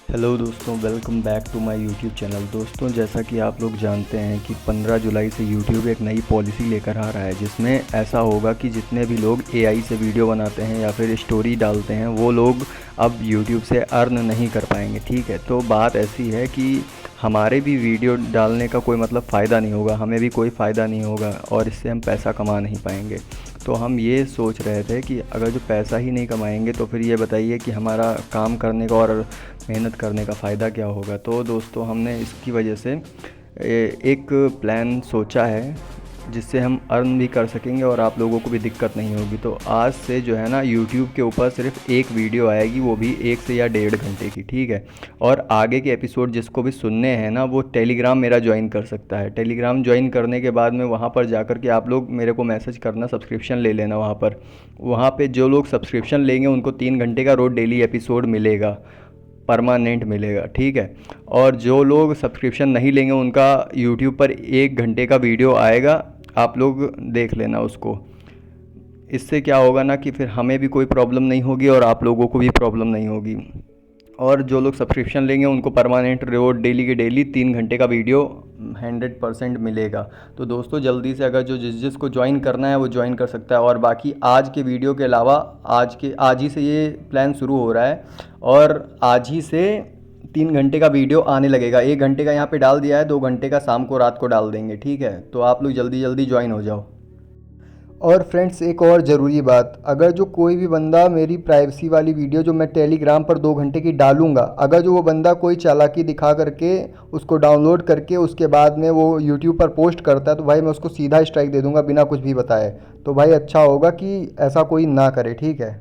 Hello दोस्तों, welcome back to my YouTube channel. दोस्तों, जैसा कि आप लोग जानते हैं कि 15 जुलाई से यूट्यूब एक नई पॉलिसी लेकर आ रहा है, जिसमें ऐसा होगा कि जितने भी लोग एआई से वीडियो बनाते हैं या फिर स्टोरी डालते हैं वो लोग अब यूट्यूब से अर्न नहीं कर पाएंगे। ठीक है, तो बात ऐसी है कि हमारे भी वीडियो डालने का कोई मतलब फ़ायदा नहीं होगा, हमें भी कोई फ़ायदा नहीं होगा और इससे हम पैसा कमा नहीं पाएंगे। तो हम ये सोच रहे थे कि अगर जो पैसा ही नहीं कमाएंगे तो फिर ये बताइए कि हमारा काम करने का और मेहनत करने का फ़ायदा क्या होगा। तो दोस्तों, हमने इसकी वजह से एक प्लान सोचा है जिससे हम अर्न भी कर सकेंगे और आप लोगों को भी दिक्कत नहीं होगी। तो आज से जो है ना, यूट्यूब के ऊपर सिर्फ एक वीडियो आएगी, वो भी 1 से या 1.5 घंटे की। ठीक है, और आगे के एपिसोड जिसको भी सुनने हैं ना, वो टेलीग्राम मेरा ज्वाइन कर सकता है। टेलीग्राम ज्वाइन करने के बाद में वहाँ पर जाकर के आप लोग मेरे को मैसेज करना, सब्सक्रिप्शन ले लेना। वहाँ पर जो लोग सब्सक्रिप्शन लेंगे उनको 3 घंटे का रोज़ डेली एपिसोड मिलेगा, परमानेंट मिलेगा। ठीक है, और जो लोग सब्सक्रिप्शन नहीं लेंगे उनका यूट्यूब पर 1 घंटे का वीडियो आएगा, आप लोग देख लेना उसको। इससे क्या होगा ना कि फिर हमें भी कोई प्रॉब्लम नहीं होगी और आप लोगों को भी प्रॉब्लम नहीं होगी। और जो लोग सब्सक्रिप्शन लेंगे उनको परमानेंट रोज डेली के डेली 3 घंटे का वीडियो 100% मिलेगा। तो दोस्तों, जल्दी से अगर जो जिसको ज्वाइन करना है वो ज्वाइन कर सकता है। और बाकी आज के वीडियो के अलावा आज ही से ये प्लान शुरू हो रहा है और आज ही से 3 घंटे का वीडियो आने लगेगा। 1 घंटे का यहाँ पे डाल दिया है, 2 घंटे का शाम को रात को डाल देंगे। ठीक है, तो आप लोग जल्दी जल्दी ज्वाइन हो जाओ। और फ्रेंड्स, एक और ज़रूरी बात, अगर जो कोई भी बंदा मेरी प्राइवेसी वाली वीडियो जो मैं टेलीग्राम पर 2 घंटे की डालूंगा, अगर जो वो बंदा कोई चालाकी दिखा करके उसको डाउनलोड करके उसके बाद में वो यूट्यूब पर पोस्ट करता है, तो भाई मैं उसको सीधा स्ट्राइक दे दूंगा बिना कुछ भी बताए। तो भाई अच्छा होगा कि ऐसा कोई ना करे। ठीक है।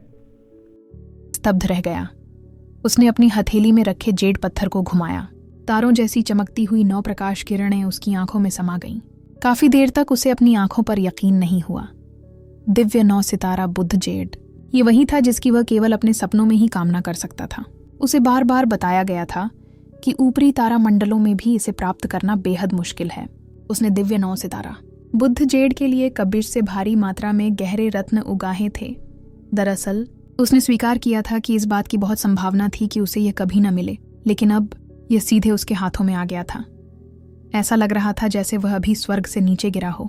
स्तब्ध रह गया। उसने अपनी हथेली में रखे जेड पत्थर को घुमाया। तारों जैसी चमकती हुई 9 प्रकाश किरणें उसकी आंखों में समा गईं। काफी देर तक उसे अपनी आंखों पर यकीन नहीं हुआ। दिव्य 9 सितारा बुध जेड, ये वही था जिसकी वह केवल अपने सपनों में ही कामना कर सकता था। उसे बार बार बताया गया था कि ऊपरी तारा मंडलों में भी इसे प्राप्त करना बेहद मुश्किल है। उसने दिव्य 9 सितारा बुध जेड के लिए कबिश से भारी मात्रा में गहरे रत्न उगाहे थे। दरअसल उसने स्वीकार किया था कि इस बात की बहुत संभावना थी कि उसे यह कभी न मिले, लेकिन अब यह सीधे उसके हाथों में आ गया था। ऐसा लग रहा था जैसे वह अभी स्वर्ग से नीचे गिरा हो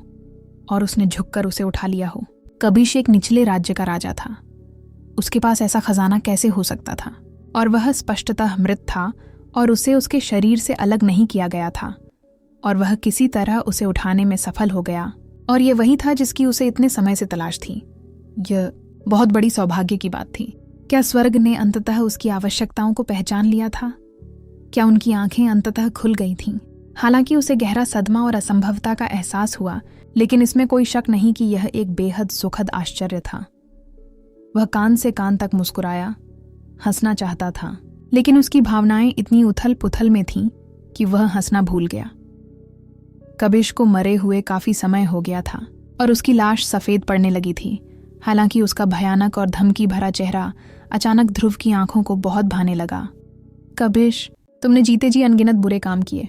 और उसने झुककर उसे उठा लिया हो। कबिश एक निचले राज्य का राजा था। उसके पास ऐसा खजाना कैसे हो सकता था? और वह स्पष्टतः मृत था और उसे उसके शरीर से अलग नहीं किया गया था, और वह किसी तरह उसे उठाने में सफल हो गया। और यह वही था जिसकी उसे इतने समय से तलाश थी। यह बहुत बड़ी सौभाग्य की बात थी। क्या स्वर्ग ने अंततः उसकी आवश्यकताओं को पहचान लिया था? क्या उनकी आंखें अंततः खुल गई थीं? हालांकि उसे गहरा सदमा और असंभवता का एहसास हुआ, लेकिन इसमें कोई शक नहीं कि यह एक बेहद सुखद आश्चर्य था। वह कान से कान तक मुस्कुराया, हंसना चाहता था, लेकिन उसकी भावनाएं इतनी उथल पुथल में थीं कि वह हंसना भूल गया। कबिश को मरे हुए काफी समय हो गया था और उसकी लाश सफेद पड़ने लगी थी। हालांकि उसका भयानक और धमकी भरा चेहरा अचानक ध्रुव की आंखों को बहुत भाने लगा। कबिश, तुमने जीते जी अनगिनत बुरे काम किए,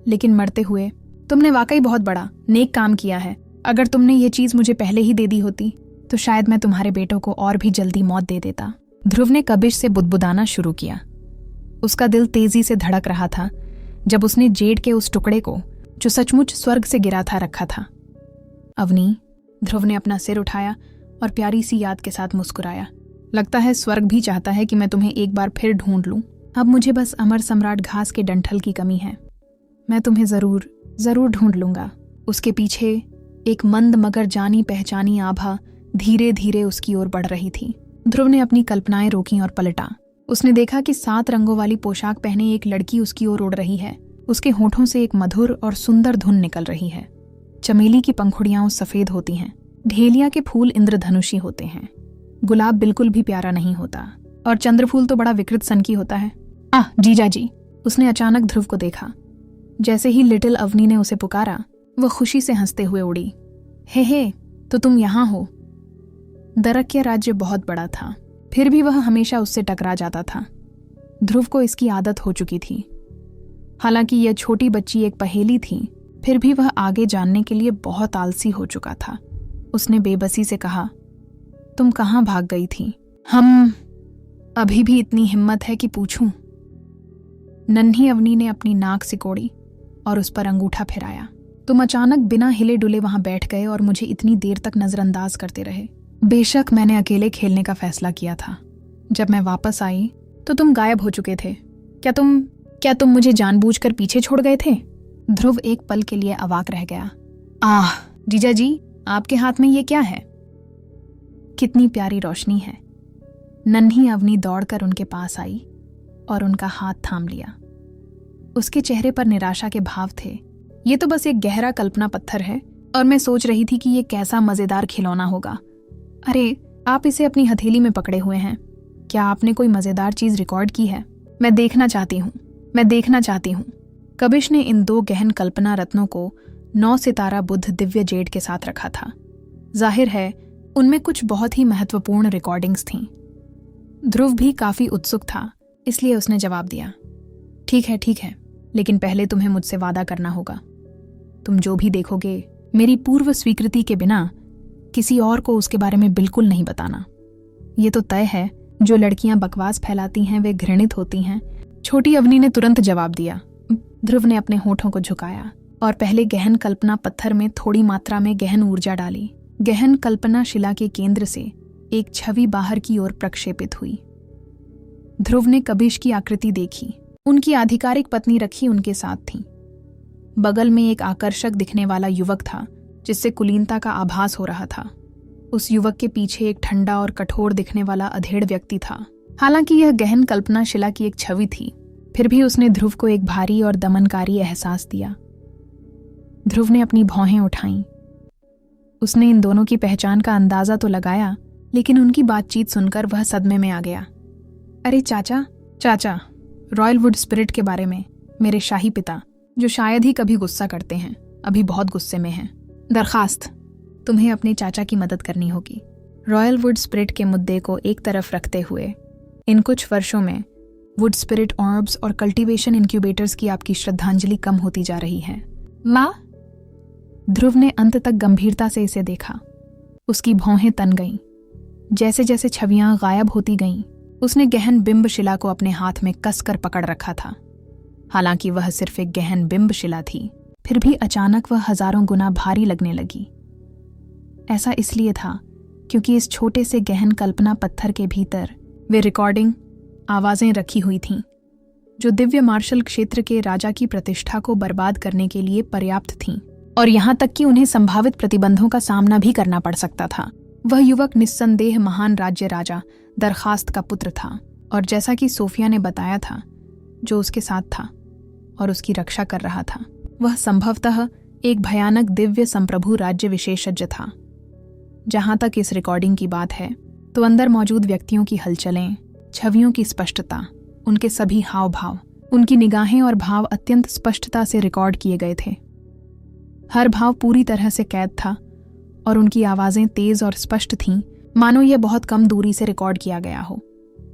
लेकिन मरते हुए तुमने वाकई बहुत बड़ा नेक काम किया है। अगर तुमने ये चीज मुझे पहले ही दे दी होती तो शायद मैं तुम्हारे बेटों को और भी जल्दी मौत दे देता। ध्रुव ने कबिश से बुदबुदाना शुरू किया। उसका दिल तेजी से धड़क रहा था जब उसने जेड के उस टुकड़े को, जो सचमुच स्वर्ग से गिरा था, रखा था। अवनी, ध्रुव ने अपना सिर उठाया और प्यारी सी याद के साथ मुस्कुराया। लगता है स्वर्ग भी चाहता है कि मैं तुम्हें एक बार फिर ढूंढ लूं। अब मुझे बस अमर सम्राट घास के डंठल की कमी है। मैं तुम्हें जरूर ढूंढ लूंगा। उसके पीछे एक मंद मगर जानी पहचानी आभा धीरे धीरे उसकी ओर बढ़ रही थी। ध्रुव ने अपनी कल्पनाएं रोकी और पलटा। उसने देखा कि 7 रंगों वाली पोशाक पहने एक लड़की उसकी ओर उड़ रही है। उसके होठों से एक मधुर और सुंदर धुन निकल रही है। चमेली की पंखुड़ियां सफेद होती हैं, ढेलिया के फूल इंद्रधनुषी होते हैं, गुलाब बिल्कुल भी प्यारा नहीं होता, और चंद्रफूल तो बड़ा विकृत सन की होता है। जीजा जी! उसने अचानक ध्रुव को देखा। जैसे ही लिटिल अवनी ने उसे पुकारा, वह खुशी से हंसते हुए उड़ी। हे, तो तुम यहाँ हो। दरक्य राज्य बहुत बड़ा था, फिर भी वह हमेशा उससे टकरा जाता था। ध्रुव को इसकी आदत हो चुकी थी। हालांकि यह छोटी बच्ची एक पहेली थी, फिर भी वह आगे जानने के लिए बहुत आलसी हो चुका था। उसने बेबसी से कहा, तुम कहाँ भाग गई थी? हम अभी भी इतनी हिम्मत है कि पूछूं? नन्ही अवनी ने अपनी नाक सिकोड़ी और उस पर अंगूठा फिराया। तुम अचानक बिना हिले डुले वहां बैठ गए और मुझे इतनी देर तक नजरअंदाज करते रहे। बेशक मैंने अकेले खेलने का फैसला किया था। जब मैं वापस आई तो तुम गायब हो चुके थे। क्या तुम मुझे जानबूझकर पीछे छोड़ गए थे? ध्रुव एक पल के लिए अवाक रह गया। आह जीजा जी, आपके हाथ में ये क्या है? कितनी प्यारी रोशनी है। नन्ही अवनी दौड़कर उनके पास आई और उनका हाथ थाम लिया। उसके चेहरे पर निराशा के भाव थे। ये तो बस एक गहरा कल्पना पत्थर है और मैं सोच रही थी कि ये कैसा मजेदार खिलौना होगा। अरे, आप इसे अपनी हथेली में पकड़े हुए हैं। क्या आपने कोई मजेदार चीज रिकॉर्ड की है? मैं देखना चाहती हूँ। कबिश ने इन 2 गहन कल्पना रत्नों को 9 सितारा बुद्ध दिव्य जेड के साथ रखा था। जाहिर है उनमें कुछ बहुत ही महत्वपूर्ण रिकॉर्डिंग्स थीं। ध्रुव भी काफी उत्सुक था, इसलिए उसने जवाब दिया, ठीक है, लेकिन पहले तुम्हें मुझसे वादा करना होगा। तुम जो भी देखोगे मेरी पूर्व स्वीकृति के बिना किसी और को उसके बारे में बिल्कुल नहीं बताना। ये तो तय है, जो लड़कियां बकवास फैलाती हैं वे घृणित होती हैं। छोटी अवनी ने तुरंत जवाब दिया। ध्रुव ने अपने होठों को झुकाया और पहले गहन कल्पना पत्थर में थोड़ी मात्रा में गहन ऊर्जा डाली। गहन कल्पना शिला के केंद्र से एक छवि बाहर की ओर प्रक्षेपित हुई। ध्रुव ने कबिश की आकृति देखी। उनकी आधिकारिक पत्नी रखी उनके साथ थी। बगल में एक आकर्षक दिखने वाला युवक था जिससे कुलीनता का आभास हो रहा था। उस युवक के पीछे एक ठंडा और कठोर दिखने वाला अधेड़ व्यक्ति था। हालांकि यह गहन कल्पना शिला की एक छवि थी, फिर भी उसने ध्रुव को एक भारी और दमनकारी एहसास दिया। ध्रुव ने अपनी भौहें उठाईं। उसने इन दोनों की पहचान का अंदाजा तो लगाया, लेकिन उनकी बातचीत सुनकर वह सदमे में आ गया। अरे चाचा, रॉयल वुड स्पिरिट के बारे में, मेरे शाही पिता, जो शायद ही कभी गुस्सा करते हैं, अभी बहुत गुस्से में हैं। दरखास्त, तुम्हें अपने चाचा की मदद करनी होगी। रॉयल वुड स्पिरिट के मुद्दे को एक तरफ रखते हुए इन कुछ वर्षों में वुड स्पिरिट ऑर्ब्स और कल्टीवेशन इंक्यूबेटर्स की आपकी श्रद्धांजलि कम होती जा रही है। माँ? ध्रुव ने अंत तक गंभीरता से इसे देखा। उसकी भौहें तन गईं। जैसे जैसे छवियां गायब होती गईं, उसने गहन बिंब शिला को अपने हाथ में कसकर पकड़ रखा था। हालांकि वह सिर्फ एक गहन बिंब शिला थी, फिर भी अचानक वह हजारों गुना भारी लगने लगी। ऐसा इसलिए था क्योंकि इस छोटे से गहन कल्पना पत्थर के भीतर वे रिकॉर्डिंग आवाजें रखी हुई थीं, जो दिव्य मार्शल क्षेत्र के राजा की प्रतिष्ठा को बर्बाद करने के लिए पर्याप्त थीं, और यहां तक कि उन्हें संभावित प्रतिबंधों का सामना भी करना पड़ सकता था। वह युवक निस्संदेह महान राज्य राजा दरखास्त का पुत्र था, और जैसा कि सोफिया ने बताया था, जो उसके साथ था और उसकी रक्षा कर रहा था, वह संभवतः एक भयानक दिव्य संप्रभु राज्य विशेषज्ञ था। जहां तक इस रिकॉर्डिंग की बात है, तो अंदर मौजूद व्यक्तियों की हलचलें, छवियों की स्पष्टता, उनके सभी हाव भाव, उनकी निगाहें और भाव अत्यंत स्पष्टता से रिकॉर्ड किए गए थे। हर भाव पूरी तरह से कैद था और उनकी आवाजें तेज और स्पष्ट थीं, मानो यह बहुत कम दूरी से रिकॉर्ड किया गया हो।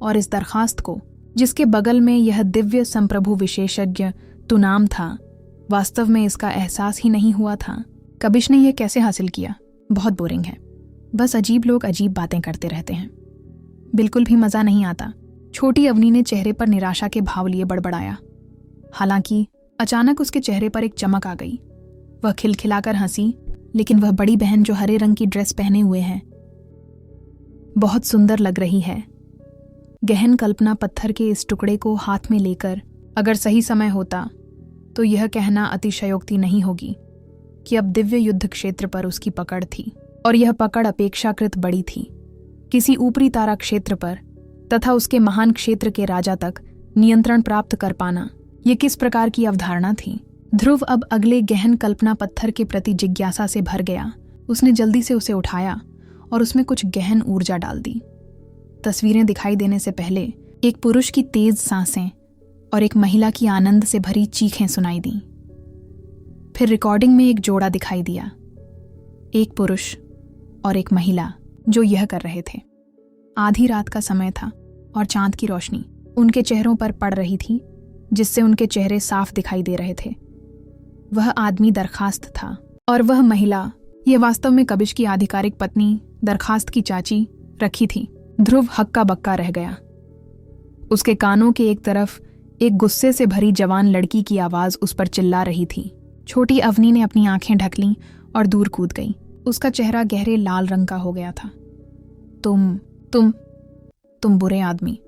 और इस दरखास्त को, जिसके बगल में यह दिव्य संप्रभु विशेषज्ञ तुनाम था, वास्तव में इसका एहसास ही नहीं हुआ था। कबिश ने यह कैसे हासिल किया? बहुत बोरिंग है। बस अजीब लोग अजीब बातें करते रहते हैं, बिल्कुल भी मजा नहीं आता। छोटी अवनी ने चेहरे पर निराशा के भाव लिए बड़बड़ाया। हालांकि अचानक उसके चेहरे पर एक चमक आ गई। वह खिलखिलाकर हंसी, लेकिन वह बड़ी बहन जो हरे रंग की ड्रेस पहने हुए है, बहुत सुंदर लग रही है। गहन कल्पना पत्थर के इस टुकड़े को हाथ में लेकर अगर सही समय होता तो यह कहना अतिशयोक्ति नहीं होगी कि अब दिव्य युद्ध क्षेत्र पर उसकी पकड़ थी, और यह पकड़ अपेक्षाकृत बड़ी थी। किसी ऊपरी तारा क्षेत्र पर तथा उसके महान क्षेत्र के राजा तक नियंत्रण प्राप्त कर पाना, यह किस प्रकार की अवधारणा थी? ध्रुव अब अगले गहन कल्पना पत्थर के प्रति जिज्ञासा से भर गया। उसने जल्दी से उसे उठाया और उसमें कुछ गहन ऊर्जा डाल दी। तस्वीरें दिखाई देने से पहले एक पुरुष की तेज सांसें और एक महिला की आनंद से भरी चीखें सुनाई दी। फिर रिकॉर्डिंग में एक जोड़ा दिखाई दिया, एक पुरुष और एक महिला जो यह कर रहे थे। आधी रात का समय था और चांद की रोशनी उनके चेहरों पर पड़ रही थी, जिससे उनके चेहरे साफ दिखाई दे रहे थे। वह आदमी दरखास्त था और वह महिला, यह वास्तव में कबिश की आधिकारिक पत्नी दरखास्त की चाची रखी थी। ध्रुव हक्का बक्का रह गया। उसके कानों के एक तरफ एक गुस्से से भरी जवान लड़की की आवाज उस पर चिल्ला रही थी। छोटी अवनी ने अपनी आंखें ढक लीं और दूर कूद गई। उसका चेहरा गहरे लाल रंग का हो गया था। तुम बुरे आदमी,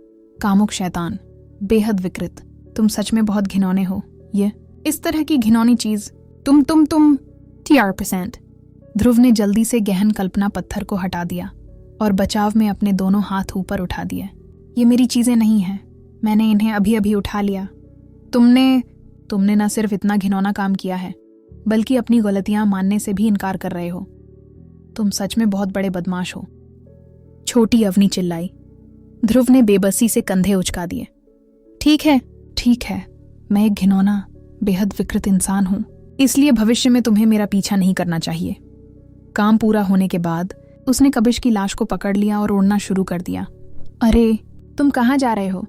कामुक शैतान, बेहद विकृत, तुम सच में बहुत घिनौने हो। ये इस तरह की घिनौनी चीज तुम TR%। ध्रुव ने जल्दी से गहन कल्पना पत्थर को हटा दिया और बचाव में अपने दोनों हाथ ऊपर उठा दिए। ये मेरी चीजें नहीं हैं, मैंने इन्हें अभी अभी उठा लिया। तुमने न सिर्फ इतना घिनौना काम किया है, बल्कि अपनी गलतियां मानने से भी इनकार कर रहे हो। तुम सच में बहुत बड़े बदमाश हो। छोटी अवनी चिल्लाई। ध्रुव ने बेबसी से कंधे उचका दिए। ठीक है, मैं एक घिनौना, बेहद विकृत इंसान हूं, इसलिए भविष्य में तुम्हें मेरा पीछा नहीं करना चाहिए। काम पूरा होने के बाद उसने कबिश की लाश को पकड़ लिया और उड़ना शुरू कर दिया। अरे, तुम कहाँ जा रहे हो?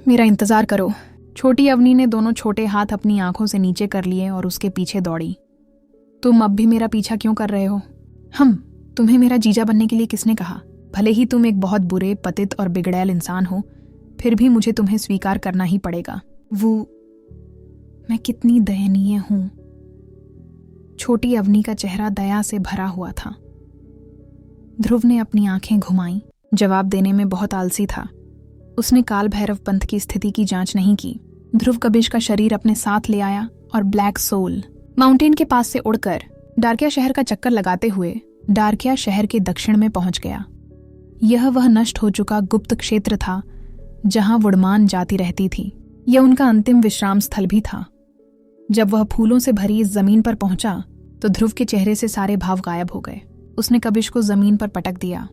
मेरा इंतजार करो। छोटी अवनी ने दोनों छोटे हाथ अपनी आंखों से नीचे कर लिए और उसके पीछे दौड़ी। तुम अब भी मेरा पीछा क्यों कर रहे हो? तुम्हें मेरा जीजा बनने के लिए किसने कहा? भले ही तुम एक बहुत बुरे, पतित और बिगड़ैल इंसान हो, फिर भी मुझे तुम्हें स्वीकार करना ही पड़ेगा। मैं कितनी दयनीय हूं। छोटी अवनी का चेहरा दया से भरा हुआ था। ध्रुव ने अपनी आंखें घुमाईं। जवाब देने में बहुत आलसी था। उसने काल भैरव पंथ की स्थिति की जांच नहीं की। ध्रुव कबिश का शरीर अपने साथ ले आया और ब्लैक सोल माउंटेन के पास से उड़कर डार्किया शहर का चक्कर लगाते हुए डार्किया शहर के दक्षिण में पहुंच गया। यह वह नष्ट हो चुका गुप्त क्षेत्र था जहां वुडमान जाती रहती थी। यह उनका अंतिम विश्राम स्थल भी था। जब वह फूलों से भरी इस जमीन पर पहुंचा तो ध्रुव के चेहरे से सारे भाव गायब हो गए। उसने कबिश को जमीन पर पटक दिया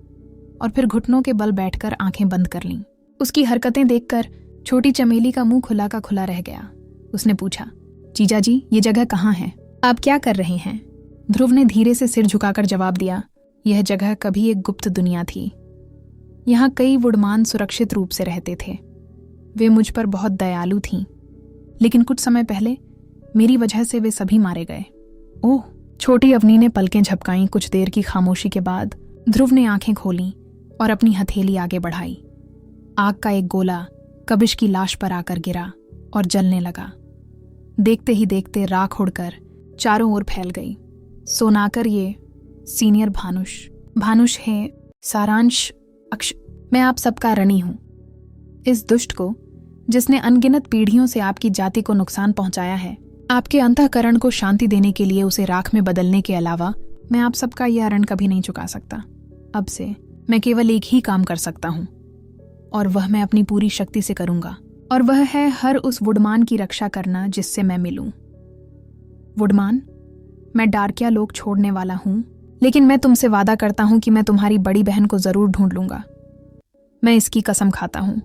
और फिर घुटनों के बल बैठकर आंखें बंद कर लीं। उसकी हरकतें देखकर छोटी चमेली का मुंह खुला का खुला रह गया। उसने पूछा, जीजा जी, ये जगह कहाँ है? आप क्या कर रहे हैं? ध्रुव ने धीरे से सिर झुकाकर जवाब दिया, यह जगह कभी एक गुप्त दुनिया थी। यहाँ कई वुडमान सुरक्षित रूप से रहते थे। वे मुझ पर बहुत दयालु थीं, लेकिन कुछ समय पहले मेरी वजह से वे सभी मारे गए। ओह! छोटी अवनी ने पलकें झपकाईं। कुछ देर की खामोशी के बाद ध्रुव ने आंखें खोलीं और अपनी हथेली आगे बढ़ाई। आग का एक गोला कबिश की लाश पर आकर गिरा और जलने लगा। देखते ही देखते राख उड़कर चारों ओर फैल गई। सोनाकर, ये सीनियर भानुष है सारांश मैं आप सबका ऋणी हूं। इस दुष्ट को, जिसने अनगिनत पीढ़ियों से आपकी जाति को नुकसान पहुंचाया है, आपके अंतःकरण को शांति देने के लिए उसे राख में बदलने के अलावा मैं आप सबका यह ऋण कभी नहीं चुका सकता। अब से मैं केवल एक ही काम कर सकता हूं, और वह मैं अपनी पूरी शक्ति से करूंगा, और वह है हर उस वुडमान की रक्षा करना जिससे मैं मिलूं। वुडमान, मैं डार्किया लोक छोड़ने वाला हूं, लेकिन मैं तुमसे वादा करता हूं कि मैं तुम्हारी बड़ी बहन को जरूर ढूंढ लूंगा। मैं इसकी कसम खाता हूं।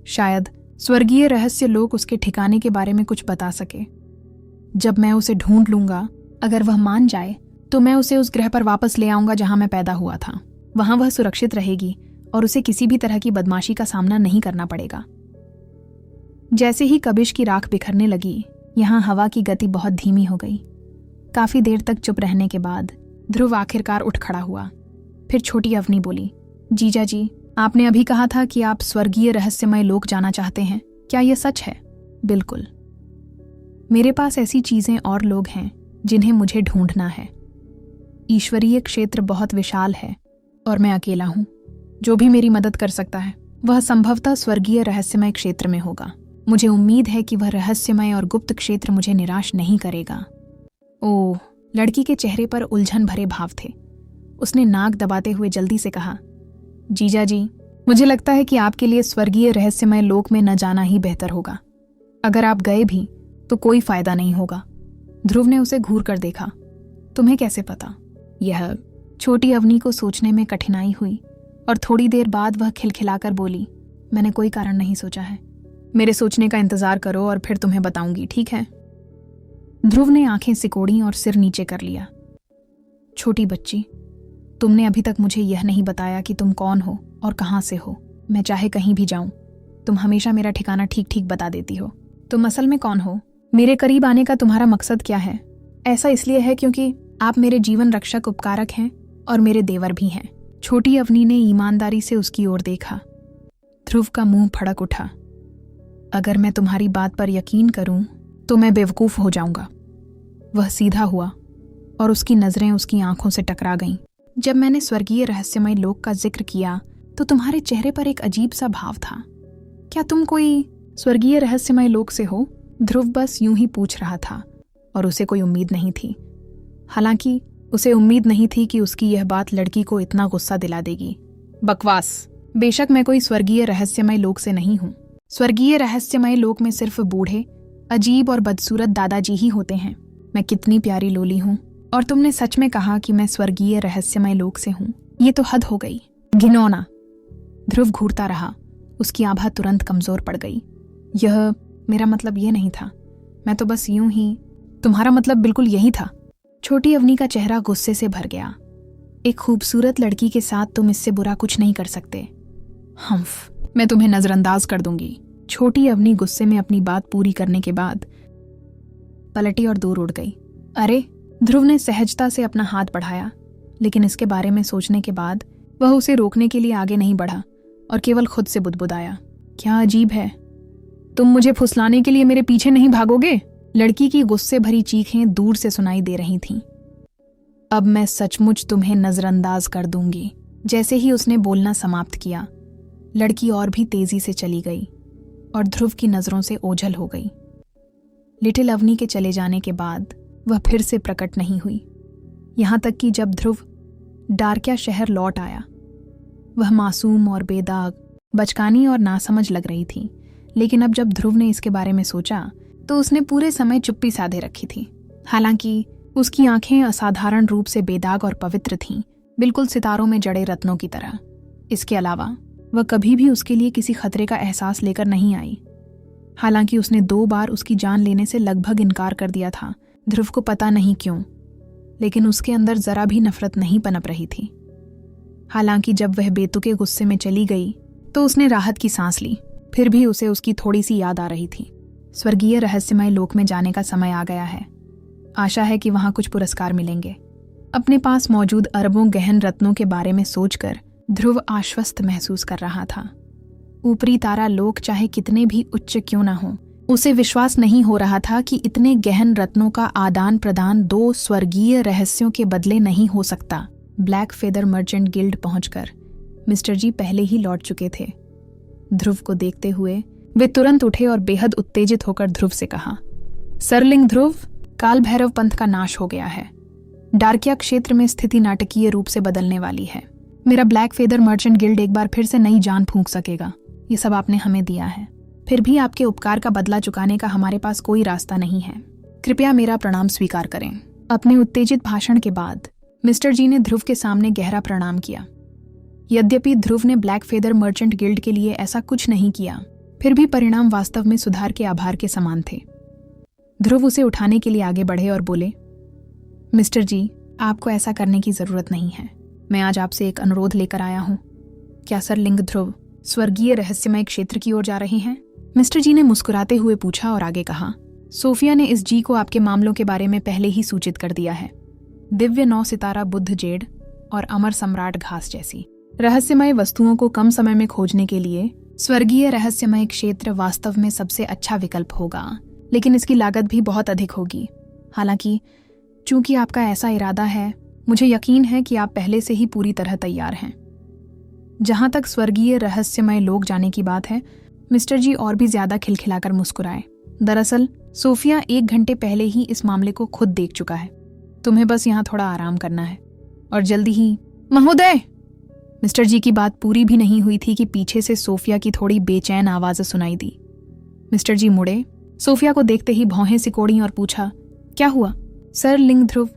शायद स्वर्गीय रहस्य लोक उसके ठिकाने के बारे में कुछ बता सके। जब मैं उसे ढूंढ लूंगा, अगर वह मान जाए तो मैं उसे उस ग्रह पर वापस ले आऊंगा जहां मैं पैदा हुआ था। वहां वह सुरक्षित रहेगी और उसे किसी भी तरह की बदमाशी का सामना नहीं करना पड़ेगा। जैसे ही कबिश की राख बिखरने लगी, यहां हवा की गति बहुत धीमी हो गई। काफी देर तक चुप रहने के बाद ध्रुव आखिरकार उठ खड़ा हुआ। फिर छोटी अवनी बोली, जीजा जी, आपने अभी कहा था कि आप स्वर्गीय रहस्यमय लोक जाना चाहते हैं, क्या यह सच है? बिल्कुल। मेरे पास ऐसी चीजें और लोग हैं जिन्हें मुझे ढूंढना है। ईश्वरीय क्षेत्र बहुत विशाल है और मैं अकेला हूं। जो भी मेरी मदद कर सकता है वह संभवतः स्वर्गीय रहस्यमय क्षेत्र में होगा। मुझे उम्मीद है कि वह रहस्यमय और गुप्त क्षेत्र मुझे निराश नहीं करेगा। ओह! लड़की के चेहरे पर उलझन भरे भाव थे। उसने नाक दबाते हुए जल्दी से कहा, जीजा जी, मुझे लगता है कि आपके लिए स्वर्गीय रहस्यमय लोक में न जाना ही बेहतर होगा। अगर आप गए भी तो कोई फायदा नहीं होगा। ध्रुव ने उसे घूर कर देखा। तुम्हें कैसे पता? यह छोटी अवनी को सोचने में कठिनाई हुई और थोड़ी देर बाद वह खिलखिलाकर बोली, मैंने कोई कारण नहीं सोचा है। मेरे सोचने का इंतजार करो और फिर तुम्हें बताऊंगी, ठीक है? ध्रुव ने आंखें सिकोड़ी और सिर नीचे कर लिया। छोटी बच्ची, तुमने अभी तक मुझे यह नहीं बताया कि तुम कौन हो और कहां से हो। मैं चाहे कहीं भी जाऊं, तुम हमेशा मेरा ठिकाना ठीक ठीक बता देती हो। तुम असल में कौन हो? मेरे करीब आने का तुम्हारा मकसद क्या है? ऐसा इसलिए है क्योंकि आप मेरे जीवन रक्षक उपकारक हैं और मेरे देवर भी हैं। छोटी अवनी ने ईमानदारी से उसकी ओर देखा। ध्रुव का मुंह फड़क उठा। अगर मैं तुम्हारी बात पर यकीन करूं तो मैं बेवकूफ़ हो जाऊंगा। वह सीधा हुआ और उसकी नज़रें उसकी आंखों से टकरा गईं। जब मैंने स्वर्गीय रहस्यमय लोक का जिक्र किया तो तुम्हारे चेहरे पर एक अजीब सा भाव था। क्या तुम कोई स्वर्गीय रहस्यमय लोक से हो? ध्रुव बस यूं ही पूछ रहा था और उसे कोई उम्मीद नहीं थी। हालांकि उसे उम्मीद नहीं थी कि उसकी यह बात लड़की को इतना गुस्सा दिला देगी। बकवास। बेशक मैं कोई स्वर्गीय रहस्यमय लोक से नहीं हूं। स्वर्गीय रहस्यमय लोक में सिर्फ बूढ़े, अजीब और बदसूरत दादाजी ही होते हैं। मैं कितनी प्यारी लोली हूं और तुमने सच में कहा कि मैं स्वर्गीय रहस्यमय लोक से हूं। ये तो हद हो गई, घिनौना। ध्रुव घूरता रहा। उसकी आभा तुरंत कमजोर पड़ गई। यह मेरा मतलब ये नहीं था। मैं तो बस यूं ही। तुम्हारा मतलब बिल्कुल यही था। छोटी अवनी का चेहरा गुस्से से भर गया। एक खूबसूरत लड़की के साथ तुम इससे बुरा कुछ नहीं कर सकते। हम्फ, मैं तुम्हें नजरअंदाज कर दूंगी। छोटी अवनी गुस्से में अपनी बात पूरी करने के बाद पलटी और दूर उड़ गई। अरे, ध्रुव ने सहजता से अपना हाथ बढ़ाया, लेकिन इसके बारे में सोचने के बाद वह उसे रोकने के लिए आगे नहीं बढ़ा और केवल खुद से बुदबुदाया, क्या अजीब है, तुम मुझे फुसलाने के लिए मेरे पीछे नहीं भागोगे? लड़की की गुस्से भरी चीखें दूर से सुनाई दे रही थीं। अब मैं सचमुच तुम्हें नजरअंदाज कर दूंगी। जैसे ही उसने बोलना समाप्त किया, लड़की और भी तेजी से चली गई और ध्रुव की नजरों से ओझल हो गई। लिटिल अवनी के चले जाने के बाद वह फिर से प्रकट नहीं हुई। यहां तक कि जब ध्रुव डार्किया शहर लौट आया, वह मासूम और बेदाग, बचकानी और नासमझ लग रही थी। लेकिन अब जब ध्रुव ने इसके बारे में सोचा तो उसने पूरे समय चुप्पी साधे रखी थी। हालांकि उसकी आंखें असाधारण रूप से बेदाग और पवित्र थीं, बिल्कुल सितारों में जड़े रत्नों की तरह। इसके अलावा वह कभी भी उसके लिए किसी खतरे का एहसास लेकर नहीं आई। हालांकि उसने 2 बार उसकी जान लेने से लगभग इनकार कर दिया था। ध्रुव को पता नहीं क्यों, लेकिन उसके अंदर जरा भी नफरत नहीं पनप रही थी। हालांकि जब वह बेतुके गुस्से में चली गई तो उसने राहत की सांस ली। फिर भी उसे उसकी थोड़ी सी याद आ रही थी। स्वर्गीय रहस्यमय लोक में जाने का समय आ गया है। आशा है कि वहां कुछ पुरस्कार मिलेंगे। अपने पास मौजूद अरबों गहन रत्नों के बारे में सोचकर ध्रुव आश्वस्त महसूस कर रहा था। ऊपरी तारा लोक चाहे कितने भी उच्च क्यों न हो, उसे विश्वास नहीं हो रहा था कि इतने गहन रत्नों का आदान प्रदान 2 स्वर्गीय रहस्यों के बदले नहीं हो सकता। ब्लैक फेदर मर्चेंट गिल्ड पहुंचकर मिस्टर जी पहले ही लौट चुके थे। ध्रुव को देखते हुए वे तुरंत उठे और बेहद उत्तेजित होकर ध्रुव से कहा, सरलिंग ध्रुव, काल भैरव पंथ का नाश हो गया है। डार्किया क्षेत्र में स्थिति नाटकीय रूप से बदलने वाली है। मेरा ब्लैक फेदर मर्चेंट गिल्ड एक बार फिर से नई जान फूंक सकेगा। ये सब आपने हमें दिया है, फिर भी आपके उपकार का बदला चुकाने का हमारे पास कोई रास्ता नहीं है। कृपया मेरा प्रणाम स्वीकार करें। अपने उत्तेजित भाषण के बाद मिस्टर जी ने ध्रुव के सामने गहरा प्रणाम किया। यद्यपि ध्रुव ने ब्लैक फेदर मर्चेंट गिल्ड के लिए ऐसा कुछ नहीं किया, फिर भी परिणाम वास्तव में सुधार के आभार के समान थे। ध्रुव उसे उठाने के लिए आगे बढ़े और बोले, मिस्टर जी, आपको ऐसा करने की जरूरत नहीं है। मैं आज आपसे एक अनुरोध लेकर आया हूं। क्या सर लिंग ध्रुव स्वर्गीय रहस्यमय क्षेत्र की ओर जा रहे हैं? मिस्टर जी ने मुस्कुराते हुए पूछा और आगे कहा, सोफिया ने इस जी को आपके मामलों के बारे में पहले ही सूचित कर दिया है। दिव्य 9 सितारा बुद्ध जेड और अमर सम्राट घास जैसी रहस्यमय वस्तुओं को कम समय में खोजने के लिए स्वर्गीय रहस्यमय क्षेत्र वास्तव में सबसे अच्छा विकल्प होगा, लेकिन इसकी लागत भी बहुत अधिक होगी। हालांकि चूंकि आपका ऐसा इरादा है, मुझे यकीन है कि आप पहले से ही पूरी तरह तैयार हैं। जहां तक स्वर्गीय रहस्यमय लोक जाने की बात है, मिस्टर जी और भी ज्यादा खिलखिलाकर मुस्कुराए। दरअसल सोफिया 1 घंटे पहले ही इस मामले को खुद देख चुका है। तुम्हें बस यहाँ थोड़ा आराम करना है और जल्दी ही। महोदय! मिस्टर जी की बात पूरी भी नहीं हुई थी कि पीछे से सोफिया की थोड़ी बेचैन आवाज सुनाई दी। मिस्टर जी मुड़े, सोफिया को देखते ही भौहें सिकोड़ी और पूछा, क्या हुआ? सर लिंग ध्रुव,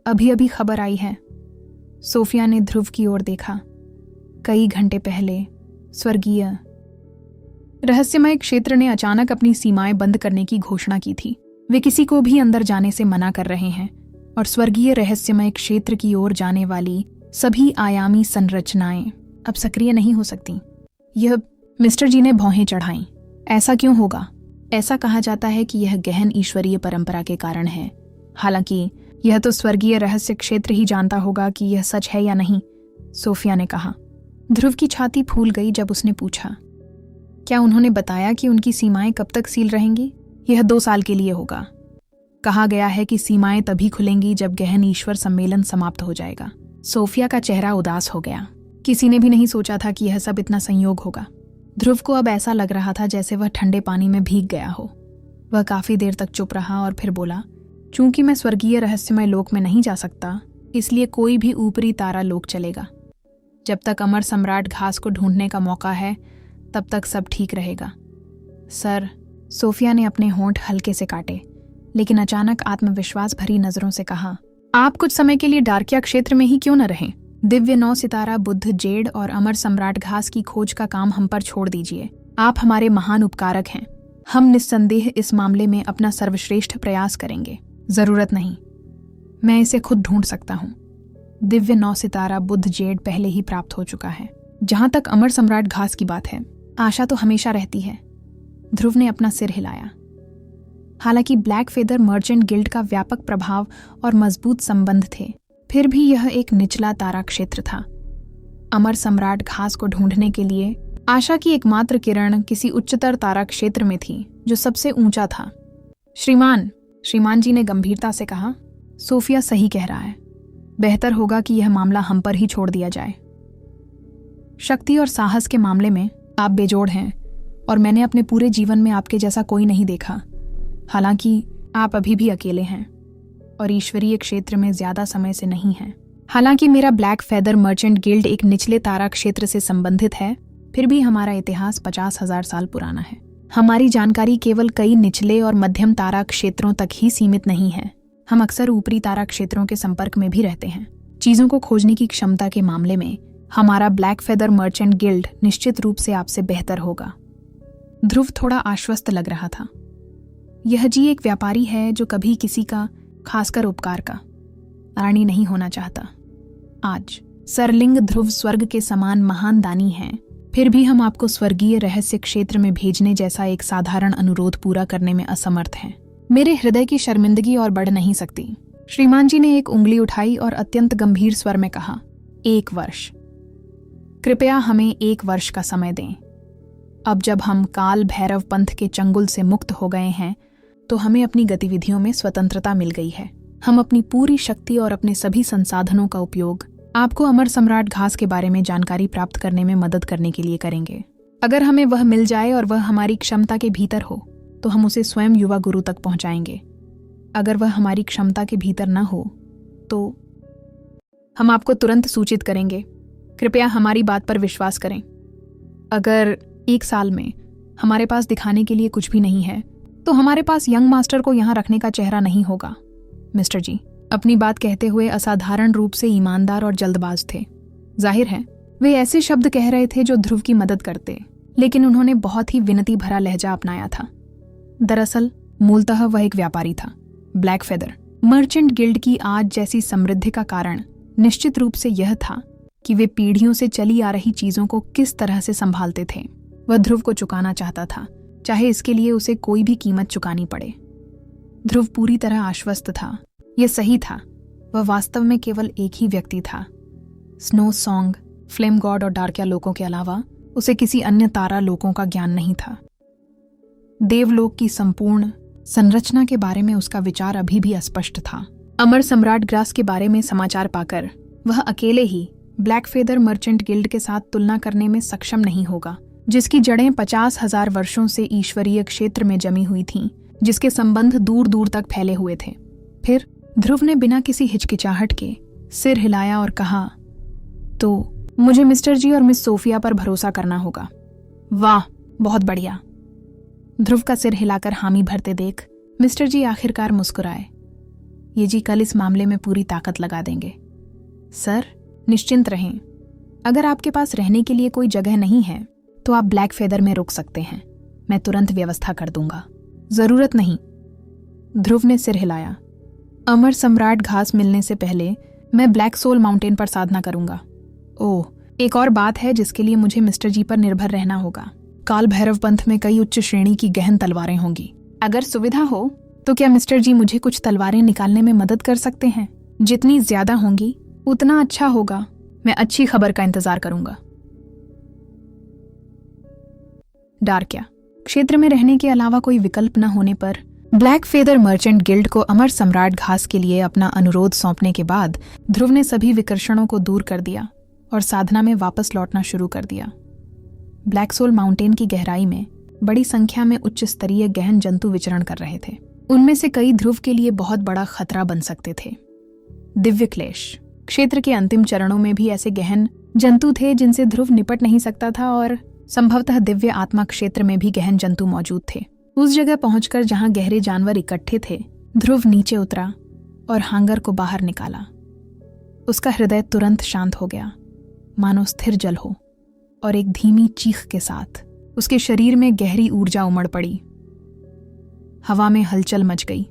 अभी अभी खबर आई है। सोफिया ने ध्रुव की ओर देखा। कई घंटे पहले स्वर्गीय रहस्यमय क्षेत्र ने अचानक अपनी सीमाएं बंद करने की घोषणा की थी। वे किसी को भी अंदर जाने से मना कर रहे हैं और स्वर्गीय रहस्यमय क्षेत्र की ओर जाने वाली सभी आयामी संरचनाएं अब सक्रिय नहीं हो सकती। यह मिस्टर जी ने भौहें चढ़ाईं। ऐसा क्यों होगा? ऐसा कहा जाता है कि यह गहन ईश्वरीय परंपरा के कारण है। हालांकि यह तो स्वर्गीय रहस्य क्षेत्र ही जानता होगा कि यह सच है या नहीं, सोफिया ने कहा। ध्रुव की छाती फूल गई जब उसने पूछा, क्या उन्होंने बताया कि उनकी सीमाएं कब तक सील रहेंगी? यह 2 साल के लिए होगा। कहा गया है कि सीमाएं तभी खुलेंगी जब गहन ईश्वर सम्मेलन समाप्त हो जाएगा। सोफिया का चेहरा उदास हो गया। किसी ने भी नहीं सोचा था कि यह सब इतना संयोग होगा। ध्रुव को अब ऐसा लग रहा था जैसे वह ठंडे पानी में भीग गया हो। वह काफी देर तक चुप रहा और फिर बोला, चूंकि मैं स्वर्गीय रहस्यमय लोक में नहीं जा सकता, इसलिए कोई भी ऊपरी तारा लोक चलेगा। जब तक अमर सम्राट घास को ढूंढने का मौका है, तब तक सब ठीक रहेगा। सर, सोफिया ने अपने होंठ हल्के से काटे, लेकिन अचानक आत्मविश्वास भरी नजरों से कहा, आप कुछ समय के लिए डार्किया क्षेत्र में ही क्यों न रहें? दिव्य 9 सितारा बुद्ध जेड और अमर सम्राट घास की खोज का काम हम पर छोड़ दीजिए। आप हमारे महान उपकारक हैं। हम निस्संदेह इस मामले में अपना सर्वश्रेष्ठ प्रयास करेंगे। जरूरत नहीं, मैं इसे खुद ढूंढ सकता हूँ। दिव्य 9 सितारा बुद्ध जेड पहले ही प्राप्त हो चुका है। जहां तक अमर सम्राट घास की बात है, आशा तो हमेशा रहती है। ध्रुव ने अपना सिर हिलाया। हालांकि ब्लैक फेदर मर्चेंट गिल्ड का व्यापक प्रभाव और मजबूत संबंध थे, फिर भी यह एक निचला तारा क्षेत्र था। अमर सम्राट घास को ढूंढने के लिए आशा की एकमात्र किरण किसी उच्चतर तारा क्षेत्र में थी, जो सबसे ऊंचा था। श्रीमान जी ने गंभीरता से कहा, सोफिया सही कह रहा है। बेहतर होगा कि यह मामला हम पर ही छोड़ दिया जाए। शक्ति और साहस के मामले में आप बेजोड़ हैं और मैंने अपने पूरे जीवन में आपके जैसा कोई नहीं देखा। हालांकि आप अभी भी अकेले हैं और ईश्वरीय क्षेत्र में ज्यादा समय से नहीं हैं। हालांकि मेरा ब्लैक फेदर मर्चेंट गिल्ड एक निचले तारा क्षेत्र से संबंधित है, फिर भी हमारा इतिहास 50,000 साल पुराना है। हमारी जानकारी केवल कई निचले और मध्यम तारा क्षेत्रों तक ही सीमित नहीं है। हम अक्सर ऊपरी तारा क्षेत्रों के संपर्क में भी रहते हैं। चीजों को खोजने की क्षमता के मामले में हमारा ब्लैक फेदर मर्चेंट गिल्ड निश्चित रूप से आपसे बेहतर होगा। ध्रुव थोड़ा आश्वस्त लग रहा था। यह जी एक व्यापारी है जो कभी किसी का, खासकर उपकार का, आनी नहीं होना चाहता। आज सरलिंग ध्रुव स्वर्ग के समान महान दानी हैं, फिर भी हम आपको स्वर्गीय रहस्य क्षेत्र में भेजने जैसा एक साधारण अनुरोध पूरा करने में असमर्थ हैं। मेरे हृदय की शर्मिंदगी और बढ़ नहीं सकती। श्रीमान जी ने एक उंगली उठाई और अत्यंत गंभीर स्वर में कहा, 1 वर्ष। कृपया हमें 1 वर्ष का समय दें। अब जब हम काल भैरव पंथ के चंगुल से मुक्त हो गए हैं, तो हमें अपनी गतिविधियों में स्वतंत्रता मिल गई है। हम अपनी पूरी शक्ति और अपने सभी संसाधनों का उपयोग आपको अमर सम्राट घास के बारे में जानकारी प्राप्त करने में मदद करने के लिए करेंगे। अगर हमें वह मिल जाए और वह हमारी क्षमता के भीतर हो, तो हम उसे स्वयं युवा गुरु तक पहुंचाएंगे। अगर वह हमारी क्षमता के भीतर न हो, तो हम आपको तुरंत सूचित करेंगे। कृपया हमारी बात पर विश्वास करें। अगर 1 साल में हमारे पास दिखाने के लिए कुछ भी नहीं है, तो हमारे पास यंग मास्टर को यहाँ रखने का चेहरा नहीं होगा। मिस्टर जी अपनी बात कहते हुए असाधारण रूप से ईमानदार और जल्दबाज थे। जाहिर है वे ऐसे शब्द कह रहे थे जो ध्रुव की मदद करते, लेकिन उन्होंने बहुत ही विनती भरा लहजा अपनाया था। दरअसल मूलतः वह एक व्यापारी था। ब्लैक फेदर मर्चेंट गिल्ड की आज जैसी समृद्धि का कारण निश्चित रूप से यह था कि वे पीढ़ियों से चली आ रही चीजों को किस तरह से संभालते थे। वह ध्रुव को चुकाना चाहता था, चाहे इसके लिए उसे कोई भी कीमत चुकानी पड़े। ध्रुव पूरी तरह आश्वस्त था। यह सही था, वह वास्तव में केवल एक ही व्यक्ति था। स्नो सॉन्ग, फ्लेम गॉड और डार्किया लोकों के अलावा उसे किसी अन्य तारा लोकों का ज्ञान नहीं था। देवलोक की संपूर्ण संरचना के बारे में उसका विचार अभी भी अस्पष्ट था। अमर सम्राट ग्रास के बारे में समाचार पाकर वह अकेले ही ब्लैक फेदर मर्चेंट गिल्ड के साथ तुलना करने में सक्षम नहीं होगा, जिसकी जड़ें 50,000 वर्षों से ईश्वरीय क्षेत्र में जमी हुई थीं, जिसके संबंध दूर दूर तक फैले हुए थे। फिर ध्रुव ने बिना किसी हिचकिचाहट के सिर हिलाया और कहा, तो मुझे मिस्टर जी और मिस सोफिया पर भरोसा करना होगा। वाह, बहुत बढ़िया। ध्रुव का सिर हिलाकर हामी भरते देख मिस्टर जी आखिरकार मुस्कुराए। ये जी कल इस मामले में पूरी ताकत लगा देंगे। सर निश्चिंत रहें, अगर आपके पास रहने के लिए कोई जगह नहीं है तो आप ब्लैक फेदर में रुक सकते हैं। मैं तुरंत व्यवस्था कर दूंगा। जरूरत नहीं। ध्रुव ने सिर हिलाया। अमर सम्राट घास मिलने से पहले मैं ब्लैक सोल माउंटेन पर साधना करूंगा। ओह, एक और बात है जिसके लिए मुझे मिस्टर जी पर निर्भर रहना होगा। काल भैरव पंथ में कई उच्च श्रेणी की गहन तलवारें होंगी। अगर सुविधा हो तो क्या मिस्टर जी मुझे कुछ तलवारें निकालने में मदद कर सकते हैं? जितनी ज्यादा होंगी उतना अच्छा होगा। मैं अच्छी खबर का इंतजार करूंगा। डार्किया क्षेत्र में रहने के अलावा कोई विकल्प न होने पर ब्लैक फेदर मर्चेंट गिल्ड को अमर सम्राट घास के लिए अपना अनुरोध सौंपने के बाद ध्रुव ने सभी विकर्षणों को दूर कर दिया और साधना में वापस लौटना शुरू कर दिया। ब्लैक सोल माउंटेन की गहराई में बड़ी संख्या में उच्च स्तरीय गहन जंतु विचरण कर रहे थे। उनमें से कई ध्रुव के लिए बहुत बड़ा खतरा बन सकते थे। दिव्य क्लेश क्षेत्र के अंतिम चरणों में भी ऐसे गहन जंतु थे जिनसे ध्रुव निपट नहीं सकता था और संभवतः दिव्य आत्मा क्षेत्र में भी गहन जंतु मौजूद थे। उस जगह पहुंचकर जहां गहरे जानवर इकट्ठे थे, ध्रुव नीचे उतरा और हांगर को बाहर निकाला। उसका हृदय तुरंत शांत हो गया, मानो स्थिर जल हो, और एक धीमी चीख के साथ उसके शरीर में गहरी ऊर्जा उमड़ पड़ी। हवा में हलचल मच गई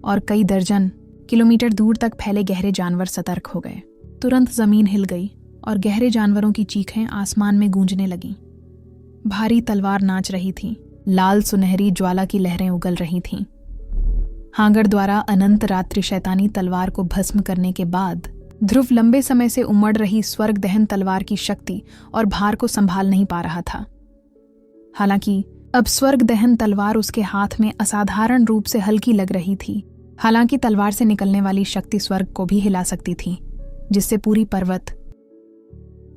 और कई दर्जन किलोमीटर दूर तक फैले गहरे जानवर सतर्क हो गए। तुरंत जमीन हिल गई और गहरे जानवरों की चीखें आसमान में गूंजने लगीं। भारी तलवार नाच रही थी, लाल सुनहरी ज्वाला की लहरें उगल रही थीं। हांगर द्वारा अनंत रात्रि शैतानी तलवार को भस्म करने के बाद ध्रुव लंबे समय से उमड़ रही स्वर्ग दहन तलवार की शक्ति और भार को संभाल नहीं पा रहा था। हालांकि अब स्वर्ग दहन तलवार उसके हाथ में असाधारण रूप से हल्की लग रही थी। हालांकि तलवार से निकलने वाली शक्ति स्वर्ग को भी हिला सकती थी, जिससे पूरी पर्वत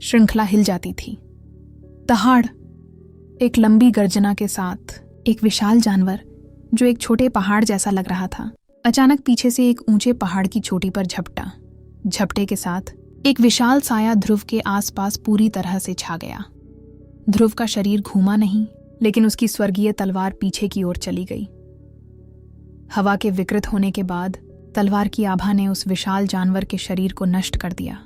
श्रृंखला हिल जाती थी। दहाड़ एक लंबी गर्जना के साथ एक विशाल जानवर जो एक छोटे पहाड़ जैसा लग रहा था, अचानक पीछे से एक ऊंचे पहाड़ की चोटी पर झपटा। झपटे के साथ एक विशाल साया ध्रुव के आसपास पूरी तरह से छा गया। ध्रुव का शरीर घूमा नहीं, लेकिन उसकी स्वर्गीय तलवार पीछे की ओर चली गई। हवा के विकृत होने के बाद तलवार की आभा ने उस विशाल जानवर के शरीर को नष्ट कर दिया।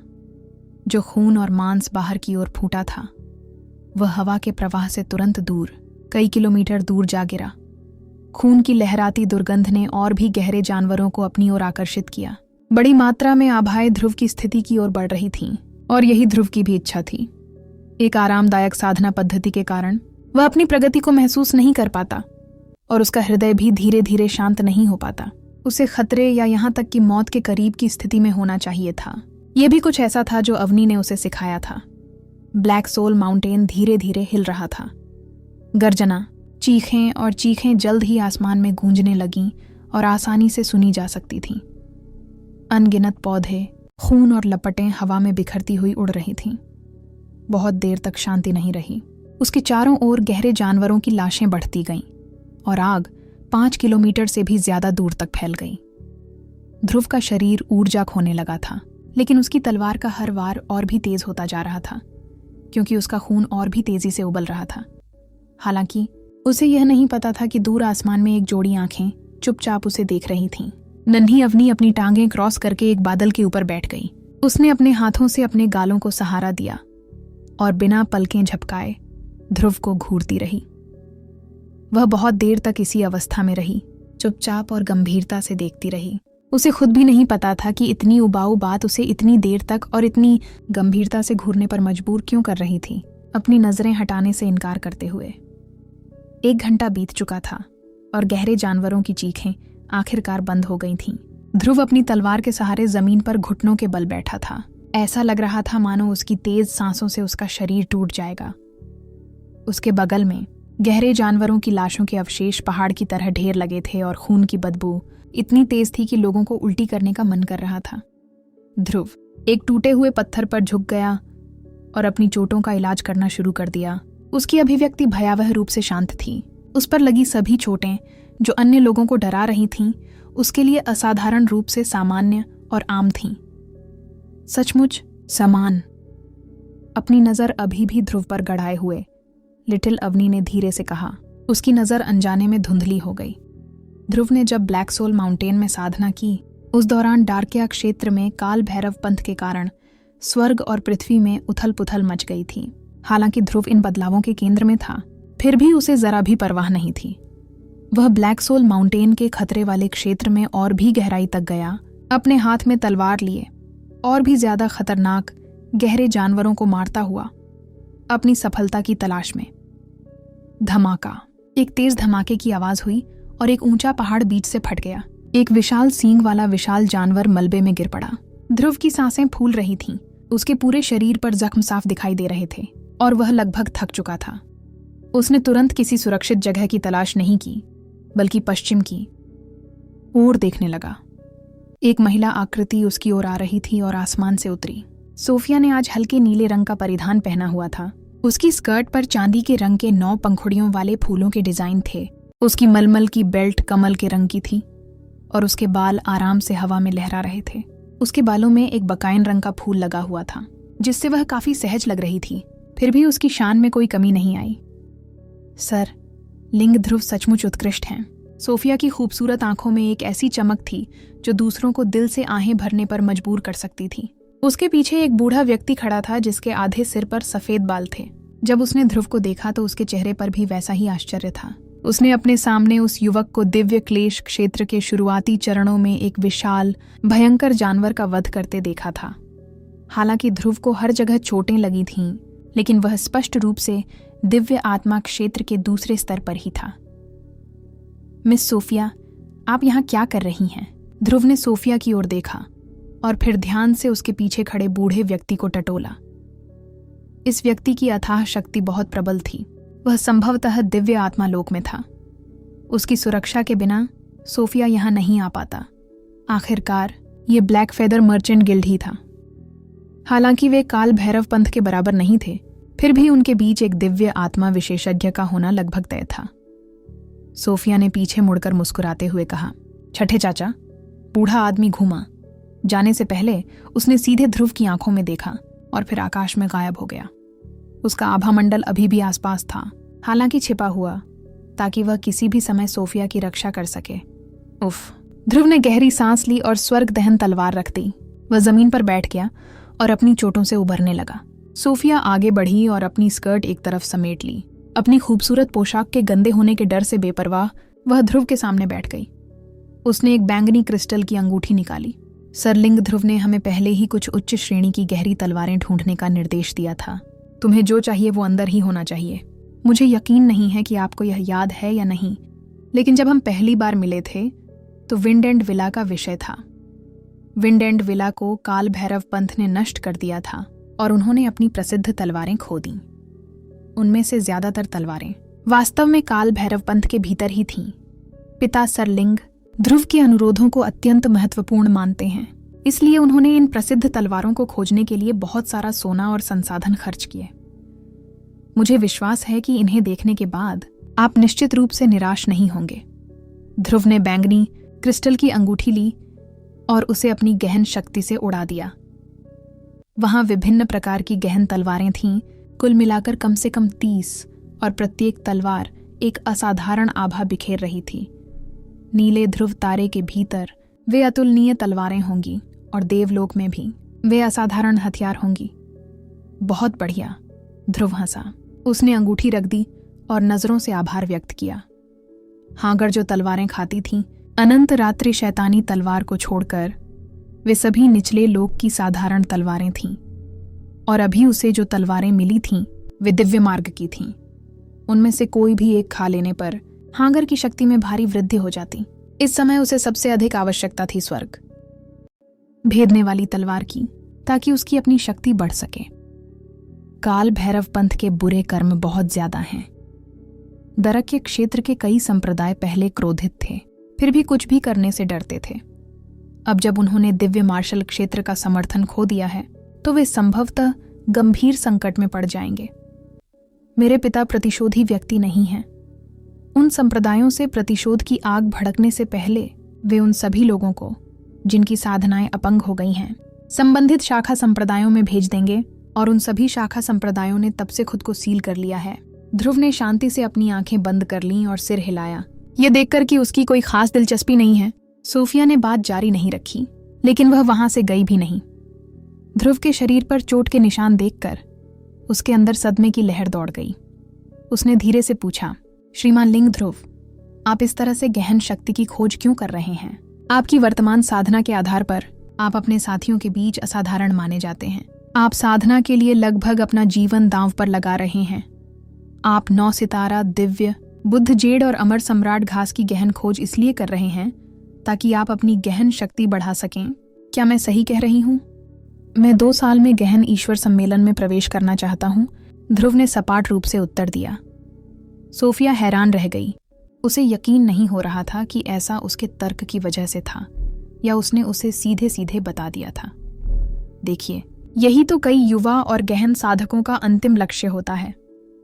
जो खून और मांस बाहर की ओर फूटा था, वह हवा के प्रवाह से तुरंत दूर, कई किलोमीटर दूर जा गिरा। खून की लहराती दुर्गंध ने और भी गहरे जानवरों को अपनी ओर आकर्षित किया। बड़ी मात्रा में आभाएं ध्रुव की स्थिति की ओर बढ़ रही थीं, और यही ध्रुव की भी इच्छा थी। एक आरामदायक साधना पद्धति के कारण वह अपनी प्रगति को महसूस नहीं कर पाता और उसका हृदय भी धीरे धीरे शांत नहीं हो पाता। उसे खतरे या यहाँ तक कि मौत के करीब की स्थिति में होना चाहिए था। यह भी कुछ ऐसा था जो अवनी ने उसे सिखाया था। ब्लैक सोल माउंटेन धीरे धीरे हिल रहा था। गर्जना, चीखें जल्द ही आसमान में गूंजने लगीं और आसानी से सुनी जा सकती थीं। अनगिनत पौधे, खून और लपटें हवा में बिखरती हुई उड़ रही थीं। बहुत देर तक शांति नहीं रही। उसके चारों ओर गहरे जानवरों की लाशें बढ़ती गईं और आग 5 किलोमीटर से भी ज्यादा दूर तक फैल गई। ध्रुव का शरीर ऊर्जा खोने लगा था, लेकिन उसकी तलवार का हर वार और भी तेज होता जा रहा था, क्योंकि उसका खून और भी तेजी से उबल रहा था। हालांकि उसे यह नहीं पता था कि दूर आसमान में एक जोड़ी आंखें चुपचाप उसे देख रही थीं। नन्ही अवनी अपनी टांगें क्रॉस करके एक बादल के ऊपर बैठ गई। उसने अपने हाथों से अपने गालों को सहारा दिया और बिना पलकें झपकाए ध्रुव को घूरती रही। वह बहुत देर तक इसी अवस्था में रही, चुपचाप और गंभीरता से देखती रही। उसे खुद भी नहीं पता था कि इतनी उबाऊ बात उसे इतनी देर तक और इतनी गंभीरता से घूरने पर मजबूर क्यों कर रही थी, अपनी नजरें हटाने से इनकार करते हुए। 1 घंटा बीत चुका था और गहरे जानवरों की चीखें आखिरकार बंद हो गई थीं। ध्रुव अपनी तलवार के सहारे जमीन पर घुटनों के बल बैठा था। ऐसा लग रहा था मानो उसकी तेज सांसों से उसका शरीर टूट जाएगा। उसके बगल में गहरे जानवरों की लाशों के अवशेष पहाड़ की तरह ढेर लगे थे और खून की बदबू इतनी तेज थी कि लोगों को उल्टी करने का मन कर रहा था। ध्रुव एक टूटे हुए पत्थर पर झुक गया और अपनी चोटों का इलाज करना शुरू कर दिया। उसकी अभिव्यक्ति भयावह रूप से शांत थी। उस पर लगी सभी चोटें जो अन्य लोगों को डरा रही थीं, उसके लिए असाधारण रूप से सामान्य और आम थीं। सचमुच समान। अपनी नजर अभी भी ध्रुव पर गड़ाए हुए लिटिल अवनी ने धीरे से कहा। उसकी नजर अनजाने में धुंधली हो गई। ध्रुव ने जब ब्लैक सोल माउंटेन में साधना की, उस दौरान डार्किया क्षेत्र में काल भैरव पंथ के कारण स्वर्ग और पृथ्वी में उथल पुथल मच गई थी। हालांकि ध्रुव इन बदलावों के केंद्र में था, फिर भी उसे जरा भी परवाह नहीं थी। वह ब्लैक सोल माउंटेन के खतरे वाले क्षेत्र में और भी गहराई तक गया, अपने हाथ में तलवार लिए, और भी ज्यादा खतरनाक गहरे जानवरों को मारता हुआ अपनी सफलता की तलाश में। धमाका, एक तेज धमाके की आवाज हुई और एक ऊंचा पहाड़ बीच से फट गया। एक विशाल सींग वाला विशाल जानवर मलबे में गिर पड़ा। ध्रुव की सांसें फूल रही थीं। उसके पूरे शरीर पर जख्म साफ दिखाई दे रहे थे और वह लगभग थक चुका था। उसने तुरंत किसी सुरक्षित जगह की तलाश नहीं की, बल्कि पश्चिम की ओर देखने लगा। एक महिला आकृति उसकी ओर आ रही थी और आसमान से उतरी। सोफिया ने आज हल्के नीले रंग का परिधान पहना हुआ था। उसकी स्कर्ट पर चांदी के रंग के 9 पंखुड़ियों वाले फूलों के डिजाइन थे। उसकी मलमल की बेल्ट कमल के रंग की थी और उसके बाल आराम से हवा में लहरा रहे थे। उसके बालों में एक बकाइन रंग का फूल लगा हुआ था, जिससे वह काफी सहज लग रही थी। फिर भी उसकी शान में कोई कमी नहीं आई। सर, लिंग ध्रुव सचमुच उत्कृष्ट हैं। सोफिया की खूबसूरत आंखों में एक ऐसी चमक थी जो दूसरों को दिल से आहें भरने पर मजबूर कर सकती थी। उसके पीछे एक बूढ़ा व्यक्ति खड़ा था जिसके आधे सिर पर सफेद बाल थे। जब उसने ध्रुव को देखा तो उसके चेहरे पर भी वैसा ही आश्चर्य था। उसने अपने सामने उस युवक को दिव्य क्लेश क्षेत्र के शुरुआती चरणों में एक विशाल भयंकर जानवर का वध करते देखा था। हालांकि ध्रुव को हर जगह चोटें लगी थीं, लेकिन वह स्पष्ट रूप से दिव्य आत्मा क्षेत्र के दूसरे स्तर पर ही था। मिस सोफिया, आप यहाँ क्या कर रही हैं? ध्रुव ने सोफिया की ओर देखा और फिर ध्यान से उसके पीछे खड़े बूढ़े व्यक्ति को टटोला। इस व्यक्ति की अथाह शक्ति बहुत प्रबल थी। वह संभवतः दिव्य आत्मा लोक में था। उसकी सुरक्षा के बिना सोफिया यहाँ नहीं आ पाता। आखिरकार ये ब्लैक फेदर मर्चेंट गिल्ड ही था। हालांकि वे काल भैरव पंथ के बराबर नहीं थे, फिर भी उनके बीच एक दिव्य आत्मा विशेषज्ञ का होना लगभग तय था। सोफिया ने पीछे मुड़कर मुस्कुराते हुए कहा, छठे चाचा। बूढ़ा आदमी घूमा। जाने से पहले उसने सीधे ध्रुव की आंखों में देखा और फिर आकाश में गायब हो गया। उसका आभामंडल अभी भी आसपास था, हालांकि छिपा हुआ, ताकि वह किसी भी समय सोफिया की रक्षा कर सके। उफ! ध्रुव ने गहरी सांस ली और स्वर्ग दहन तलवार रख दी। वह जमीन पर बैठ गया और अपनी चोटों से उभरने लगा। सोफिया आगे बढ़ी और अपनी स्कर्ट एक तरफ समेट ली। अपनी खूबसूरत पोशाक के गंदे होने के डर से बेपरवाह वह ध्रुव के सामने बैठ गई। उसने एक बैंगनी क्रिस्टल की अंगूठी निकाली। सर लिंग ध्रुव ने हमें पहले ही कुछ उच्च श्रेणी की गहरी तलवारें ढूंढने का निर्देश दिया था। तुम्हें जो चाहिए वो अंदर ही होना चाहिए। मुझे यकीन नहीं है कि आपको यह याद है या नहीं, लेकिन जब हम पहली बार मिले थे तो विंड एंड विला का विषय था। विंड एंड विला को काल भैरव पंथ ने नष्ट कर दिया था और उन्होंने अपनी प्रसिद्ध तलवारें खो दी। उनमें से ज्यादातर तलवारें वास्तव में काल भैरव पंथ के भीतर ही थीं। पिता सर लिंग ध्रुव के अनुरोधों को अत्यंत महत्वपूर्ण मानते हैं, इसलिए उन्होंने इन प्रसिद्ध तलवारों को खोजने के लिए बहुत सारा सोना और संसाधन खर्च किए। मुझे विश्वास है कि इन्हें देखने के बाद आप निश्चित रूप से निराश नहीं होंगे। ध्रुव ने बैंगनी क्रिस्टल की अंगूठी ली और उसे अपनी गहन शक्ति से उड़ा दिया। वहां विभिन्न प्रकार की गहन तलवारें थीं, कुल मिलाकर कम से कम 30, और प्रत्येक तलवार एक असाधारण आभा बिखेर रही थी। नीले ध्रुव तारे के भीतर वे अतुलनीय तलवारें होंगी और देवलोक में भी वे असाधारण हथियार होंगी। बहुत बढ़िया, ध्रुव हंसा। उसने अंगूठी रख दी और नजरों से आभार व्यक्त किया। हागर जो तलवारें खाती थीं, अनंत रात्रि शैतानी तलवार को छोड़कर वे सभी निचले लोक की साधारण तलवारें थीं, और अभी उसे जो तलवारें मिली थीं वे दिव्य मार्ग की थीं। उनमें से कोई भी एक खा लेने पर हागर की शक्ति में भारी वृद्धि हो जाती। इस समय उसे सबसे अधिक आवश्यकता थी स्वर्ग भेदने वाली तलवार की, ताकि उसकी अपनी शक्ति बढ़ सके। काल भैरव पंथ के बुरे कर्म बहुत ज्यादा हैं। दरक क्षेत्र के कई संप्रदाय पहले क्रोधित थे, फिर भी कुछ भी करने से डरते थे। अब जब उन्होंने दिव्य मार्शल क्षेत्र का समर्थन खो दिया है तो वे संभवतः गंभीर संकट में पड़ जाएंगे। मेरे पिता प्रतिशोधी व्यक्ति नहीं हैं। उन संप्रदायों से प्रतिशोध की आग भड़कने से पहले वे उन सभी लोगों को जिनकी साधनाएं अपंग हो गई हैं संबंधित शाखा संप्रदायों में भेज देंगे, और उन सभी शाखा संप्रदायों ने तब से खुद को सील कर लिया है। ध्रुव ने शांति से अपनी आंखें बंद कर लीं और सिर हिलाया, ये देखकर कि उसकी कोई खास दिलचस्पी नहीं है। सोफिया ने बात जारी नहीं रखी, लेकिन वह वहां से गई भी नहीं। ध्रुव के शरीर पर चोट के निशान देखकर उसके अंदर सदमे की लहर दौड़ गई। उसने धीरे से पूछा, श्रीमान लिंग ध्रुव, आप इस तरह से गहन शक्ति की खोज क्यों कर रहे हैं? आपकी वर्तमान साधना के आधार पर आप अपने साथियों के बीच असाधारण माने जाते हैं। आप साधना के लिए लगभग अपना जीवन दांव पर लगा रहे हैं। आप 9 सितारा, दिव्य, बुद्ध जेड और अमर सम्राट घास की गहन खोज इसलिए कर रहे हैं ताकि आप अपनी गहन शक्ति बढ़ा सकें। क्या मैं सही कह रही हूँ? मैं 2 साल में गहन ईश्वर सम्मेलन में प्रवेश करना चाहता हूँ, ध्रुव ने सपाट रूप से उत्तर दिया। सोफिया हैरान रह गई। उसे यकीन नहीं हो रहा था कि ऐसा उसके तर्क की वजह से था या उसने उसे सीधे सीधे बता दिया था। देखिए, यही तो कई युवा और गहन साधकों का अंतिम लक्ष्य होता है।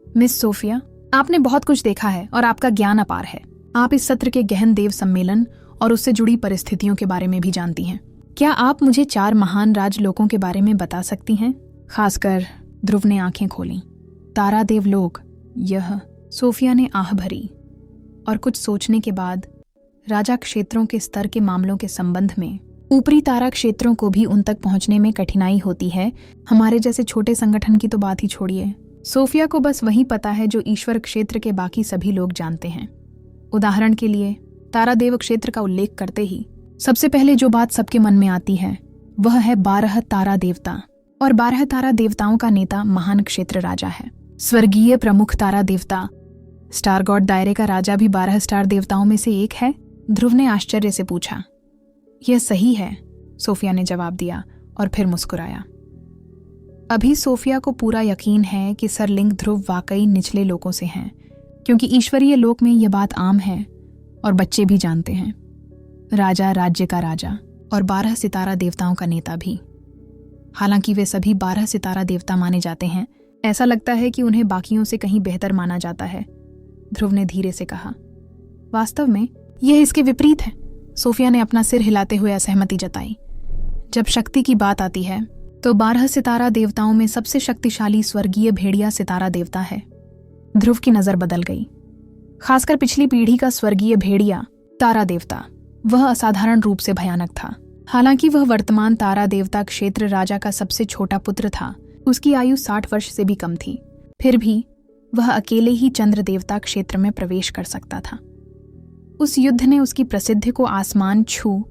मिस सोफिया, आपने बहुत कुछ देखा है और आपका ज्ञान अपार है। आप इस सत्र के गहन देव सम्मेलन और उससे जुड़ी परिस्थितियों के बारे में भी जानती हैं। क्या आप मुझे 4 महान राजलोकों के बारे में बता सकती हैं? खासकर ध्रुव ने आंखें खोलीं। तारादेव लोक, यह सोफिया ने आह भरी और कुछ सोचने के बाद राजा क्षेत्रों के स्तर के मामलों के संबंध में ऊपरी तारा क्षेत्रों को भी उन तक पहुंचने में कठिनाई होती है। हमारे जैसे छोटे संगठन की तो बात ही छोड़िए। सोफिया को बस वही पता है जो ईश्वर क्षेत्र के बाकी सभी लोग जानते हैं। उदाहरण के लिए तारादेव क्षेत्र का उल्लेख करते ही सबसे पहले जो बात सबके मन में आती है वह है 12 तारा देवता, और 12 तारा देवताओं का नेता महान क्षेत्र राजा है। स्वर्गीय प्रमुख तारा देवता स्टार गॉड दायरे का राजा भी 12 स्टार देवताओं में से एक है। ध्रुव ने आश्चर्य से पूछा। यह सही है, सोफिया ने जवाब दिया और फिर मुस्कुराया। अभी सोफिया को पूरा यकीन है कि सरलिंग ध्रुव वाकई निचले लोकों से हैं, क्योंकि ईश्वरीय लोक में यह बात आम है और बच्चे भी जानते हैं। राजा राज्य का राजा और 12 सितारा देवताओं का नेता भी। हालांकि वे सभी 12 सितारा देवता माने जाते हैं, ऐसा लगता है कि उन्हें बाकियों से कहीं बेहतर माना जाता है, ध्रुव ने धीरे से कहा। वास्तव में यह इसके विपरीत है, सोफिया ने अपना सिर हिलाते हुए असहमति जताई। जब शक्ति की बात आती है तो 12 सितारा देवताओं में सबसे शक्तिशाली स्वर्गीय भेड़िया सितारा देवता है। ध्रुव की नजर बदल गई। खासकर पिछली पीढ़ी का स्वर्गीय भेड़िया तारा देवता, वह असाधारण रूप से भयानक था। हालांकि वह वर्तमान तारा देवता क्षेत्र राजा का सबसे छोटा पुत्र था, उसकी आयु 60 वर्ष से भी कम थी, फिर भी वह अकेले ही चंद्र देवता क्षेत्र में प्रवेश कर सकता था। उस युद्ध ने उसकी प्रसिद्धि को आसमान छू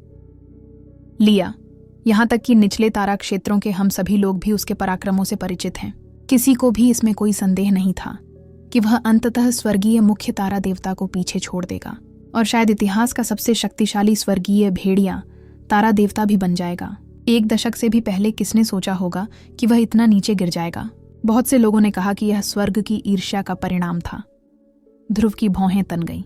लिया, यहां तक कि निचले तारा क्षेत्रों के हम सभी लोग भी उसके पराक्रमों से परिचित हैं। किसी को भी इसमें कोई संदेह नहीं था कि वह अंततः स्वर्गीय मुख्य तारा देवता को पीछे छोड़ देगा और शायद इतिहास का सबसे शक्तिशाली स्वर्गीय भेड़िया तारा देवता भी बन जाएगा। 1 दशक से भी पहले किसने सोचा होगा कि वह इतना नीचे गिर जाएगा। बहुत से लोगों ने कहा कि यह स्वर्ग की ईर्ष्या का परिणाम था। ध्रुव की भौहें तन गईं।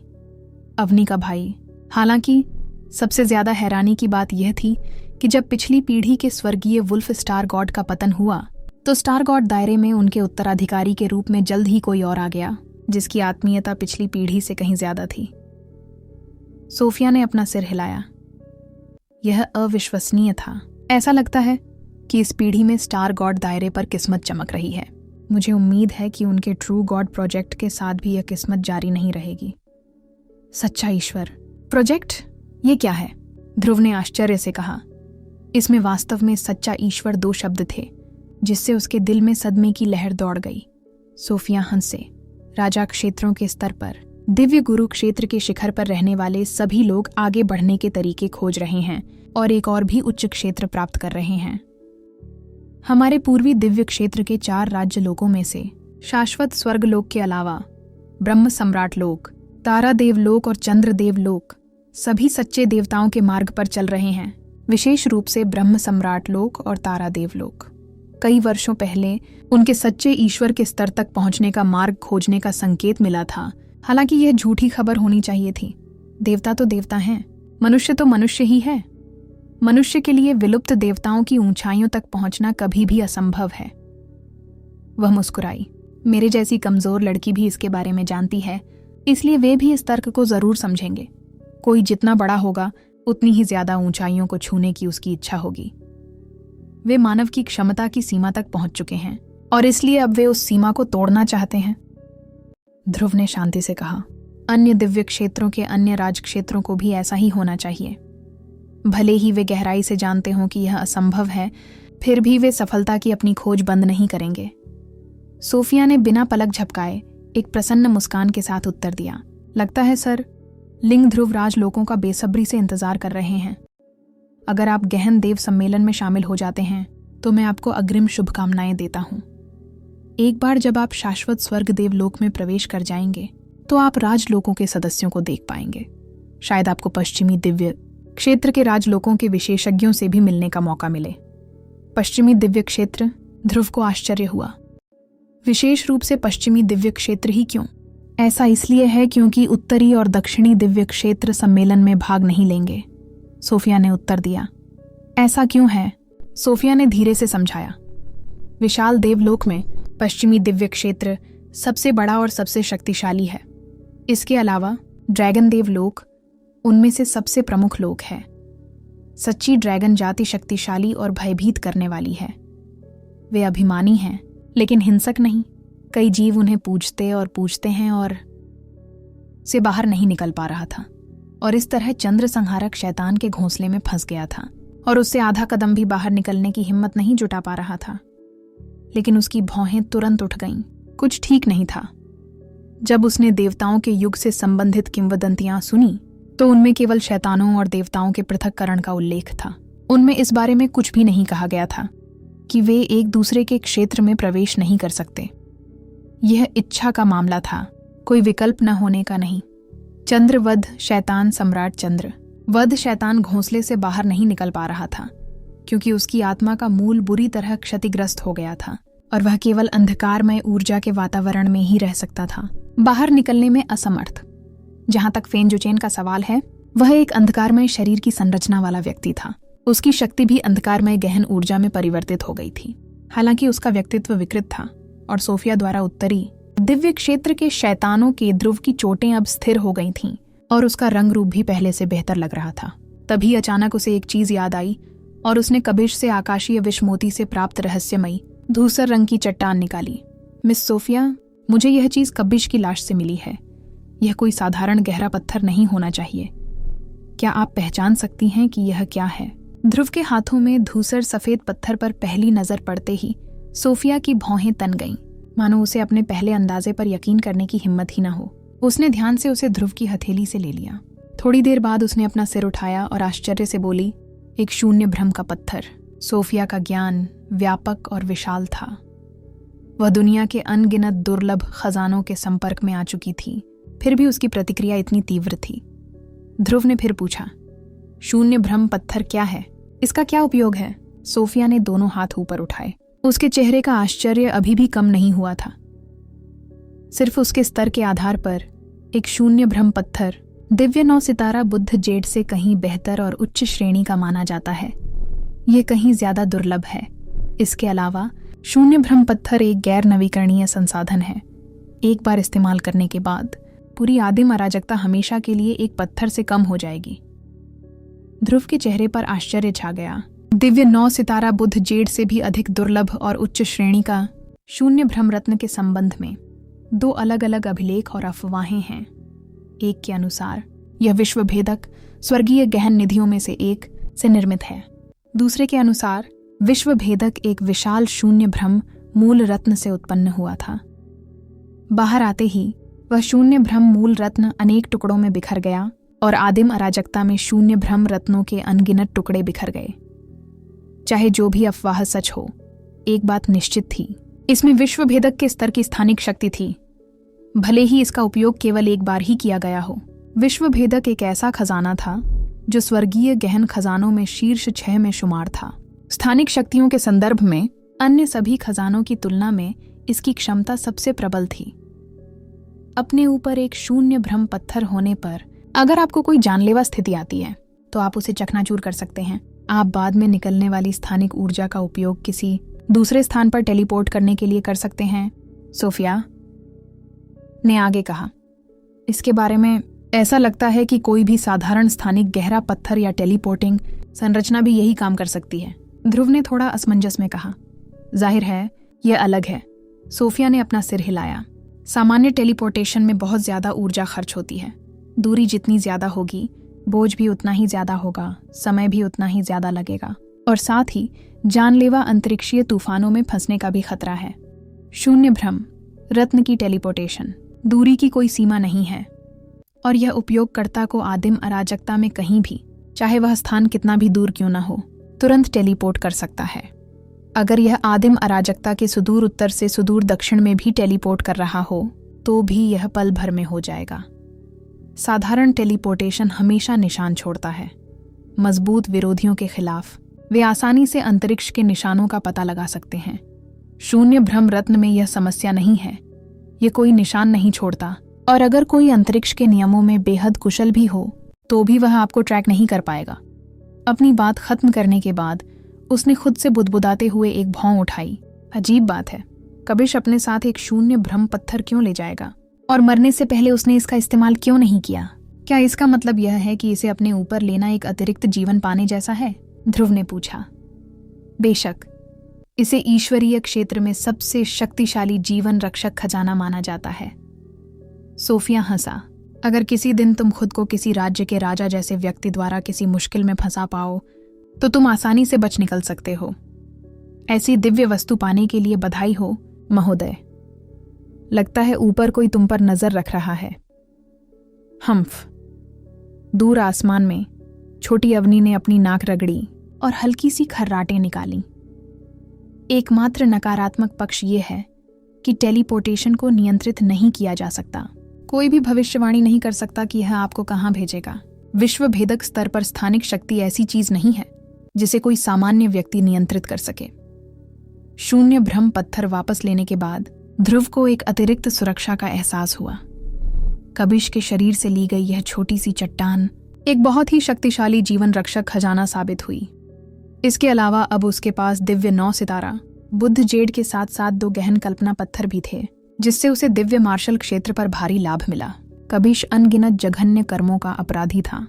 अवनी का भाई। हालांकि सबसे ज्यादा हैरानी की बात यह थी कि जब पिछली पीढ़ी के स्वर्गीय वुल्फ स्टार गॉड का पतन हुआ तो स्टार गॉड दायरे में उनके उत्तराधिकारी के रूप में जल्द ही कोई और आ गया, जिसकी आत्मीयता पिछली पीढ़ी से कहीं ज्यादा थी। सोफिया ने अपना सिर हिलाया। यह अविश्वसनीय था। ऐसा लगता है कि इस पीढ़ी में स्टार गॉड दायरे पर किस्मत चमक रही है। मुझे उम्मीद है कि उनके ट्रू गॉड प्रोजेक्ट के साथ भी यह किस्मत जारी नहीं रहेगी। सच्चा ईश्वर प्रोजेक्ट, ये क्या है? ध्रुव ने आश्चर्य से कहा। इसमें वास्तव में सच्चा ईश्वर 2 शब्द थे, जिससे उसके दिल में सदमे की लहर दौड़ गई। सोफिया हंसे। राजा क्षेत्रों के स्तर पर दिव्य गुरु क्षेत्र के शिखर पर रहने वाले सभी लोग आगे बढ़ने के तरीके खोज रहे हैं और एक और भी उच्च क्षेत्र प्राप्त कर रहे हैं। हमारे पूर्वी दिव्य क्षेत्र के 4 राज्य लोकों में से शाश्वत स्वर्ग लोक के अलावा ब्रह्म सम्राट लोक, तारा देव लोक और चंद्र देव लोक सभी सच्चे देवताओं के मार्ग पर चल रहे हैं, विशेष रूप से ब्रह्म सम्राट लोक और तारा देव लोक। कई वर्षों पहले उनके सच्चे ईश्वर के स्तर तक पहुंचने का मार्ग खोजने का संकेत मिला था। हालांकि यह झूठी खबर होनी चाहिए थी। देवता तो देवता हैं, मनुष्य तो मनुष्य ही है। मनुष्य के लिए विलुप्त देवताओं की ऊंचाइयों तक पहुंचना कभी भी असंभव है। वह मुस्कुराई। मेरे जैसी कमजोर लड़की भी इसके बारे में जानती है, इसलिए वे भी इस तर्क को जरूर समझेंगे। कोई जितना बड़ा होगा उतनी ही ज्यादा ऊंचाइयों को छूने की उसकी इच्छा होगी। वे मानव की क्षमता की सीमा तक पहुंच चुके हैं और इसलिए अब वे उस सीमा को तोड़ना चाहते हैं। ध्रुव ने शांति से कहा। अन्य दिव्य क्षेत्रों के अन्य राज क्षेत्रों को भी ऐसा ही होना चाहिए। भले ही वे गहराई से जानते हों कि यह असंभव है, फिर भी वे सफलता की अपनी खोज बंद नहीं करेंगे। सोफिया ने बिना पलक झपकाए एक प्रसन्न मुस्कान के साथ उत्तर दिया। लगता है सर, लिंग ध्रुव राज लोगों का बेसब्री से इंतजार कर रहे हैं। अगर आप गहन देव सम्मेलन में शामिल हो जाते हैं तो मैं आपको अग्रिम शुभकामनाएं देता हूं। एक बार जब आप शाश्वत स्वर्ग देव लोक में प्रवेश कर जाएंगे तो आप राजलोकों के सदस्यों को देख पाएंगे। शायद आपको पश्चिमी दिव्य क्षेत्र के राजलोकों के विशेषज्ञों से भी मिलने का मौका मिले। पश्चिमी दिव्य क्षेत्र? ध्रुव को आश्चर्य हुआ। विशेष रूप से पश्चिमी दिव्य क्षेत्र ही क्यों? ऐसा इसलिए है क्योंकि उत्तरी और दक्षिणी दिव्य क्षेत्र सम्मेलन में भाग नहीं लेंगे, सोफिया ने उत्तर दिया। ऐसा क्यों है? सोफिया ने धीरे से समझाया। विशाल देवलोक में पश्चिमी दिव्य क्षेत्र सबसे बड़ा और सबसे शक्तिशाली है। इसके अलावा ड्रैगन देवलोक उनमें से सबसे प्रमुख लोक है। सच्ची ड्रैगन जाति शक्तिशाली और भयभीत करने वाली है। वे अभिमानी हैं, लेकिन हिंसक नहीं। कई जीव उन्हें पूजते हैं और से बाहर नहीं निकल पा रहा था, और इस तरह चंद्र संहारक शैतान के घोंसले में फंस गया था और उससे आधा कदम भी बाहर निकलने की हिम्मत नहीं जुटा पा रहा था। लेकिन उसकी भौहें तुरंत उठ गईं। कुछ ठीक नहीं था। जब उसने देवताओं के युग से संबंधित किंवदंतियां सुनी तो उनमें केवल शैतानों और देवताओं के पृथक्करण का उल्लेख था। उनमें इस बारे में कुछ भी नहीं कहा गया था कि वे एक दूसरे के क्षेत्र में प्रवेश नहीं कर सकते। यह इच्छा का मामला था, कोई विकल्प न होने का नहीं। चंद्रवध शैतान सम्राट चंद्र वध शैतान घोंसले से बाहर नहीं निकल पा रहा था क्योंकि उसकी आत्मा का मूल बुरी तरह क्षतिग्रस्त हो गया था और वह केवल अंधकारमय ऊर्जा के वातावरण में ही रह सकता था, बाहर निकलने में असमर्थ। जहां तक फेनजुचेन का सवाल है, वह एक अंधकारमय शरीर की संरचना वाला व्यक्ति था। उसकी शक्ति भी अंधकारमय गहन ऊर्जा में परिवर्तित हो गई थी। हालांकि उसका व्यक्तित्व विकृत था और सोफिया द्वारा उत्तरी दिव्य क्षेत्र के शैतानों के ध्रुव की चोटें अब स्थिर हो गई थीं और उसका रंग रूप भी पहले से बेहतर लग रहा था। तभी अचानक उसे एक चीज याद आई और उसने कबिश से आकाशीय विषमोती से प्राप्त रहस्यमयी धूसर रंग की चट्टान निकाली। मिस सोफिया, मुझे यह चीज कबिश की लाश से मिली है। यह कोई साधारण गहरा पत्थर नहीं होना चाहिए। क्या आप पहचान सकती हैं कि यह क्या है? ध्रुव के हाथों में धूसर सफेद पत्थर पर पहली नजर पड़ते ही सोफिया की भौहें तन गईं, मानो उसे अपने पहले अंदाजे पर यकीन करने की हिम्मत ही न हो। उसने ध्यान से उसे ध्रुव की हथेली से ले लिया। थोड़ी देर बाद उसने अपना सिर उठाया और आश्चर्य से बोली, एक शून्य भ्रम का पत्थर। सोफिया का ज्ञान व्यापक और विशाल था। वह दुनिया के अनगिनत दुर्लभ खजानों के संपर्क में आ चुकी थी, फिर भी उसकी प्रतिक्रिया इतनी तीव्र थी। ध्रुव ने फिर पूछा, शून्य भ्रम पत्थर क्या है? इसका क्या उपयोग है? सोफिया ने दोनों हाथ ऊपर उठाए। उसके चेहरे का आश्चर्य अभी भी कम नहीं हुआ था। सिर्फ उसके स्तर के आधार पर एक शून्य भ्रम पत्थर दिव्य 9 सितारा बुद्ध जेड से कहीं बेहतर और उच्च श्रेणी का माना जाता है। यह कहीं ज्यादा दुर्लभ है। इसके अलावा शून्य भ्रम पत्थर एक गैर नवीकरणीय संसाधन है। एक बार इस्तेमाल करने के बाद पूरी आदिम अराजकता हमेशा के लिए एक पत्थर से कम हो जाएगी। ध्रुव के चेहरे पर आश्चर्य छा गया। दिव्य 9 सितारा बुद्ध जेड से भी अधिक दुर्लभ और उच्च श्रेणी का शून्य भ्रम रत्न के संबंध में 2 अलग अलग अभिलेख और अफवाहें हैं। एक के अनुसार यह विश्व भेदक स्वर्गीय गहन निधियों में से एक से निर्मित है। दूसरे के अनुसार विश्व भेदक एक विशाल शून्य भ्रम मूल रत्न से उत्पन्न हुआ था। बाहर आते ही वह शून्य भ्रम मूल रत्न अनेक टुकड़ों में बिखर गया और आदिम अराजकता में शून्य भ्रम रत्नों के अनगिनत टुकड़े बिखर गए। चाहे जो भी अफवाह सच हो, एक बात निश्चित थी, इसमें विश्व भेदक के स्तर की स्थानिक शक्ति थी, भले ही इसका उपयोग केवल एक बार ही किया गया हो। विश्व भेदक एक ऐसा खजाना था जो स्वर्गीय गहन खजानों में शीर्ष 6 में शुमार था। स्थानिक शक्तियों के संदर्भ में अन्य सभी खजानों की तुलना में इसकी क्षमता सबसे प्रबल थी। अपने ऊपर एक शून्य भ्रम पत्थर होने पर अगर आपको कोई जानलेवा स्थिति आती है तो आप उसे चकनाचूर कर सकते हैं। आप बाद में निकलने वाली स्थानिक ऊर्जा का उपयोग किसी दूसरे स्थान पर टेलीपोर्ट करने के लिए कर सकते हैं। सोफिया ने आगे कहा, इसके बारे में ऐसा लगता है कि कोई भी साधारण स्थानिक गहरा पत्थर या टेलीपोर्टिंग संरचना भी यही काम कर सकती है। ध्रुव ने थोड़ा असमंजस में कहा, जाहिर है यह अलग है। सोफिया ने अपना सिर हिलाया। सामान्य टेलीपोर्टेशन में बहुत ज्यादा ऊर्जा खर्च होती है। दूरी जितनी ज्यादा होगी, बोझ भी उतना ही ज्यादा होगा, समय भी उतना ही ज्यादा लगेगा और साथ ही जानलेवा अंतरिक्षीय तूफानों में फंसने का भी खतरा है। शून्य भ्रम रत्न की टेलीपोर्टेशन दूरी की कोई सीमा नहीं है और यह उपयोगकर्ता को आदिम अराजकता में कहीं भी, चाहे वह स्थान कितना भी दूर क्यों न हो, तुरंत टेलीपोर्ट कर सकता है। अगर यह आदिम अराजकता के सुदूर उत्तर से सुदूर दक्षिण में भी टेलीपोर्ट कर रहा हो तो भी यह पल भर में हो जाएगा। साधारण टेलीपोर्टेशन हमेशा निशान छोड़ता है। मजबूत विरोधियों के खिलाफ वे आसानी से अंतरिक्ष के निशानों का पता लगा सकते हैं। शून्य भ्रम रत्न में यह समस्या नहीं है। यह कोई निशान नहीं छोड़ता, और अगर कोई अंतरिक्ष के नियमों में बेहद कुशल भी हो तो भी वह आपको ट्रैक नहीं कर पाएगा। अपनी बात खत्म करने के बाद उसने खुद से बुदबुदाते हुए एक भौं उठाई। अजीब बात है, कबिश अपने साथ एक शून्य भ्रम पत्थर क्यों ले जाएगा, और मरने से पहले उसने इसका इस्तेमाल क्यों नहीं किया? क्या इसका मतलब यह है कि इसे अपने ऊपर लेना एक अतिरिक्त जीवन पाने जैसा है? ध्रुव ने पूछा। बेशक, इसे ईश्वरीय क्षेत्र में सबसे शक्तिशाली जीवन रक्षक खजाना माना जाता है। सोफिया हंसा। अगर किसी दिन तुम खुद को किसी राज्य के राजा जैसे व्यक्ति द्वारा किसी मुश्किल में फंसा पाओ तो तुम आसानी से बच निकल सकते हो। ऐसी दिव्य वस्तु पाने के लिए बधाई हो महोदय। लगता है ऊपर कोई तुम पर नजर रख रहा है। हम्फ। दूर आसमान में छोटी अवनी ने अपनी नाक रगड़ी और हल्की सी खर्राटें निकाली। एकमात्र नकारात्मक पक्ष यह है कि टेलीपोर्टेशन को नियंत्रित नहीं किया जा सकता। कोई भी भविष्यवाणी नहीं कर सकता कि यह आपको कहां भेजेगा। विश्व भेदक स्तर पर स्थानिक शक्ति ऐसी चीज नहीं है जिसे कोई सामान्य व्यक्ति नियंत्रित कर सके। शून्य भ्रम पत्थर वापस लेने के बाद ध्रुव को एक अतिरिक्त सुरक्षा का एहसास हुआ। कबिश के शरीर से ली गई यह छोटी सी चट्टान एक बहुत ही शक्तिशाली जीवन रक्षक खजाना साबित हुई। इसके अलावा अब उसके पास दिव्य 9 सितारा बुद्ध जेड के साथ साथ 2 गहन कल्पना पत्थर भी थे, जिससे उसे दिव्य मार्शल क्षेत्र पर भारी लाभ मिला। कबिश अनगिनत जघन्य कर्मों का अपराधी था,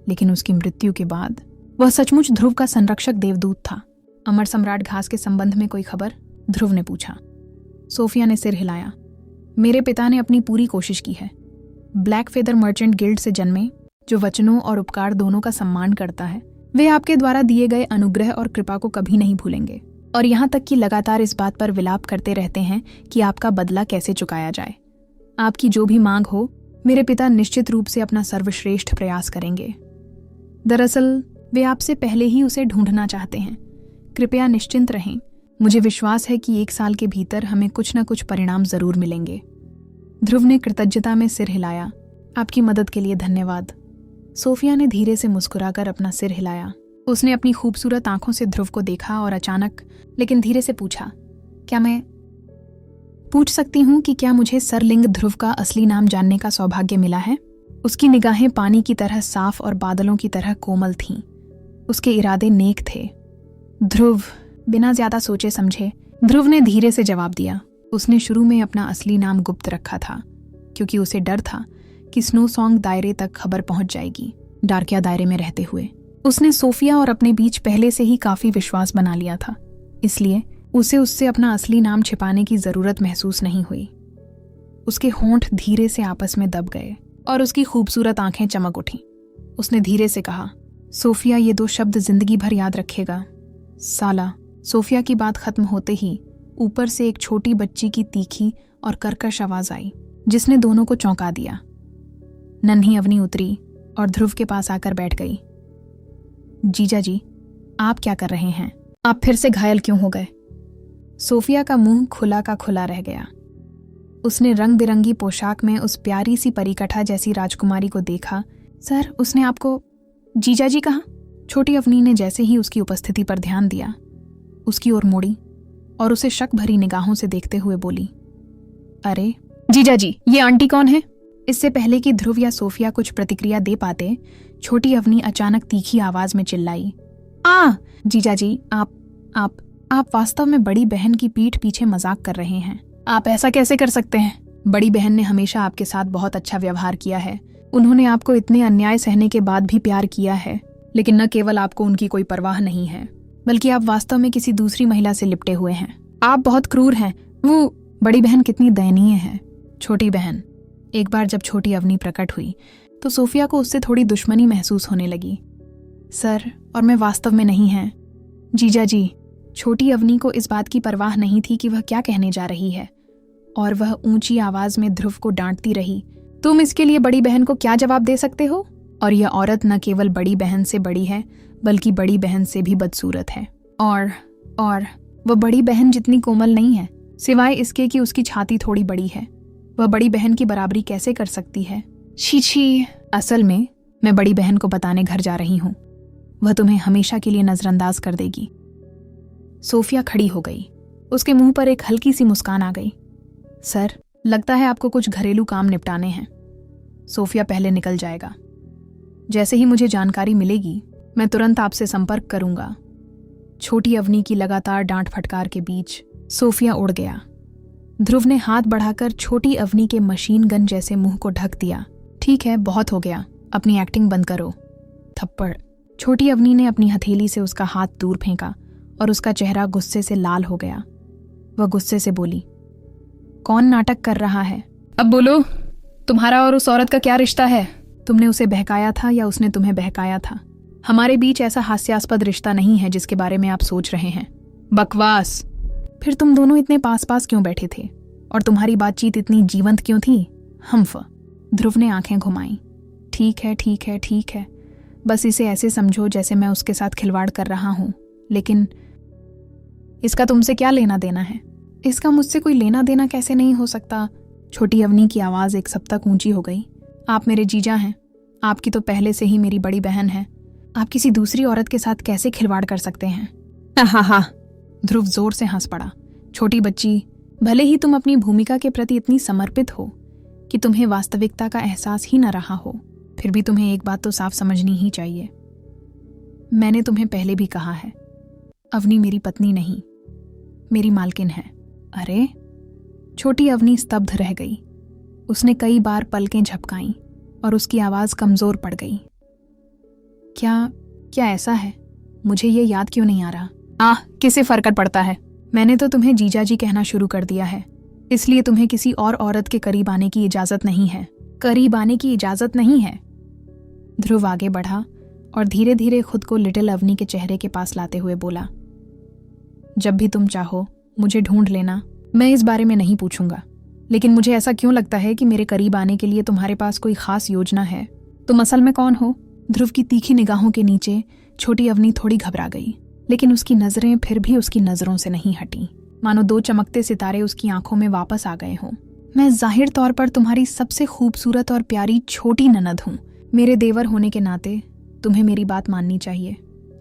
लेकिन उसकी मृत्यु के बाद वह सचमुच ध्रुव का संरक्षक देवदूत था। अमर सम्राट घास के संबंध में कोई खबर? ध्रुव ने पूछा। सोफिया ने सिर हिलाया। मेरे पिता ने अपनी पूरी कोशिश की है। ब्लैक फेदर मर्चेंट गिल्ड से जन्मे, जो वचनों और उपकार दोनों का सम्मान करता है, वे आपके द्वारा दिए गए अनुग्रह और कृपा को कभी नहीं भूलेंगे, और यहाँ तक कि लगातार इस बात पर विलाप करते रहते हैं कि आपका बदला कैसे चुकाया जाए। आपकी जो भी मांग हो, मेरे पिता निश्चित रूप से अपना सर्वश्रेष्ठ प्रयास करेंगे। दरअसल वे आपसे पहले ही उसे ढूंढना चाहते हैं। कृपया निश्चिंत रहें, मुझे विश्वास है कि 1 साल के भीतर हमें कुछ न कुछ परिणाम जरूर मिलेंगे। ध्रुव ने कृतज्ञता में सिर हिलाया। आपकी मदद के लिए धन्यवाद। सोफिया ने धीरे से मुस्कुराकर अपना सिर हिलाया। उसने अपनी खूबसूरत आंखों से ध्रुव को देखा और अचानक लेकिन धीरे से पूछा, क्या मैं पूछ सकती हूँ कि क्या मुझे सरलिंग ध्रुव का असली नाम जानने का सौभाग्य मिला है? उसकी निगाहें पानी की तरह साफ और बादलों की तरह कोमल थीं। उसके इरादे नेक थे। ध्रुव, बिना ज्यादा सोचे समझे ध्रुव ने धीरे से जवाब दिया। उसने शुरू में अपना असली नाम गुप्त रखा था, क्योंकि उसे डर था कि स्नो सॉन्ग दायरे तक खबर पहुंच जाएगी। डार्किया दायरे में रहते हुए उसने सोफिया और अपने बीच पहले से ही काफी विश्वास बना लिया था, इसलिए उसे उससे अपना असली नाम छिपाने की जरूरत महसूस नहीं हुई। उसके होंठ धीरे से आपस में दब गए और उसकी खूबसूरत आंखें चमक उठीं। उसने धीरे से कहा, सोफिया, ये 2 शब्द जिंदगी भर याद रखेगा। साला। सोफिया की बात खत्म होते ही ऊपर से एक छोटी बच्ची की तीखी और कर्कश आवाज आई, जिसने दोनों को चौंका दिया। नन्ही अवनी उतरी और ध्रुव के पास आकर बैठ गई। जीजा जी, आप क्या कर रहे हैं? आप फिर से घायल क्यों हो गए? सोफिया का मुंह खुला का खुला रह गया। उसने रंग बिरंगी पोशाक में उस प्यारी सी परिकठा जैसी राजकुमारी को देखा। सर, उसने आपको जीजा जी कहा? छोटी अवनी ने जैसे ही उसकी उपस्थिति पर ध्यान दिया, उसकी ओर मुड़ी और उसे शक भरी निगाहों से देखते हुए बोली, अरे जीजा जी, ये आंटी कौन है? इससे पहले कि ध्रुव या सोफिया कुछ प्रतिक्रिया दे पाते, छोटी अवनी अचानक तीखी आवाज में चिल्लाई, जीजा जी, आप वास्तव में बड़ी बहन की पीठ पीछे मजाक कर रहे हैं। आप ऐसा कैसे कर सकते हैं? बड़ी बहन ने हमेशा आपके साथ बहुत अच्छा व्यवहार किया है। उन्होंने आपको इतने अन्याय सहने के बाद भी प्यार किया है, लेकिन न केवल आपको उनकी कोई परवाह नहीं है, बल्कि आप वास्तव में किसी दूसरी महिला से लिपटे हुए हैं। आप बहुत क्रूर हैं। वो बड़ी बहन कितनी दयनीय है। छोटी बहन। एक बार जब छोटी अवनी प्रकट हुई तो सोफिया को उससे थोड़ी दुश्मनी महसूस होने लगी। सर, और मैं वास्तव में नहीं है। जीजा जी। छोटी अवनी को इस बात की परवाह नहीं थी कि वह क्या कहने जा रही है, और वह ऊंची आवाज में ध्रुव को डांटती रही, तुम इसके लिए बड़ी बहन को क्या जवाब दे सकते हो? और यह औरत न केवल बड़ी बहन से बड़ी है, बल्कि बड़ी बहन से भी बदसूरत है। और वह बड़ी बहन जितनी कोमल नहीं है, सिवाय इसके कि उसकी छाती थोड़ी बड़ी है। वह बड़ी बहन की बराबरी कैसे कर सकती है? छी। असल में मैं बड़ी बहन को बताने घर जा रही हूँ। वह तुम्हें हमेशा के लिए नजरअंदाज कर देगी। सोफिया खड़ी हो गई। उसके मुंह पर एक हल्की सी मुस्कान आ गई। सर, लगता है आपको कुछ घरेलू काम निपटाने हैं। सोफिया पहले निकल जाएगा। जैसे ही मुझे जानकारी मिलेगी मैं तुरंत आपसे संपर्क करूंगा। छोटी अवनी की लगातार डांट फटकार के बीच सोफिया उड़ गया। ध्रुव ने हाथ बढ़ाकर छोटी अवनी के मशीन गन जैसे मुंह को ढक दिया। ठीक है, बहुत हो गया, अपनी एक्टिंग बंद करो। थप्पड़। छोटी अवनी ने अपनी हथेली से उसका हाथ दूर फेंका और उसका चेहरा गुस्से से लाल हो गया। वह गुस्से से बोली, कौन नाटक कर रहा है? अब बोलो, तुम्हारा और उस औरत का क्या रिश्ता है? तुमने उसे बहकाया था या उसने तुम्हें बहकाया था? हमारे बीच ऐसा हास्यास्पद रिश्ता नहीं है जिसके बारे में आप सोच रहे हैं। बकवास। फिर तुम दोनों इतने पास पास क्यों बैठे थे और तुम्हारी बातचीत इतनी जीवंत क्यों थी? हम्फ। ध्रुव ने आंखें घुमाई। ठीक है ठीक है ठीक है, बस इसे ऐसे समझो जैसे मैं उसके साथ खिलवाड़ कर रहा हूं, लेकिन इसका तुमसे क्या लेना देना है? इसका मुझसे कोई लेना देना कैसे नहीं हो सकता? छोटी अवनी की आवाज एक सप्तक ऊंची हो गई। आप मेरे जीजा हैं, आपकी तो पहले से ही मेरी बड़ी बहन है। आप किसी दूसरी औरत के साथ कैसे खिलवाड़ कर सकते हैं? हा हा। ध्रुव जोर से हंस पड़ा। छोटी बच्ची, भले ही तुम अपनी भूमिका के प्रति इतनी समर्पित हो कि तुम्हें वास्तविकता का एहसास ही न रहा हो, फिर भी तुम्हें एक बात तो साफ समझनी ही चाहिए। मैंने तुम्हें पहले भी कहा है, अवनी मेरी पत्नी नहीं, मेरी मालकिन है। अरे! छोटी अवनी स्तब्ध रह गई। उसने कई बार पलकें झपकाईं और उसकी आवाज कमजोर पड़ गई। क्या ऐसा है? मुझे ये याद क्यों नहीं आ रहा? किसे फर्क पड़ता है? मैंने तो तुम्हें जीजाजी कहना शुरू कर दिया है, इसलिए तुम्हें किसी और औरत के करीब आने की इजाजत नहीं है। करीब आने की इजाजत नहीं है। ध्रुव आगे बढ़ा और धीरे धीरे खुद को लिटिल अवनी के चेहरे के पास लाते हुए बोला, जब भी तुम चाहो मुझे ढूंढ लेना, मैं इस बारे में नहीं पूछूंगा, लेकिन मुझे ऐसा क्यों लगता है कि मेरे करीब आने के लिए तुम्हारे पास कोई खास योजना है। तुम असल में कौन हो? ध्रुव की तीखी निगाहों के नीचे छोटी अवनी थोड़ी घबरा गई, लेकिन उसकी नजरें फिर भी उसकी नजरों से नहीं हटी, मानो दो चमकते सितारे उसकी आंखों में वापस आ गए हों। मैं जाहिर तौर पर तुम्हारी सबसे खूबसूरत और प्यारी छोटी ननद हूँ। मेरे देवर होने के नाते तुम्हें मेरी बात माननी चाहिए।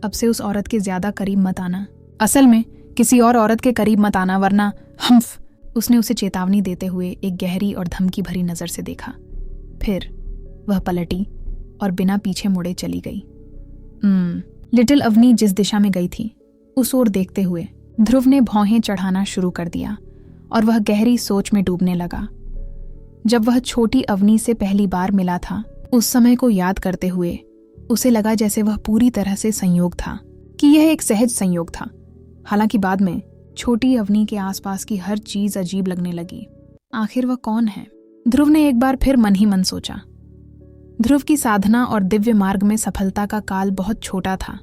अब से उस औरत के ज्यादा करीब मत आना। असल में किसी और औरत के करीब मत आना, वरना हम्फ। उसने उसे चेतावनी देते हुए एक गहरी और धमकी भरी नजर से देखा। फिर वह पलटी और बिना पीछे मुड़े चली गई। लिटिल अवनी जिस दिशा में गई थी उस ओर देखते हुए ध्रुव ने भौहें चढ़ाना शुरू कर दिया और वह गहरी सोच में डूबने लगा। जब वह छोटी अवनी से पहली बार मिला था, उस समय को याद करते हुए उसे लगा जैसे वह पूरी तरह से संयोग था, कि यह एक सहज संयोग था। हालांकि बाद में छोटी अवनी के आसपास की हर चीज अजीब लगने लगी। आखिर वह कौन है? ध्रुव ने एक बार फिर मन ही मन सोचा। ध्रुव की साधना और दिव्य मार्ग में सफलता का काल बहुत छोटा था।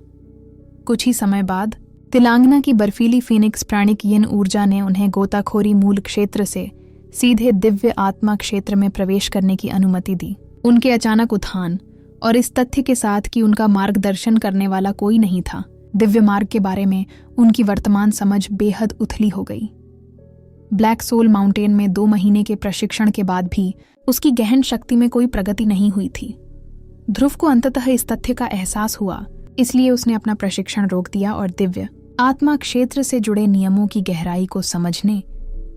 कुछ ही समय बाद तिलांगना की बर्फीली फीनिक्स प्राणिक यिन ऊर्जा ने उन्हें गोताखोरी मूल क्षेत्र से सीधे दिव्य आत्मा क्षेत्र में प्रवेश करने की अनुमति दी। उनके अचानक उत्थान और इस तथ्य के साथ कि उनका मार्गदर्शन करने वाला कोई नहीं था, दिव्य मार्ग के बारे में उनकी वर्तमान समझ बेहद उथली हो गई। ब्लैक सोल माउंटेन में 2 महीने के प्रशिक्षण के बाद भी उसकी गहन शक्ति में कोई प्रगति नहीं हुई थी। ध्रुव को अंततः इस तथ्य का एहसास हुआ, इसलिए उसने अपना प्रशिक्षण रोक दिया और दिव्य आत्मा क्षेत्र से जुड़े नियमों की गहराई को समझने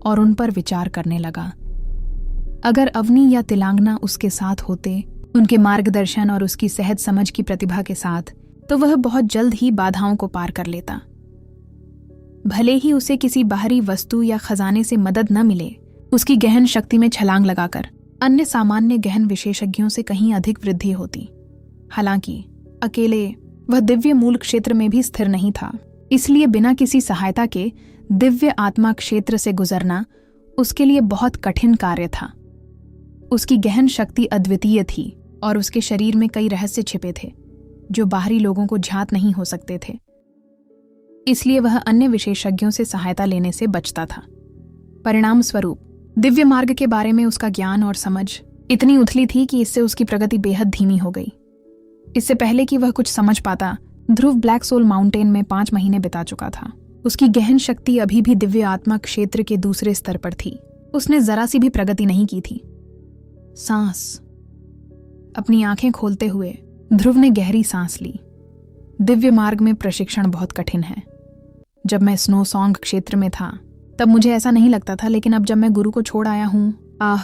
और उन पर विचार करने लगा। अगर अवनी या तिलांगना उसके साथ होते, उनके मार्गदर्शन और उसकी सहज समझ की प्रतिभा के साथ, तो वह बहुत जल्द ही बाधाओं को पार कर लेता। भले ही उसे किसी बाहरी वस्तु या खजाने से मदद न मिले, उसकी गहन शक्ति में छलांग लगाकर अन्य सामान्य गहन विशेषज्ञों से कहीं अधिक वृद्धि होती। हालांकि अकेले वह दिव्य मूल क्षेत्र में भी स्थिर नहीं था, इसलिए बिना किसी सहायता के दिव्य आत्मा क्षेत्र से गुजरना उसके लिए बहुत कठिन कार्य था। उसकी गहन शक्ति अद्वितीय थी और उसके शरीर में कई रहस्य छिपे थे जो बाहरी लोगों को ज्ञात नहीं हो सकते थे, इसलिए वह अन्य विशेषज्ञों से सहायता लेने से बचता था। परिणाम स्वरूप दिव्य मार्ग के बारे में उसका ज्ञान और समझ इतनी उथली थी कि इससे उसकी प्रगति बेहद धीमी हो गई। इससे पहले कि वह कुछ समझ पाता, ध्रुव ब्लैक सोल माउंटेन में 5 महीने बिता चुका था। उसकी गहन शक्ति अभी भी दिव्य आत्मा क्षेत्र के दूसरे स्तर पर थी। उसने जरा सी भी प्रगति नहीं की थी। सांस। अपनी आंखें खोलते हुए ध्रुव ने गहरी सांस ली। दिव्य मार्ग में प्रशिक्षण बहुत कठिन है। जब मैं स्नो सॉन्ग क्षेत्र में था तब मुझे ऐसा नहीं लगता था, लेकिन अब जब मैं गुरु को छोड़ आया हूं आह,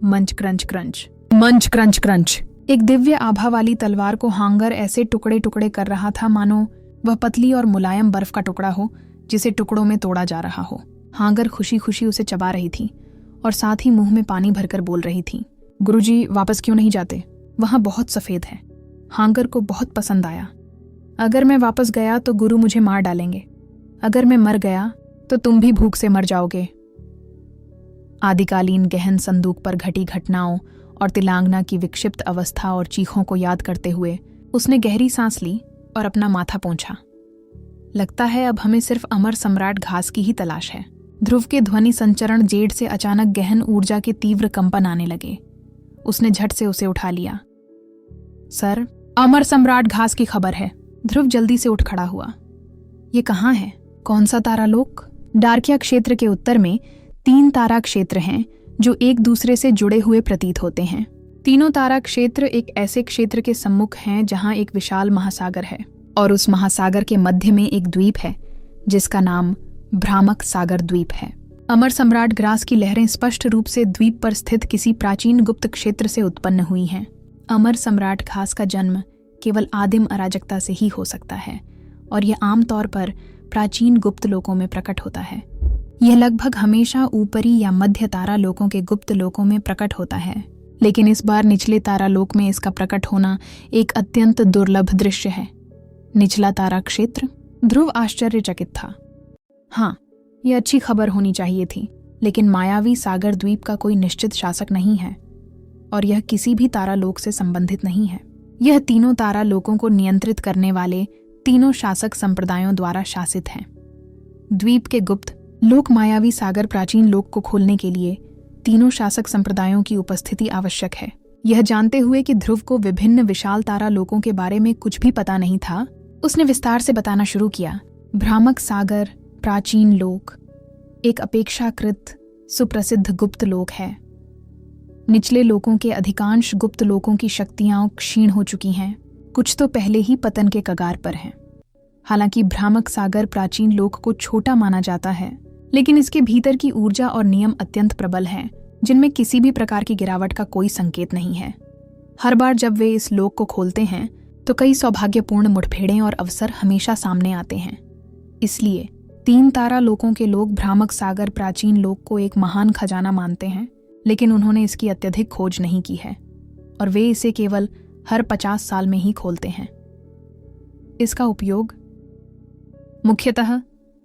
मंच क्रंच क्रंच, मंच क्रंच क्रंच। एक दिव्य आभा वाली तलवार को हांगर ऐसे टुकड़े टुकड़े कर रहा था मानो वह पतली और मुलायम बर्फ का टुकड़ा हो जिसे टुकड़ों में तोड़ा जा रहा हो। हांगर खुशी खुशी उसे चबा रही थी और साथ ही मुंह में पानी भरकर बोल रही थी, गुरुजी वापस क्यों नहीं जाते? वहां बहुत सफेद है। हांगर को बहुत पसंद आया। अगर मैं वापस गया तो गुरु मुझे मार डालेंगे। अगर मैं मर गया तो तुम भी भूख से मर जाओगे। आदिकालीन गहन संदूक पर घटी घटनाओं और तिलांगना की विक्षिप्त अवस्था और चीखों को याद करते हुए उसने गहरी सांस ली और अपना माथा पोंछा। लगता है अब हमें सिर्फ अमर सम्राट घास की ही तलाश है। ध्रुव के ध्वनि संचरण जेड से अचानक गहन ऊर्जा के तीव्र कंपन आने लगे। उसने झट से उसे उठा लिया। सर, अमर सम्राट घास की खबर है। ध्रुव जल्दी से उठ खड़ा हुआ। ये कहाँ है? कौन सा तारालोक? डार्किया क्षेत्र के उत्तर में 3 तारा क्षेत्र हैं जो एक दूसरे से जुड़े हुए प्रतीत होते हैं। तीनों तारा क्षेत्र एक ऐसे क्षेत्र के सम्मुख हैं जहां एक विशाल महासागर है और उस महासागर के मध्य में एक द्वीप है जिसका नाम भ्रामक सागर द्वीप है। अमर सम्राट ग्रास की लहरें स्पष्ट रूप से द्वीप पर स्थित किसी प्राचीन गुप्त क्षेत्र से उत्पन्न हुई हैं। अमर सम्राट घास का जन्म केवल आदिम अराजकता से ही हो सकता है और यह आमतौर पर प्राचीन गुप्त लोकों में प्रकट होता है। यह लगभग हमेशा ऊपरी या मध्य तारा लोकों के गुप्त लोकों में प्रकट होता है, लेकिन इस बार निचले तारा लोक में इसका प्रकट होना एक अत्यंत दुर्लभ दृश्य है। निचला तारा क्षेत्र? ध्रुव आश्चर्यचकित था। हाँ, यह अच्छी खबर होनी चाहिए थी, लेकिन मायावी सागर द्वीप का कोई निश्चित शासक नहीं है और यह किसी भी तारा लोक से संबंधित नहीं है। यह तीनों तारा लोकों को नियंत्रित करने वाले तीनों शासक संप्रदायों द्वारा शासित हैं। द्वीप के गुप्त लोक मायावी सागर प्राचीन लोक को खोलने के लिए तीनों शासक संप्रदायों की उपस्थिति आवश्यक है। यह जानते हुए कि ध्रुव को विभिन्न विशाल तारा लोकों के बारे में कुछ भी पता नहीं था, उसने विस्तार से बताना शुरू किया। भ्रामक सागर प्राचीन लोक एक अपेक्षाकृत सुप्रसिद्ध गुप्त लोक है। निचले लोकों के अधिकांश गुप्त लोकों की शक्तियां क्षीण हो चुकी हैं, कुछ तो पहले ही पतन के कगार पर हैं। हालांकि भ्रामक सागर प्राचीन लोक को छोटा माना जाता है, लेकिन इसके भीतर की ऊर्जा और नियम अत्यंत प्रबल हैं, जिनमें किसी भी प्रकार की गिरावट का कोई संकेत नहीं है। हर बार जब वे इस लोक को खोलते हैं तो कई सौभाग्यपूर्ण मुठभेड़ें और अवसर हमेशा सामने आते हैं। इसलिए 3 तारा लोकों के लोग भ्रामक सागर प्राचीन लोक को एक महान खजाना मानते हैं, लेकिन उन्होंने इसकी अत्यधिक खोज नहीं की है और वे इसे केवल हर 50 साल में ही खोलते हैं। इसका उपयोग मुख्यतः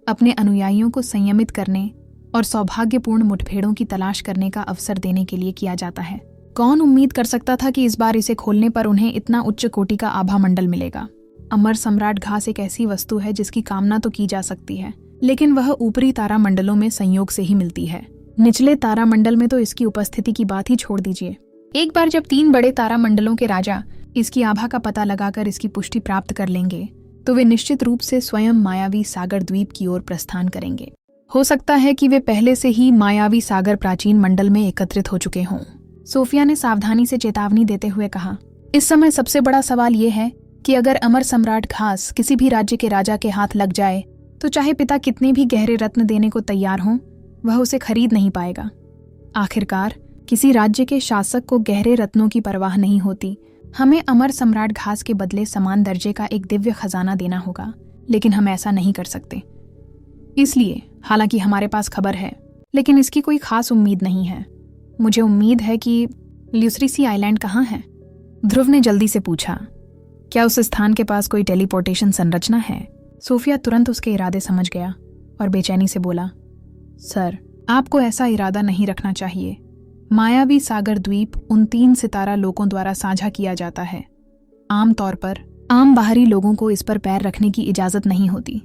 अपने अनुयायियों को संयमित करने और सौभाग्यपूर्ण मुठभेड़ों की तलाश करने का अवसर देने के लिए किया जाता है। कौन उम्मीद कर सकता था कि इस बार इसे खोलने पर उन्हें इतना उच्च कोटि का आभा मंडल मिलेगा। अमर सम्राट घास एक ऐसी वस्तु है जिसकी कामना तो की जा सकती है, लेकिन वह ऊपरी तारा मंडलों में संयोग से ही मिलती है। निचले तारा मंडल में तो इसकी उपस्थिति की बात ही छोड़ दीजिए। एक बार जब 3 बड़े तारा मंडलों के राजा इसकी आभा का पता लगाकर इसकी पुष्टि प्राप्त कर लेंगे तो वे निश्चित रूप से स्वयं मायावी सागर द्वीप की ओर प्रस्थान करेंगे। हो सकता है कि वे पहले से ही मायावी सागर प्राचीन मंडल में एकत्रित हो चुके हों। सोफिया ने सावधानी से चेतावनी देते हुए कहा, इस समय सबसे बड़ा सवाल यह है कि अगर अमर सम्राट घास किसी भी राज्य के राजा के हाथ लग जाए तो चाहे पिता कितने भी गहरे रत्न देने को तैयार हों, वह उसे खरीद नहीं पाएगा। आखिरकार किसी राज्य के शासक को गहरे रत्नों की परवाह नहीं होती। हमें अमर सम्राट घास के बदले समान दर्जे का एक दिव्य खजाना देना होगा, लेकिन हम ऐसा नहीं कर सकते। इसलिए हालांकि हमारे पास खबर है, लेकिन इसकी कोई खास उम्मीद नहीं है। मुझे उम्मीद है कि ल्यूसरीसी आइलैंड कहाँ है? ध्रुव ने जल्दी से पूछा। क्या उस स्थान के पास कोई टेलीपोर्टेशन संरचना है? सोफिया तुरंत उसके इरादे समझ गया और बेचैनी से बोला, सर, आपको ऐसा इरादा नहीं रखना चाहिए। मायावी सागर द्वीप उन 3 सितारा लोकों द्वारा साझा किया जाता है। आमतौर पर आम बाहरी लोगों को इस पर पैर रखने की इजाजत नहीं होती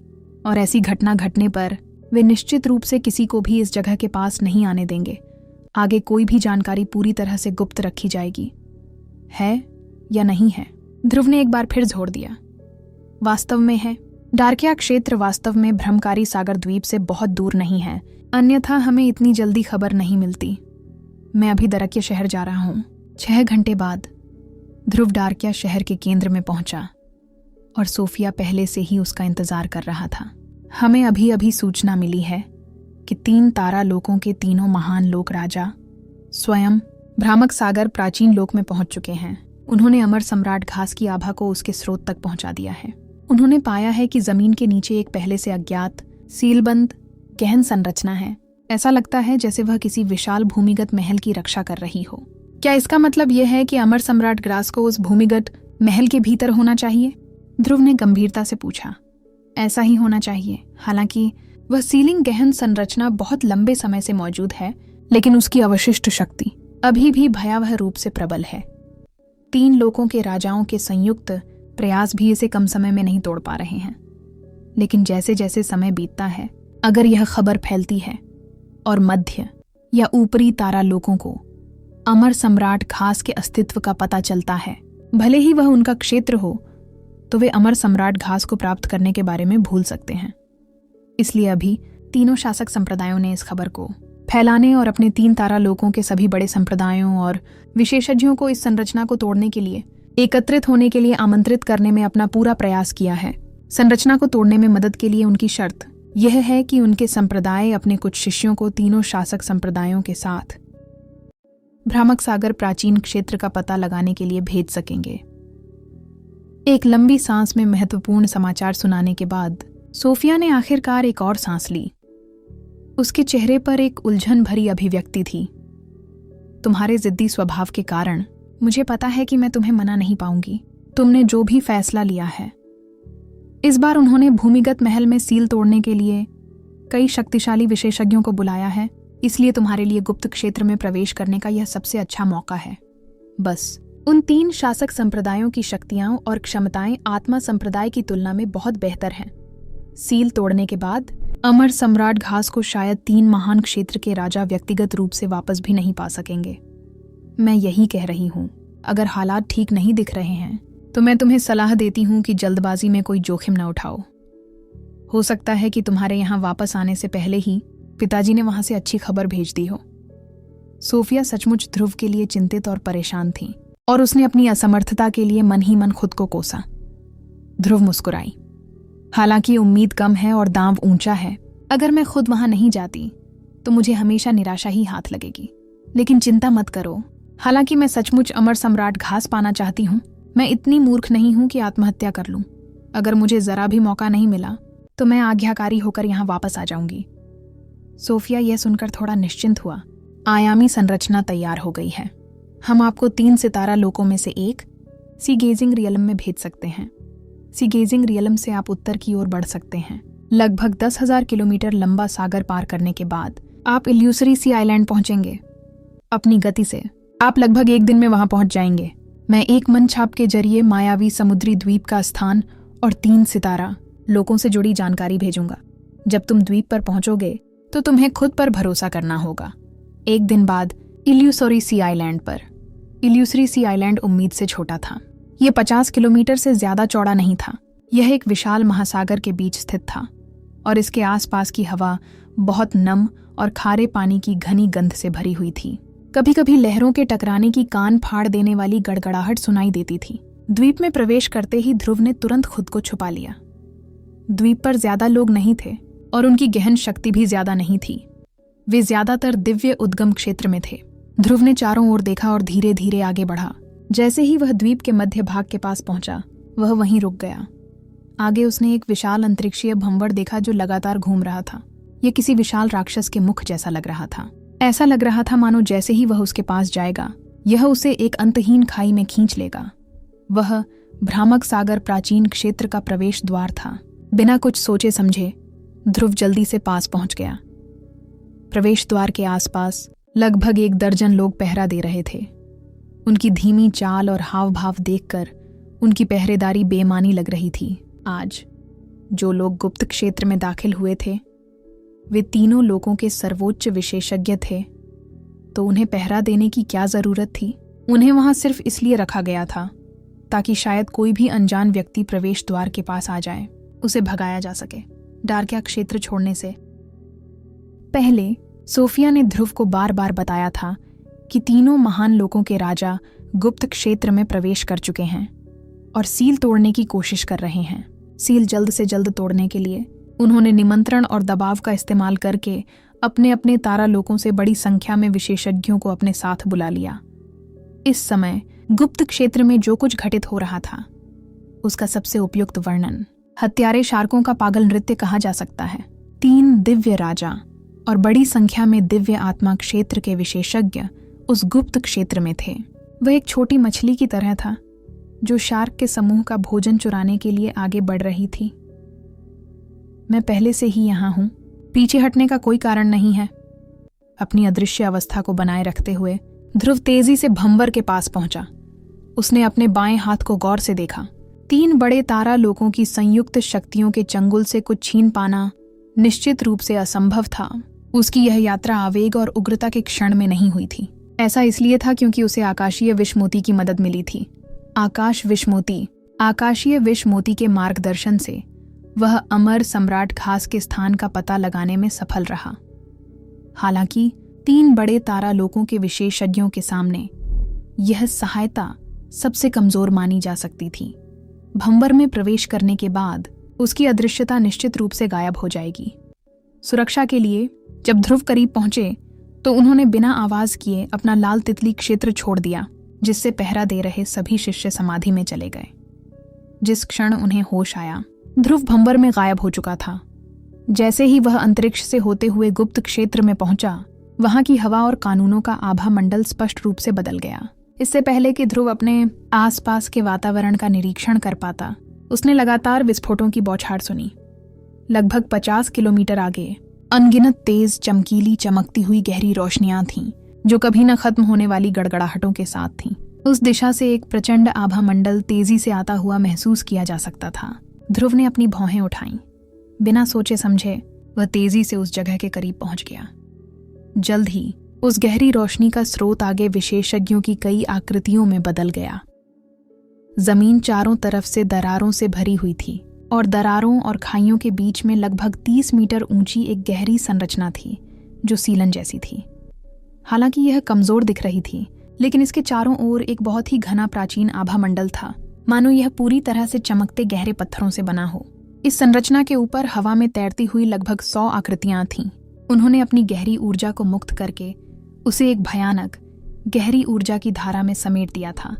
और ऐसी घटना घटने पर वे निश्चित रूप से किसी को भी इस जगह के पास नहीं आने देंगे। आगे कोई भी जानकारी पूरी तरह से गुप्त रखी जाएगी। है या नहीं है? ध्रुव ने एक बार फिर जोर दिया। वास्तव में है। डार्किया क्षेत्र वास्तव में भ्रमकारी सागर द्वीप से बहुत दूर नहीं है, अन्यथा हमें इतनी जल्दी खबर नहीं मिलती। मैं अभी दरकिया शहर जा रहा हूँ। 6 घंटे बाद ध्रुव डार्किया शहर के केंद्र में पहुंचा और सोफिया पहले से ही उसका इंतजार कर रहा था। हमें अभी अभी सूचना मिली है कि 3 तारा लोकों के तीनों महान लोक राजा स्वयं भ्रामक सागर प्राचीन लोक में पहुंच चुके हैं। उन्होंने अमर सम्राट घास की आभा को उसके स्रोत तक पहुंचा दिया है। उन्होंने पाया है कि जमीन के नीचे एक पहले से अज्ञात सीलबंद गहन संरचना है। ऐसा लगता है जैसे वह किसी विशाल भूमिगत महल की रक्षा कर रही हो। क्या इसका मतलब यह है कि अमर सम्राट ग्रास को उस भूमिगत महल के भीतर होना चाहिए? ध्रुव ने गंभीरता से पूछा। ऐसा ही होना चाहिए। हालांकि वह सीलिंग गहन संरचना बहुत लंबे समय से मौजूद है, लेकिन उसकी अवशिष्ट शक्ति अभी भी भयावह रूप से प्रबल है। 3 लोकों के राजाओं के संयुक्त प्रयास भी इसे कम समय में नहीं तोड़ पा रहे हैं। लेकिन जैसे जैसे समय बीतता है, अगर यह खबर फैलती है और मध्य या ऊपरी तारा लोकों को अमर सम्राट घास के अस्तित्व का पता चलता है, भले ही वह उनका क्षेत्र हो, तो वे अमर सम्राट घास को प्राप्त करने के बारे में भूल सकते हैं। इसलिए अभी तीनों शासक संप्रदायों ने इस खबर को फैलाने और अपने 3 तारा लोकों के सभी बड़े संप्रदायों और विशेषज्ञों को इस संरचना को तोड़ने के लिए एकत्रित होने के लिए आमंत्रित करने में अपना पूरा प्रयास किया है। संरचना को तोड़ने में मदद के लिए उनकी शर्त यह है कि उनके संप्रदाय अपने कुछ शिष्यों को तीनों शासक संप्रदायों के साथ भ्रामक सागर प्राचीन क्षेत्र का पता लगाने के लिए भेज सकेंगे। एक लंबी सांस में महत्वपूर्ण समाचार सुनाने के बाद सोफिया ने आखिरकार एक और सांस ली। उसके चेहरे पर एक उलझन भरी अभिव्यक्ति थी। तुम्हारे जिद्दी स्वभाव के कारण मुझे पता है कि मैं तुम्हें मना नहीं पाऊंगी। तुमने जो भी फैसला लिया है। इस बार उन्होंने भूमिगत महल में सील तोड़ने के लिए कई शक्तिशाली विशेषज्ञों को बुलाया है, इसलिए तुम्हारे लिए गुप्त क्षेत्र में प्रवेश करने का यह सबसे अच्छा मौका है। बस उन 3 शासक संप्रदायों की शक्तियां और क्षमताएं आत्मा संप्रदाय की तुलना में बहुत बेहतर हैं। सील तोड़ने के बाद अमर सम्राट घास को शायद 3 महान क्षेत्र के राजा व्यक्तिगत रूप से वापस भी नहीं पा सकेंगे। मैं यही कह रही हूं, अगर हालात ठीक नहीं दिख रहे हैं तो मैं तुम्हें सलाह देती हूं कि जल्दबाजी में कोई जोखिम न उठाओ। हो सकता है कि तुम्हारे यहां वापस आने से पहले ही पिताजी ने वहां से अच्छी खबर भेज दी हो। सोफिया सचमुच ध्रुव के लिए चिंतित और परेशान थी और उसने अपनी असमर्थता के लिए मन ही मन खुद को कोसा। ध्रुव मुस्कुराई। हालांकि उम्मीद कम है और दांव ऊंचा है। अगर मैं खुद वहां नहीं जाती तो मुझे हमेशा निराशा ही हाथ लगेगी। लेकिन चिंता मत करो। हालांकि मैं सचमुच अमर सम्राट घास पाना चाहती हूँ, मैं इतनी मूर्ख नहीं हूं कि आत्महत्या कर लूं। अगर मुझे जरा भी मौका नहीं मिला तो मैं आज्ञाकारी होकर यहां वापस आ जाऊंगी। सोफिया यह सुनकर थोड़ा निश्चिंत हुआ। आयामी संरचना तैयार हो गई है। हम आपको 3 सितारा लोकों में से एक सी गेजिंग रियलम में भेज सकते हैं। सी गेजिंग रियलम से आप उत्तर की ओर बढ़ सकते हैं। लगभग 10,000 किलोमीटर लंबा सागर पार करने के बाद आप इल्यूसरी सी आइलैंड पहुंचेंगे। अपनी गति से आप लगभग 1 दिन में वहां पहुंच जाएंगे। मैं एक मन छाप के जरिए मायावी समुद्री द्वीप का स्थान और 3 सितारा लोकों से जुड़ी जानकारी भेजूंगा। जब तुम द्वीप पर पहुंचोगे तो तुम्हें खुद पर भरोसा करना होगा। 1 दिन बाद इल्यूसरी सी आइलैंड पर। इल्यूसरी सी आइलैंड उम्मीद से छोटा था। यह 50 किलोमीटर से ज्यादा चौड़ा नहीं था। यह एक विशाल महासागर के बीच स्थित था और इसके आसपास की हवा बहुत नम और खारे पानी की घनी गंध से भरी हुई थी। कभी कभी लहरों के टकराने की कान फाड़ देने वाली गड़गड़ाहट सुनाई देती थी। द्वीप में प्रवेश करते ही ध्रुव ने तुरंत खुद को छुपा लिया। द्वीप पर ज्यादा लोग नहीं थे और उनकी गहन शक्ति भी ज्यादा नहीं थी। वे ज्यादातर दिव्य उद्गम क्षेत्र में थे। ध्रुव ने चारों ओर देखा और धीरे धीरे आगे बढ़ा। जैसे ही वह द्वीप के मध्य भाग के पास पहुंचा, वह वहीं रुक गया। आगे उसने एक विशाल अंतरिक्षीय भंवर देखा जो लगातार घूम रहा था। यह किसी विशाल राक्षस के मुख जैसा लग रहा था। ऐसा लग रहा था मानो जैसे ही वह उसके पास जाएगा, यह उसे एक अंतहीन खाई में खींच लेगा। वह भ्रामक सागर प्राचीन क्षेत्र का प्रवेश द्वार था। बिना कुछ सोचे समझे ध्रुव जल्दी से पास पहुंच गया। प्रवेश द्वार के आसपास लगभग 1 दर्जन लोग पहरा दे रहे थे। उनकी धीमी चाल और हाव भाव देखकर उनकी पहरेदारी बेमानी लग रही थी। आज जो लोग गुप्त क्षेत्र में दाखिल हुए थे वे तीनों लोगों के सर्वोच्च विशेषज्ञ थे, तो उन्हें पहरा देने की क्या जरूरत थी? उन्हें वहां सिर्फ इसलिए रखा गया था ताकि शायद कोई भी अनजान व्यक्ति प्रवेश द्वार के पास आ जाए, उसे भगाया जा सके। डार्किया क्षेत्र छोड़ने से पहले सोफिया ने ध्रुव को बार बार बताया था कि तीनों महान लोगों के राजा गुप्त क्षेत्र में प्रवेश कर चुके हैं और सील तोड़ने की कोशिश कर रहे हैं। सील जल्द से जल्द तोड़ने के लिए उन्होंने निमंत्रण और दबाव का इस्तेमाल करके अपने अपने तारालोकों से बड़ी संख्या में विशेषज्ञों को अपने साथ बुला लिया। इस समय गुप्त क्षेत्र में जो कुछ घटित हो रहा था उसका सबसे उपयुक्त वर्णन हत्यारे शार्कों का पागल नृत्य कहा जा सकता है। 3 दिव्य राजा और बड़ी संख्या में दिव्य आत्मा क्षेत्र के विशेषज्ञ उस गुप्त क्षेत्र में थे। वह एक छोटी मछली की तरह था जो शार्क के समूह का भोजन चुराने के लिए आगे बढ़ रही थी। मैं पहले से ही यहां हूं, पीछे हटने का कोई कारण नहीं है। अपनी अदृश्य अवस्था को बनाए रखते हुए ध्रुव तेजी से भंवर के पास पहुंचा। उसने अपने बाएं हाथ को गौर से देखा। 3 बड़े तारा लोकों की संयुक्त शक्तियों के चंगुल से कुछ छीन पाना निश्चित रूप से असंभव था। उसकी यह यात्रा आवेग और उग्रता के क्षण में नहीं हुई थी। ऐसा इसलिए था क्योंकि उसे आकाशीय विषमोती की मदद मिली थी। आकाशीय विषमोती के मार्गदर्शन से वह अमर सम्राट घास के स्थान का पता लगाने में सफल रहा। हालांकि 3 बड़े तारालोकों के विशेषज्ञों के सामने यह सहायता सबसे कमजोर मानी जा सकती थी। भंवर में प्रवेश करने के बाद उसकी अदृश्यता निश्चित रूप से गायब हो जाएगी। सुरक्षा के लिए जब ध्रुव करीब पहुंचे तो उन्होंने बिना आवाज किए अपना लाल तितली क्षेत्र छोड़ दिया, जिससे पहरा दे रहे सभी शिष्य समाधि में चले गए। जिस क्षण उन्हें होश आया, ध्रुव भंवर में गायब हो चुका था। जैसे ही वह अंतरिक्ष से होते हुए गुप्त क्षेत्र में पहुंचा, वहां की हवा और कानूनों का आभा मंडल स्पष्ट रूप से बदल गया। इससे पहले कि ध्रुव अपने आसपास के वातावरण का निरीक्षण कर पाता, उसने लगातार विस्फोटों की बौछार सुनी। लगभग 50 किलोमीटर आगे अनगिनत तेज चमकीली चमकती हुई गहरी रोशनियां थीं, जो कभी न खत्म होने वाली गड़गड़ाहटों के साथ थीं। उस दिशा से एक प्रचंड आभा मंडल तेजी से आता हुआ महसूस किया जा सकता था। ध्रुव ने अपनी भौहें उठाईं। बिना सोचे समझे वह तेजी से उस जगह के करीब पहुंच गया। जल्द ही उस गहरी रोशनी का स्रोत आगे विशेषज्ञों की कई आकृतियों में बदल गया। जमीन चारों तरफ से दरारों से भरी हुई थी और दरारों और खाइयों के बीच में लगभग 30 मीटर ऊंची एक गहरी संरचना थी जो सीलन जैसी थी। हालांकि यह कमजोर दिख रही थी, लेकिन इसके चारों ओर एक बहुत ही घना प्राचीन आभा मंडल था, मानो यह पूरी तरह से चमकते गहरे पत्थरों से बना हो। इस संरचना के ऊपर हवा में तैरती हुई लगभग 100 आकृतियां थीं। उन्होंने अपनी गहरी ऊर्जा को मुक्त करके उसे एक भयानक गहरी ऊर्जा की धारा में समेट दिया था,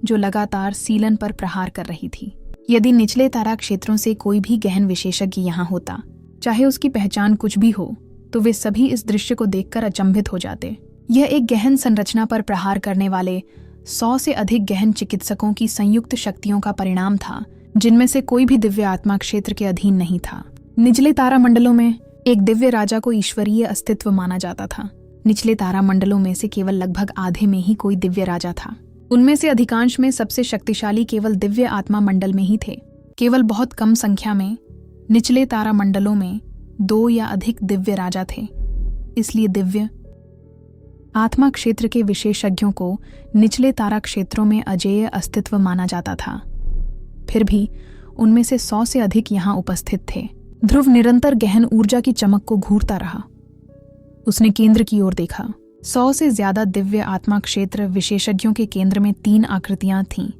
जो लगातार सीलन पर प्रहार कर रही थी। यदि निचले तारा क्षेत्रों से कोई भी गहन विशेषज्ञ यहाँ होता, चाहे उसकी पहचान कुछ भी हो, तो वे सभी इस दृश्य को देखकर अचंभित हो जाते। यह एक गहन संरचना पर प्रहार करने वाले 100 से अधिक गहन चिकित्सकों की संयुक्त शक्तियों का परिणाम था, जिनमें से कोई भी दिव्य आत्मा क्षेत्र के अधीन नहीं था। निचले तारा मंडलों में एक दिव्य राजा को ईश्वरीय अस्तित्व माना जाता था। निचले तारा मंडलों में से केवल लगभग आधे में ही कोई दिव्य राजा था। उनमें से अधिकांश में सबसे शक्तिशाली केवल दिव्य आत्मा मंडल में ही थे। केवल बहुत कम संख्या में निचले तारा मंडलों में 2 या अधिक दिव्य राजा थे। इसलिए दिव्य आत्मा क्षेत्र के विशेषज्ञों को निचले तारा क्षेत्रों में अजेय अस्तित्व माना जाता था। फिर भी उनमें से 100 से अधिक यहाँ उपस्थित थे। ध्रुव निरंतर गहन ऊर्जा की चमक को घूरता रहा। उसने केंद्र की ओर देखा। 100 से ज्यादा दिव्य आत्मा क्षेत्र विशेषज्ञों के केंद्र में 3 आकृतियां थीं,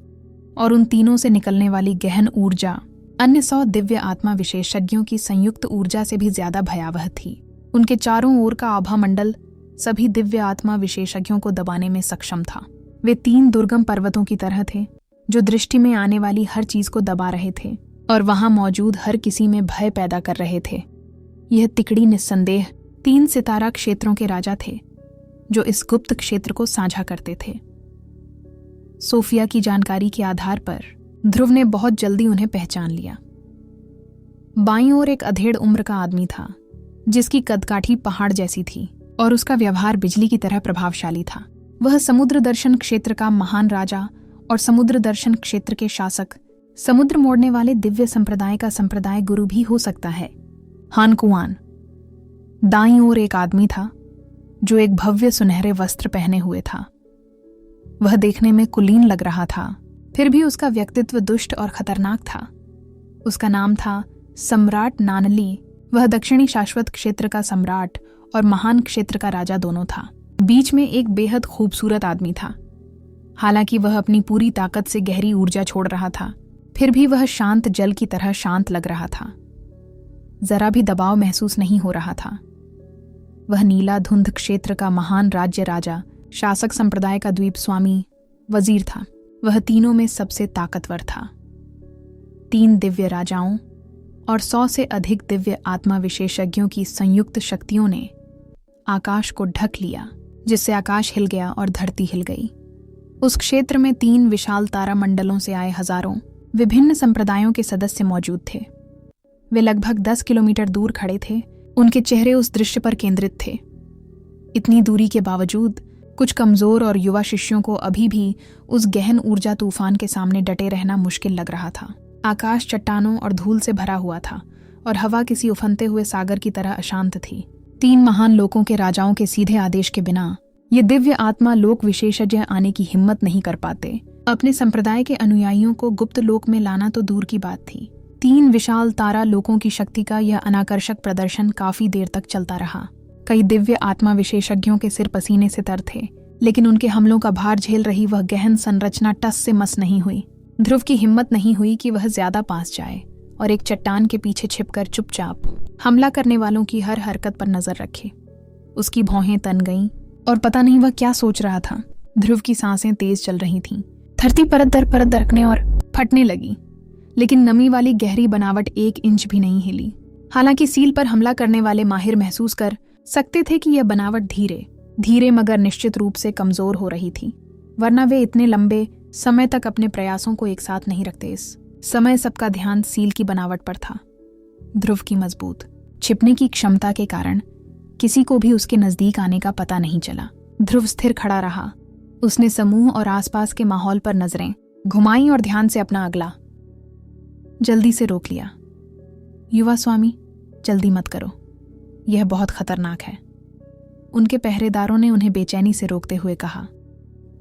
और उन तीनों से निकलने वाली गहन ऊर्जा अन्य 100 दिव्य आत्मा विशेषज्ञों की संयुक्त ऊर्जा से भी ज्यादा भयावह थी। उनके चारों ओर का आभा मंडल सभी दिव्य आत्मा विशेषज्ञों को दबाने में सक्षम था। वे 3 दुर्गम पर्वतों की तरह थे, जो दृष्टि में आने वाली हर चीज को दबा रहे थे और वहां मौजूद हर किसी में भय पैदा कर रहे थे। यह तिकड़ी निस्संदेह 3 सितारा क्षेत्रों के राजा थे, जो इस गुप्त क्षेत्र को साझा करते थे। सोफिया की जानकारी के आधार पर ध्रुव ने बहुत जल्दी उन्हें पहचान लिया। बाईं ओर एक अधेड़ उम्र का आदमी था, जिसकी कदकाठी पहाड़ जैसी थी और उसका व्यवहार बिजली की तरह प्रभावशाली था। वह समुद्र दर्शन क्षेत्र का महान राजा और समुद्र दर्शन क्षेत्र के शासक, समुद्र मोड़ने वाले दिव्य संप्रदाय का संप्रदाय गुरु भी हो सकता है, हान कुआन। दाईं ओर एक आदमी था जो एक भव्य सुनहरे वस्त्र पहने हुए था। वह देखने में कुलीन लग रहा था, फिर भी उसका व्यक्तित्व दुष्ट और खतरनाक था। उसका नाम था सम्राट नानली। वह दक्षिणी शाश्वत क्षेत्र का सम्राट और महान क्षेत्र का राजा दोनों था। बीच में एक बेहद खूबसूरत आदमी था। हालांकि वह अपनी पूरी ताकत से गहरी ऊर्जा छोड़ रहा था, फिर भी वह शांत जल की तरह शांत लग रहा था। जरा भी दबाव महसूस नहीं हो रहा था। वह नीला धुंध क्षेत्र का महान राज्य राजा, शासक संप्रदाय का द्वीप स्वामी वजीर था। वह तीनों में सबसे ताकतवर था। 3 दिव्य राजाओं और 100 से अधिक दिव्य आत्मा विशेषज्ञों की संयुक्त शक्तियों ने आकाश को ढक लिया, जिससे आकाश हिल गया और धरती हिल गई। उस क्षेत्र में 3 विशाल तारामंडलों से आए हजारों विभिन्न संप्रदायों के सदस्य मौजूद थे। वे लगभग 10 किलोमीटर दूर खड़े थे। उनके चेहरे उस दृश्य पर केंद्रित थे। इतनी दूरी के बावजूद कुछ कमजोर और युवा शिष्यों को अभी भी उस गहन ऊर्जा तूफान के सामने डटे रहना मुश्किल लग रहा था। आकाश चट्टानों और धूल से भरा हुआ था और हवा किसी उफनते हुए सागर की तरह अशांत थी। 3 महान लोकों के राजाओं के सीधे आदेश के बिना ये दिव्य आत्मा लोक विशेषज्ञ आने की हिम्मत नहीं कर पाते। अपने संप्रदाय के अनुयायियों को गुप्त लोक में लाना तो दूर की बात थी। 3 विशाल तारा लोकों की शक्ति का यह अनाकर्षक प्रदर्शन काफी देर तक चलता रहा। कई दिव्य आत्मा विशेषज्ञों के सिर पसीने से तर थे, लेकिन उनके हमलों का भार झेल रही वह गहन संरचना टस से मस नहीं हुई। ध्रुव की हिम्मत नहीं हुई कि वह ज्यादा पास जाए और एक चट्टान के पीछे छिपकर चुपचाप हमला करने वालों की हर हरकत पर नजर रखे। उसकी भौहें तन गईं और पता नहीं वह क्या सोच रहा था। ध्रुव की सांसें तेज चल रही थीं। धरती परत दर परत दरकने और फटने लगी, लेकिन नमी वाली गहरी बनावट 1 इंच भी नहीं हिली। हालांकि सील पर हमला करने वाले माहिर महसूस कर सकते थे कि यह बनावट धीरे धीरे मगर निश्चित रूप से कमजोर हो रही थी, वरना वे इतने लंबे समय तक अपने प्रयासों को एक साथ नहीं रखते। इस समय सबका ध्यान सील की बनावट पर था। ध्रुव की मजबूत छिपने की क्षमता के कारण किसी को भी उसके नजदीक आने का पता नहीं चला। ध्रुव स्थिर खड़ा रहा। उसने समूह और आसपास के माहौल पर नजरें घुमाई और ध्यान से अपना अगला जल्दी से रोक लिया। युवा स्वामी, जल्दी मत करो, यह बहुत खतरनाक है, उनके पहरेदारों ने उन्हें बेचैनी से रोकते हुए कहा।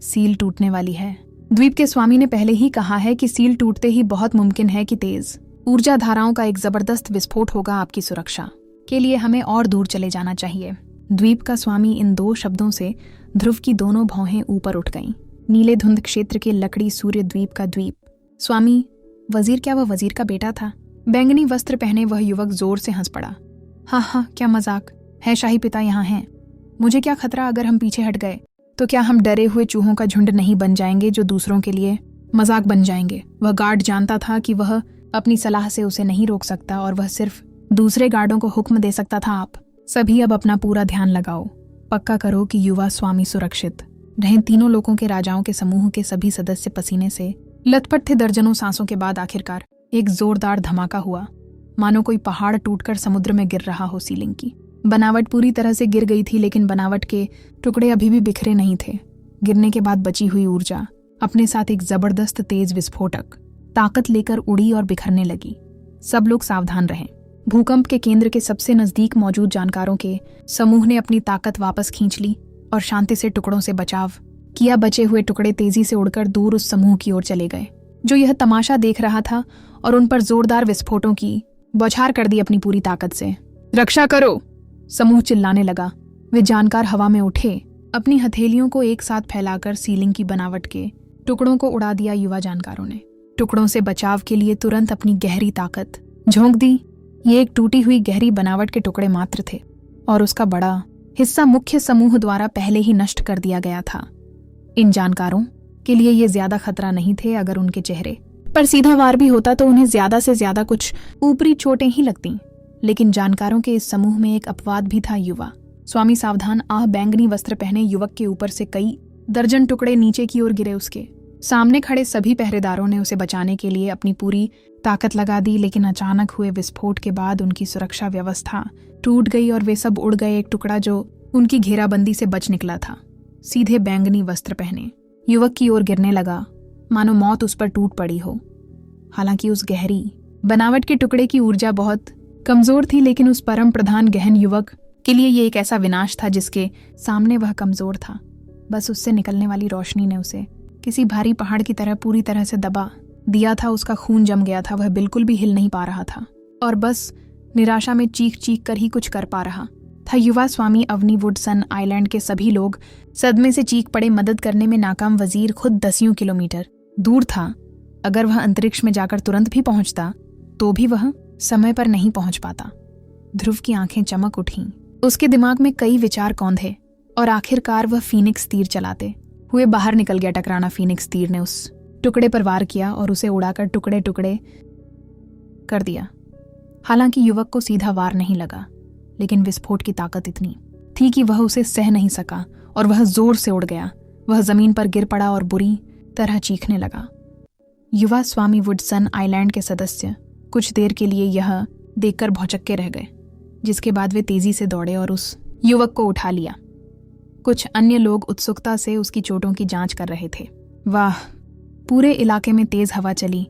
सील टूटने वाली है। द्वीप के स्वामी ने पहले ही कहा है कि सील टूटते ही बहुत मुमकिन है कि तेज ऊर्जा धाराओं का एक जबरदस्त विस्फोट होगा। आपकी सुरक्षा के लिए हमें और दूर चले जाना चाहिए। द्वीप का स्वामी इन 2 शब्दों से ध्रुव की दोनों भौहें ऊपर उठ गईं। नीले धुंध क्षेत्र के लकड़ी सूर्य द्वीप का द्वीप। स्वामी वजीर, क्या वह वजीर का बेटा था? बैंगनी वस्त्र पहने वह युवक जोर से हंस पड़ा। हाँ, क्या मजाक है, शाही पिता यहाँ हैं। मुझे क्या खतरा अगर हम पीछे हट गए तो? क्या हम डरे हुए चूहों का झुंड नहीं बन जाएंगे जो दूसरों के लिए मजाक बन जाएंगे? वह गार्ड जानता था कि वह अपनी सलाह से उसे नहीं रोक सकता और वह सिर्फ दूसरे गार्डों को हुक्म दे सकता था। आप सभी अब अपना पूरा ध्यान लगाओ, पक्का करो कि युवा स्वामी सुरक्षित रहें। तीनों लोगों के राजाओं के समूह के सभी सदस्य पसीने से लथपथ थे। दर्जनों सांसों के बाद आखिरकार एक जोरदार धमाका हुआ, मानो कोई पहाड़ टूटकर समुद्र में गिर रहा हो। सीलिंग की बनावट पूरी तरह से गिर गई थी, लेकिन बनावट के टुकड़े अभी भी बिखरे नहीं थे। गिरने के बाद बची हुई ऊर्जा अपने साथ एक जबरदस्त तेज विस्फोटक ताकत लेकर उड़ी और बिखरने लगी। सब लोग सावधान रहें। भूकंप के केंद्र के सबसे नजदीक मौजूद जानकारों के समूह ने अपनी ताकत वापस खींच ली और शांति से टुकड़ों से बचाव किया। बचे हुए टुकड़े तेजी से उड़कर दूर उस समूह की ओर चले गए जो यह तमाशा देख रहा था और उन पर जोरदार विस्फोटों की बौछार कर दी अपनी पूरी ताकत से। रक्षा करो, समूह चिल्लाने लगा। वे जानकार हवा में उठे, अपनी हथेलियों को एक साथ फैलाकर सीलिंग की बनावट के टुकड़ों को उड़ा दिया। युवा जानकारों ने टुकड़ों से बचाव के लिए तुरंत अपनी गहरी ताकत झोंक दी। ये एक टूटी हुई गहरी बनावट के टुकड़े मात्र थे और उसका बड़ा हिस्सा मुख्य समूह द्वारा पहले ही नष्ट कर दिया गया था। इन जानकारों के लिए ये ज्यादा खतरा नहीं थे। अगर उनके चेहरे पर सीधा वार भी होता तो उन्हें ज्यादा से ज्यादा कुछ ऊपरी चोटें ही लगती, लेकिन जानकारों के इस समूह में एक अपवाद भी था। युवा स्वामी सावधान। बैंगनी वस्त्र पहने युवक के ऊपर से कई दर्जन टुकड़े नीचे की ओर गिरे। उसके सामने खड़े सभी पहरेदारों ने उसे बचाने के लिए अपनी पूरी ताकत लगा दी, लेकिन अचानक हुए विस्फोट के बाद उनकी सुरक्षा व्यवस्था टूट गई और वे सब उड़ गए। एक टुकड़ा जो उनकी घेराबंदी से बच निकला था सीधे बैंगनी वस्त्र पहने युवक की ओर गिरने लगा, मानो मौत उस पर टूट पड़ी हो। हालांकि उस गहरी बनावट के टुकड़े की ऊर्जा बहुत कमजोर थी, लेकिन उस परम प्रधान गहन युवक के लिए ये एक ऐसा विनाश था जिसके सामने वह कमजोर था। बस उससे निकलने वाली रोशनी ने उसे किसी भारी पहाड़ की तरह पूरी तरह से दबा दिया था। उसका खून जम गया था, वह बिल्कुल भी हिल नहीं पा रहा था और बस निराशा में चीख चीख कर ही कुछ कर पा रहा था। युवा स्वामी अवनी वुडसन आइलैंड के सभी लोग सदमे से चीख पड़े। मदद करने में नाकाम वजीर खुद 10 किलोमीटर दूर था। अगर वह अंतरिक्ष में जाकर तुरंत भी पहुंचता तो भी वह समय पर नहीं पहुंच पाता। ध्रुव की आंखें चमक उठीं। उसके दिमाग में कई विचार कौंधे और आखिरकार वह फीनिक्स तीर चलाते हुए बाहर निकल गया। टकराना फीनिक्स तीर ने उस टुकड़े पर वार किया और उसे उड़ाकर टुकड़े टुकड़े कर दिया। हालांकि युवक को सीधा वार नहीं लगा, लेकिन विस्फोट की ताकत इतनी थी कि वह उसे सह नहीं सका और वह जोर से उड़ गया। वह जमीन पर गिर पड़ा और बुरी तरह चीखने लगा। युवा स्वामी वुडसन आइलैंड के सदस्य कुछ देर के लिए यह देखकर भौचक्के रह गए, जिसके बाद वे तेजी से दौड़े और उस युवक को उठा लिया। कुछ अन्य लोग उत्सुकता से उसकी चोटों की जांच कर रहे थे। वाह! पूरे इलाके में तेज हवा चली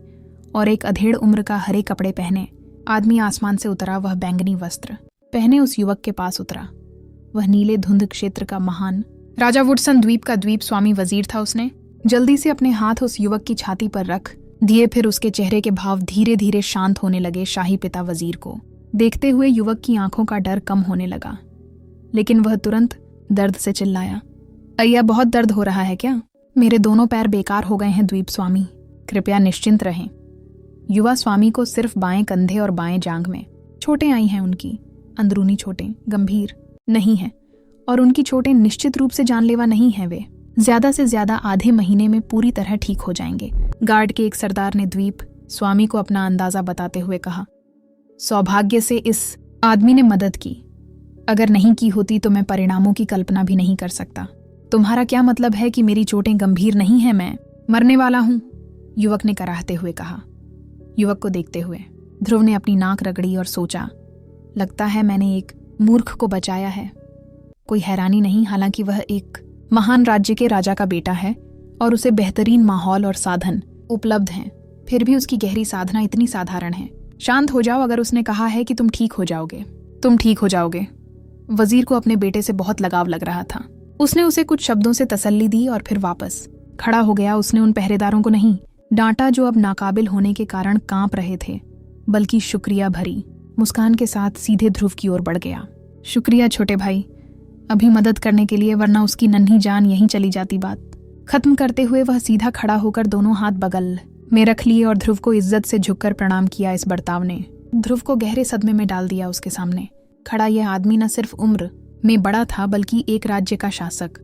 और एक अधेड़ उम्र का हरे कपड़े पहने आदमी आसमान से उतरा। वह बैंगनी वस्त्र पहने उस युवक के पास उतरा। वह नीले धुंध क्षेत्र का महान राजा वुडसन द्वीप का द्वीप स्वामी वजीर था। उसने जल्दी से अपने हाथ उस युवक की छाती पर रख दिए, फिर उसके चेहरे के भाव धीरे धीरे शांत होने लगे। शाही पिता वजीर को देखते हुए युवक की आंखों का डर कम होने लगा, लेकिन वह तुरंत दर्द से चिल्लाया, अय्या बहुत दर्द हो रहा है क्या? मेरे दोनों पैर बेकार हो गए हैं द्वीप स्वामी, कृपया निश्चिंत रहें। युवा स्वामी को सिर्फ बाएं कंधे और बाएं जांघ में चोटें आई हैं। उनकी अंदरूनी चोटें गंभीर नहीं हैं और उनकी चोटें निश्चित रूप से जानलेवा नहीं हैं। वे ज्यादा से ज्यादा आधे महीने में पूरी तरह ठीक हो जाएंगे। गार्ड के एक सरदार ने द्वीप स्वामी को अपना अंदाजा बताते हुए कहा, सौभाग्य से इस आदमी ने मदद की। अगर नहीं की होती तो मैं परिणामों की कल्पना भी नहीं कर सकता। तुम्हारा क्या मतलब है कि मेरी चोटें गंभीर नहीं हैं? मैं मरने वाला हूं, युवक ने कराहते हुए कहा। युवक को देखते हुए ध्रुव ने अपनी नाक रगड़ी और सोचा, लगता है मैंने एक मूर्ख को बचाया है। कोई हैरानी नहीं, हालांकि वह एक महान राज्य के राजा का बेटा है और उसे बेहतरीन माहौल और साधन उपलब्ध हैं। फिर भी उसकी गहरी साधना इतनी साधारण है। शांत हो जाओ, अगर उसने कहा है कि तुम ठीक हो जाओगे, तुम ठीक हो जाओगे। वजीर को अपने बेटे से बहुत लगाव लग रहा था। उसने उसे कुछ शब्दों से तसल्ली दी और फिर वापस खड़ा हो गया। उसने उन पहरेदारों को नहीं डांटा जो अब नाकाबिल होने के कारण कांप रहे थे, बल्कि शुक्रिया भरी मुस्कान के साथ सीधे ध्रुव की ओर बढ़ गया। शुक्रिया छोटे भाई, अभी मदद करने के लिए, वरना उसकी नन्ही जान यहीं चली जाती। बात खत्म करते हुए वह सीधा खड़ा होकर दोनों हाथ बगल में रख लिए और ध्रुव को इज्जत से झुककर प्रणाम किया। इस बर्ताव ने ध्रुव को गहरे सदमे में डाल दिया। उसके सामने खड़ा यह आदमी न सिर्फ उम्र में बड़ा था, बल्कि एक राज्य का शासक,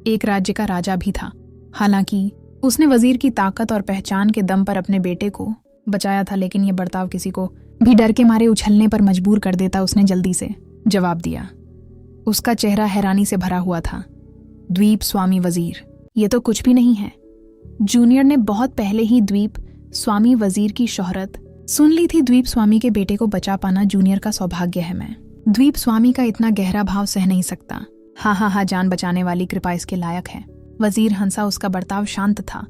एक राज्य का राजा भी था। हालांकि उसने वजीर की ताकत और पहचान के दम पर अपने बेटे को बचाया था, लेकिन यह बर्ताव किसी को भी डर के मारे उछलने पर मजबूर कर देता। उसने जल्दी से जवाब दिया। उसका चेहरा हैरानी से भरा हुआ था। द्वीप स्वामी वजीर, ये तो कुछ भी नहीं है। जूनियर ने बहुत पहले ही द्वीप स्वामी वजीर की शोहरत सुन ली थी। द्वीप स्वामी के बेटे को बचा पाना जूनियर का सौभाग्य है। मैं द्वीप स्वामी का इतना गहरा भाव सह नहीं सकता। हाँ हाँ हाँ, जान बचाने वाली कृपा इसके लायक है। वजीर हंसा। उसका बर्ताव शांत था।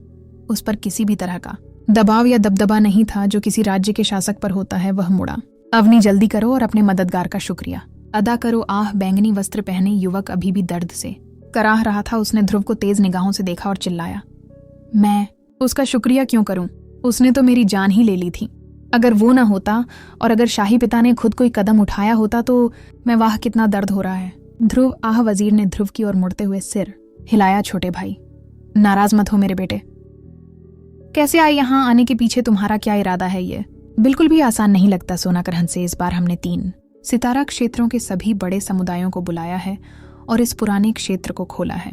उस पर किसी भी तरह का दबाव या दबदबा नहीं था जो किसी राज्य के शासक पर होता है। वह मुड़ा, अवनी जल्दी करो और अपने मददगार का शुक्रिया अदा करो। आह! बैंगनी वस्त्र पहने युवक अभी भी दर्द से कराह रहा था। उसने ध्रुव को तेज निगाहों से देखा और चिल्लाया, मैं उसका शुक्रिया क्यों करूं? उसने तो मेरी जान ही ले ली थी। अगर वो ना होता और अगर शाही पिता ने खुद कोई कदम उठाया होता तो मैं, वाह कितना दर्द हो रहा है। ध्रुव, आह! वजीर ने ध्रुव की ओर मुड़ते हुए सिर हिलाया। छोटे भाई, नाराज मत हो मेरे बेटे। कैसे आए यहाँ? आने के पीछे तुम्हारा क्या इरादा है? ये बिल्कुल भी आसान नहीं लगता सोनाकर हंसे। इस बार हमने 3 सितारा क्षेत्रों के सभी बड़े समुदायों को बुलाया है और इस पुराने क्षेत्र को खोला है।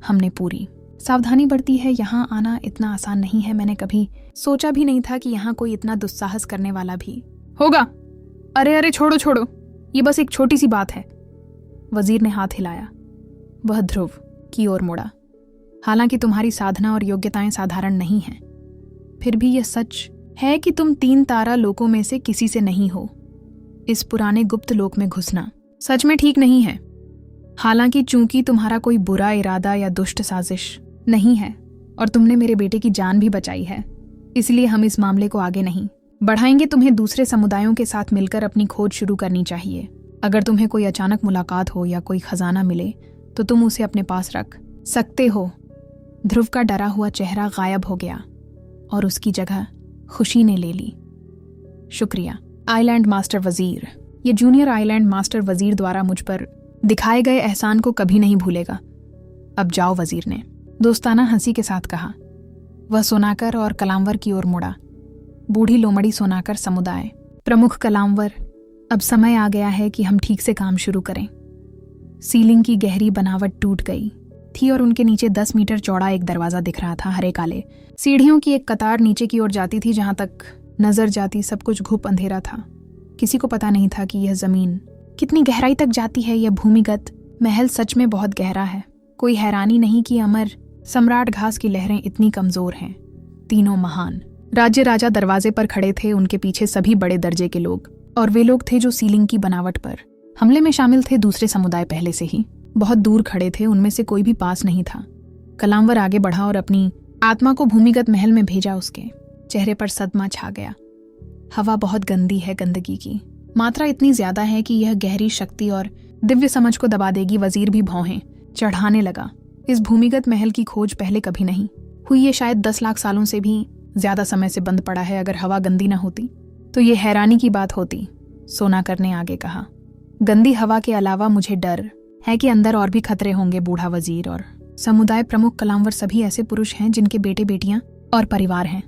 हमने पूरी सावधानी बरती है। यहाँ आना इतना आसान नहीं है। मैंने कभी सोचा भी नहीं था कि यहाँ कोई इतना दुस्साहस करने वाला भी होगा। अरे अरे, छोड़ो छोड़ो, ये बस एक छोटी सी बात है। वजीर ने हाथ हिलाया। वह ध्रुव की ओर मुड़ा। हालांकि तुम्हारी साधना और योग्यताएं साधारण नहीं हैं, फिर भी यह सच है कि तुम 3 तारा लोकों में से किसी से नहीं हो। इस पुराने गुप्त लोक में घुसना सच में ठीक नहीं है। हालांकि चूंकि तुम्हारा कोई बुरा इरादा या दुष्ट साजिश नहीं है और तुमने मेरे बेटे की जान भी बचाई है, इसलिए हम इस मामले को आगे नहीं बढ़ाएंगे। तुम्हें दूसरे समुदायों के साथ मिलकर अपनी खोज शुरू करनी चाहिए। अगर तुम्हें कोई अचानक मुलाकात हो या कोई खजाना मिले तो तुम उसे अपने पास रख सकते हो। ध्रुव का डरा हुआ चेहरा गायब हो गया और उसकी जगह खुशी ने ले ली। शुक्रिया आइलैंड मास्टर वजीर। ये जूनियर आइलैंड मास्टर वजीर द्वारा मुझ पर दिखाए गए एहसान को कभी नहीं भूलेगा। अब जाओ, वजीर ने दोस्ताना हंसी के साथ कहा। वह सोनाकर और कलामवर की ओर मुड़ा। बूढ़ी लोमड़ी सोनाकर समुदाय प्रमुख कलामवर अब समय आ गया है कि हम ठीक से काम शुरू करें। सीलिंग की गहरी बनावट टूट गई थी और उनके नीचे 10 मीटर चौड़ा एक दरवाजा दिख रहा था, हरे काले। सीढ़ियों की एक कतार नीचे की ओर जाती थी, जहां तक नजर जाती सब कुछ घुप अंधेरा था। किसी को पता नहीं था कि यह जमीन कितनी गहराई तक जाती है। यह भूमिगत महल सच में बहुत गहरा है। कोई हैरानी नहीं कि अमर सम्राट घास की लहरें इतनी कमजोर हैं। तीनों महान राज्य राजा दरवाजे पर खड़े थे, उनके पीछे सभी बड़े दर्जे के लोग, और वे लोग थे जो सीलिंग की बनावट पर हमले में शामिल थे। दूसरे समुदाय पहले से ही बहुत दूर खड़े थे, उनमें से कोई भी पास नहीं था। कलामवर आगे बढ़ा और अपनी आत्मा को भूमिगत महल में भेजा। उसके चेहरे पर सदमा छा गया। हवा बहुत गंदी है, गंदगी की मात्रा इतनी ज्यादा है कि यह गहरी शक्ति और दिव्य समझ को दबा देगी। वजीर भी भौहें चढ़ाने लगा। इस भूमिगत महल की खोज पहले कभी नहीं हुई। ये शायद 10 लाख सालों से भी ज्यादा समय से बंद पड़ा है। अगर हवा गंदी न होती तो ये हैरानी की बात होती, सोनाकर ने आगे कहा। गंदी हवा के अलावा मुझे डर है कि अंदर और भी खतरे होंगे। बूढ़ा वजीर और समुदाय प्रमुख कलामवर सभी ऐसे पुरुष हैं जिनके बेटे बेटियां और परिवार हैं।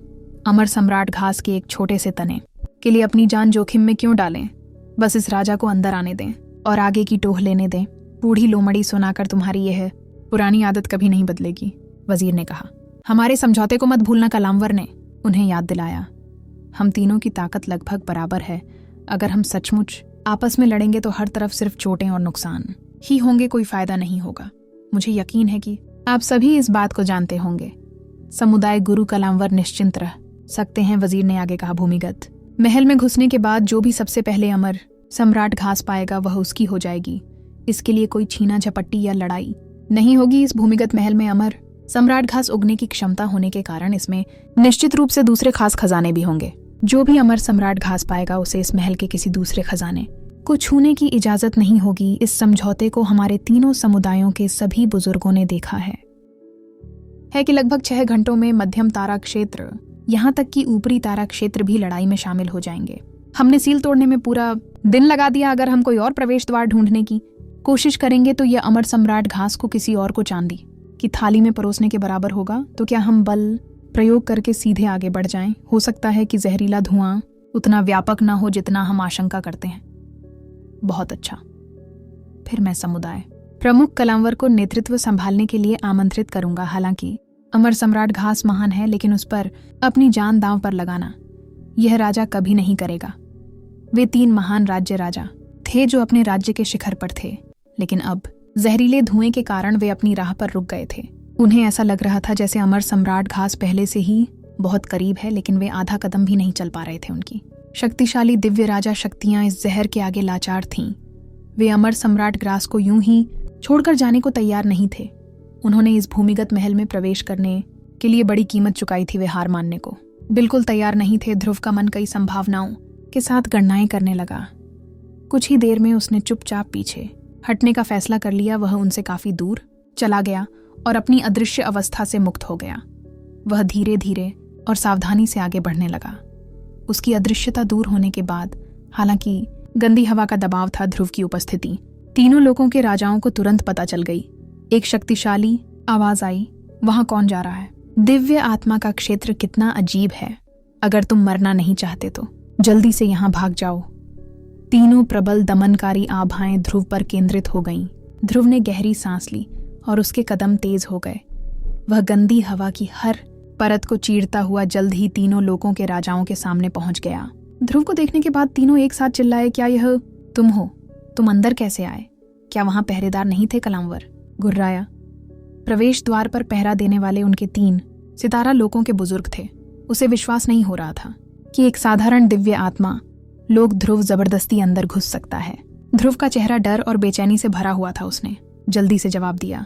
अमर सम्राट घास के एक छोटे से तने के लिए अपनी जान जोखिम में क्यों डालें? बस इस राजा को अंदर आने दें और आगे की टोह लेने दें। बूढ़ी लोमड़ी सुनाकर तुम्हारी यह पुरानी आदत कभी नहीं बदलेगी, वजीर ने कहा। हमारे समझौते को मत भूलना, कलामवर ने उन्हें याद दिलाया। हम तीनों की ताकत लगभग बराबर है। अगर हम सचमुच आपस में लड़ेंगे तो हर तरफ सिर्फ चोटें और नुकसान ही होंगे, कोई फायदा नहीं होगा। मुझे यकीन है कि आप सभी इस बात को जानते होंगे। समुदाय गुरु कलामवर निश्चिंत रह सकते हैं, वजीर ने आगे कहा। भूमिगत महल में घुसने के बाद जो भी सबसे पहले अमर सम्राट घास पाएगा वह उसकी हो जाएगी। इसके लिए कोई छीना झपट्टी या लड़ाई नहीं होगी। इस भूमिगत महल में अमर सम्राट घास उगने की क्षमता होने के कारण इसमें निश्चित रूप से दूसरे खास खजाने भी होंगे। जो भी अमर सम्राट घास पाएगा उसे इस महल के किसी दूसरे खजाने को छूने की इजाजत नहीं होगी। इस समझौते को हमारे तीनों समुदायों के सभी बुजुर्गों ने देखा है कि लगभग 6 घंटों में मध्यम तारा क्षेत्र, यहाँ तक कि ऊपरी तारा क्षेत्र भी लड़ाई में शामिल हो जाएंगे। हमने सील तोड़ने में पूरा दिन लगा दिया। अगर हम कोई और प्रवेश द्वार ढूंढने की कोशिश करेंगे तो यह अमर सम्राट घास को किसी और को चांदी की थाली में परोसने के बराबर होगा। तो क्या हम बल प्रयोग करके सीधे आगे बढ़ जाएं? हो सकता है कि जहरीला धुआं उतना व्यापक ना हो जितना हम आशंका करते हैं। बहुत अच्छा, फिर मैं समुदाय प्रमुख कलामवर को नेतृत्व संभालने के लिए आमंत्रित करूंगा। हालांकि अमर सम्राट घास महान है, लेकिन उस पर अपनी जान दांव पर लगाना यह राजा कभी नहीं करेगा। वे 3 महान राज्य राजा थे जो अपने राज्य के शिखर पर थे, लेकिन अब जहरीले धुएं के कारण वे अपनी राह पर रुक गए थे। उन्हें ऐसा लग रहा था जैसे अमर सम्राट घास पहले से ही बहुत करीब है, लेकिन वे आधा कदम भी नहीं चल पा रहे थे। उनकी शक्तिशाली दिव्य राजा शक्तियां इस जहर के आगे लाचार थीं। वे अमर सम्राट ग्रास को यूं ही छोड़कर जाने को तैयार नहीं थे। उन्होंने इस भूमिगत महल में प्रवेश करने के लिए बड़ी कीमत चुकाई थी। वे हार मानने को बिल्कुल तैयार नहीं थे। ध्रुव का मन कई संभावनाओं के साथ गणनाएं करने लगा। कुछ ही देर में उसने चुपचाप पीछे हटने का फैसला कर लिया। वह उनसे काफी दूर चला गया और अपनी अदृश्य अवस्था से मुक्त हो गया। वह धीरे धीरे और सावधानी से आगे बढ़ने लगा। उसकी अदृश्यता दूर होने के बाद, हालांकि गंदी हवा का दबाव था, ध्रुव की उपस्थिति तीनों लोगों के राजाओं को तुरंत पता चल गई। एक शक्तिशाली आवाज आई, वहां कौन जा रहा है? दिव्य आत्मा का क्षेत्र कितना अजीब है। अगर तुम मरना नहीं चाहते तो जल्दी से यहां भाग जाओ। तीनों प्रबल दमनकारी आभाएं ध्रुव पर केंद्रित हो गईं। ध्रुव ने गहरी सांस ली और उसके कदम तेज हो गए। वह गंदी हवा की हर परत को चीरता हुआ जल्द ही तीनों लोगों के राजाओं के सामने पहुंच गया। ध्रुव को देखने के बाद तीनों एक साथ चिल्लाए, क्या यह तुम हो? तुम अंदर कैसे आए? क्या वहां पहरेदार नहीं थे? कलामवर गुर्राया। प्रवेश द्वार पर पहरा देने वाले उनके 3 सितारा लोगों के बुजुर्ग थे। उसे विश्वास नहीं हो रहा था कि एक साधारण दिव्य आत्मा लोग ध्रुव जबरदस्ती अंदर घुस सकता है। ध्रुव का चेहरा डर और बेचैनी से भरा हुआ था। उसने जल्दी से जवाब दिया,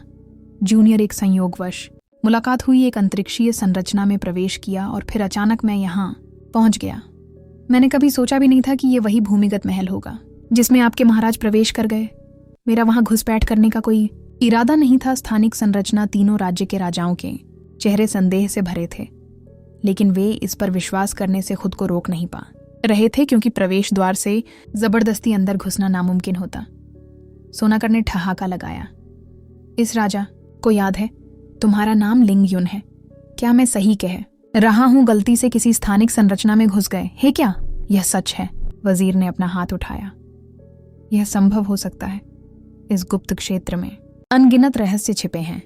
जूनियर, एक संयोगवश मुलाकात हुई, एक अंतरिक्षीय संरचना में प्रवेश किया और फिर अचानक मैं यहाँ पहुंच गया। मैंने कभी सोचा भी नहीं था कि ये वही भूमिगत महल होगा जिसमें आपके महाराज प्रवेश कर गए। मेरा वहां घुसपैठ करने का कोई इरादा नहीं था। स्थानिक संरचना तीनों राज्य के राजाओं के चेहरे संदेह से भरे थे, लेकिन वे इस पर विश्वास करने से खुद को रोक नहीं पा रहे थे, क्योंकि प्रवेश द्वार से जबरदस्ती अंदर घुसना नामुमकिन होता। सोनाकर ने ठहाका लगाया। इस राजा को याद है, तुम्हारा नाम लिंग युन है। क्या मैं सही कह रहा हूं? गलती से किसी स्थानिक संरचना में घुस गए है क्या? यह सच है। वजीर ने अपना हाथ उठाया। यह संभव हो सकता है। इस गुप्त क्षेत्र में अनगिनत रहस्य छिपे हैं।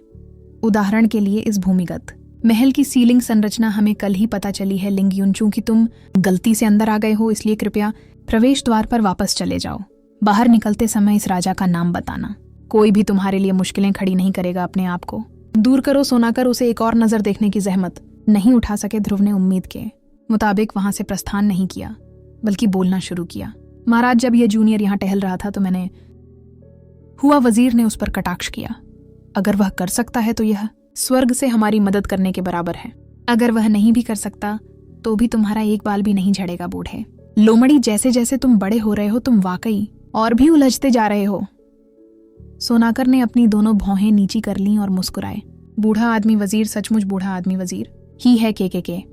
उदाहरण के लिए इस भूमिगत महल की सीलिंग संरचना हमें कल ही पता चली है। लिंग युन, चूंकि तुम गलती से अंदर आ गए हो इसलिए कृपया प्रवेश द्वार पर वापस चले जाओ। बाहर निकलते समय इस राजा का नाम बताना। कोई भी तुम्हारे लिए मुश्किलें खड़ी नहीं करेगा। अपने आप को दूर करो। सोनाकर उसे एक और नजर देखने की जहमत नहीं उठा सके। ध्रुव ने उम्मीद के मुताबिक वहां से प्रस्थान नहीं किया, बल्कि बोलना शुरू किया। महाराज, जब यह जूनियर यहाँ टहल रहा था तो मैंने हुआ। वजीर ने उस पर कटाक्ष किया। अगर वह कर सकता है तो यह स्वर्ग से हमारी मदद करने के बराबर है। अगर वह नहीं भी कर सकता तो भी तुम्हारा एक बाल भी नहीं झड़ेगा बूढ़े। लोमड़ी, जैसे जैसे तुम बड़े हो रहे हो तुम वाकई और भी उलझते जा रहे हो। सोनाकर ने अपनी दोनों भौहें नीची कर लीं और मुस्कुराए। बूढ़ा आदमी वजीर, सचमुच बूढ़ा आदमी वजीर ही है के।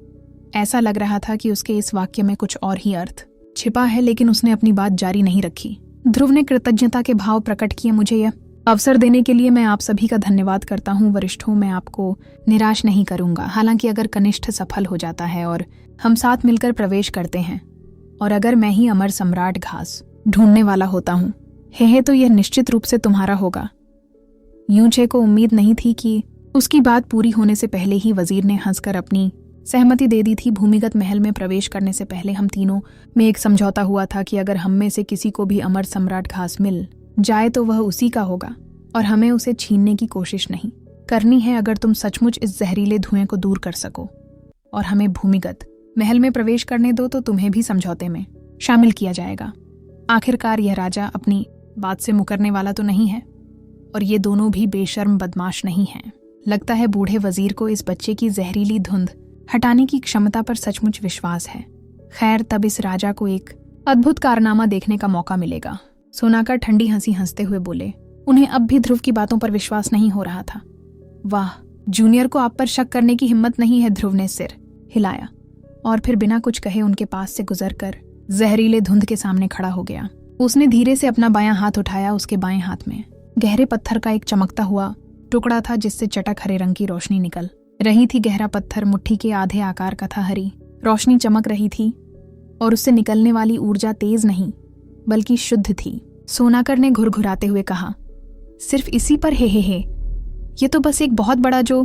ऐसा लग रहा था कि उसके इस वाक्य में कुछ और ही अर्थ छिपा है, लेकिन उसने अपनी बात जारी नहीं रखी। ध्रुव ने कृतज्ञता के भाव प्रकट किए। मुझे यह अवसर देने के लिए मैं आप सभी का धन्यवाद करता हूँ वरिष्ठों। मैं आपको निराश नहीं करूंगा। हालांकि अगर कनिष्ठ सफल हो जाता है और हम साथ मिलकर प्रवेश करते हैं, और अगर मैं ही अमर सम्राट घास ढूंढने वाला होता हूँ हे तो यह निश्चित रूप से तुम्हारा होगा। यूंचे को उम्मीद नहीं थी कि उसकी बात पूरी होने से पहले ही वजीर ने हंसकर अपनी सहमति दे दी थी। भूमिगत महल में प्रवेश करने से पहले हम तीनों में एक समझौता हुआ था कि अगर हम में से किसी को भी अमर सम्राट घास मिल जाए तो वह उसी का होगा और हमें उसे छीनने की कोशिश नहीं करनी है। अगर तुम सचमुच इस जहरीले धुएं को दूर कर सको और हमें भूमिगत महल में प्रवेश करने दो तो तुम्हें भी समझौते में शामिल किया जाएगा। आखिरकार यह राजा अपनी बात से मुकरने वाला तो नहीं है, और ये दोनों भी बेशर्म बदमाश नहीं हैं। लगता है बूढ़े वजीर को इस बच्चे की जहरीली धुंध हटाने की क्षमता पर सचमुच विश्वास है। खैर, तब इस राजा को एक अद्भुत कारनामा देखने का मौका मिलेगा। सोनाकर ठंडी हंसी हंसते हुए बोले। उन्हें अब भी ध्रुव की बातों पर विश्वास नहीं हो रहा था। वाह, जूनियर को आप पर शक करने की हिम्मत नहीं है। ध्रुव ने सिर हिलाया और फिर बिना कुछ कहे उनके पास से गुजरकर जहरीले धुंध के सामने खड़ा हो गया। उसने धीरे से अपना बायां हाथ उठाया। उसके बाएं हाथ में गहरे पत्थर का एक चमकता हुआ टुकड़ा था जिससे चटक हरे रंग की रोशनी निकल रही थी। गहरा पत्थर मुट्ठी के आधे आकार का था। हरी रोशनी चमक रही थी और उससे निकलने वाली ऊर्जा तेज नहीं बल्कि शुद्ध थी। सोनाकर ने घुरघुराते हुए कहा, सिर्फ इसी पर हे, ये तो बस एक बहुत बड़ा जो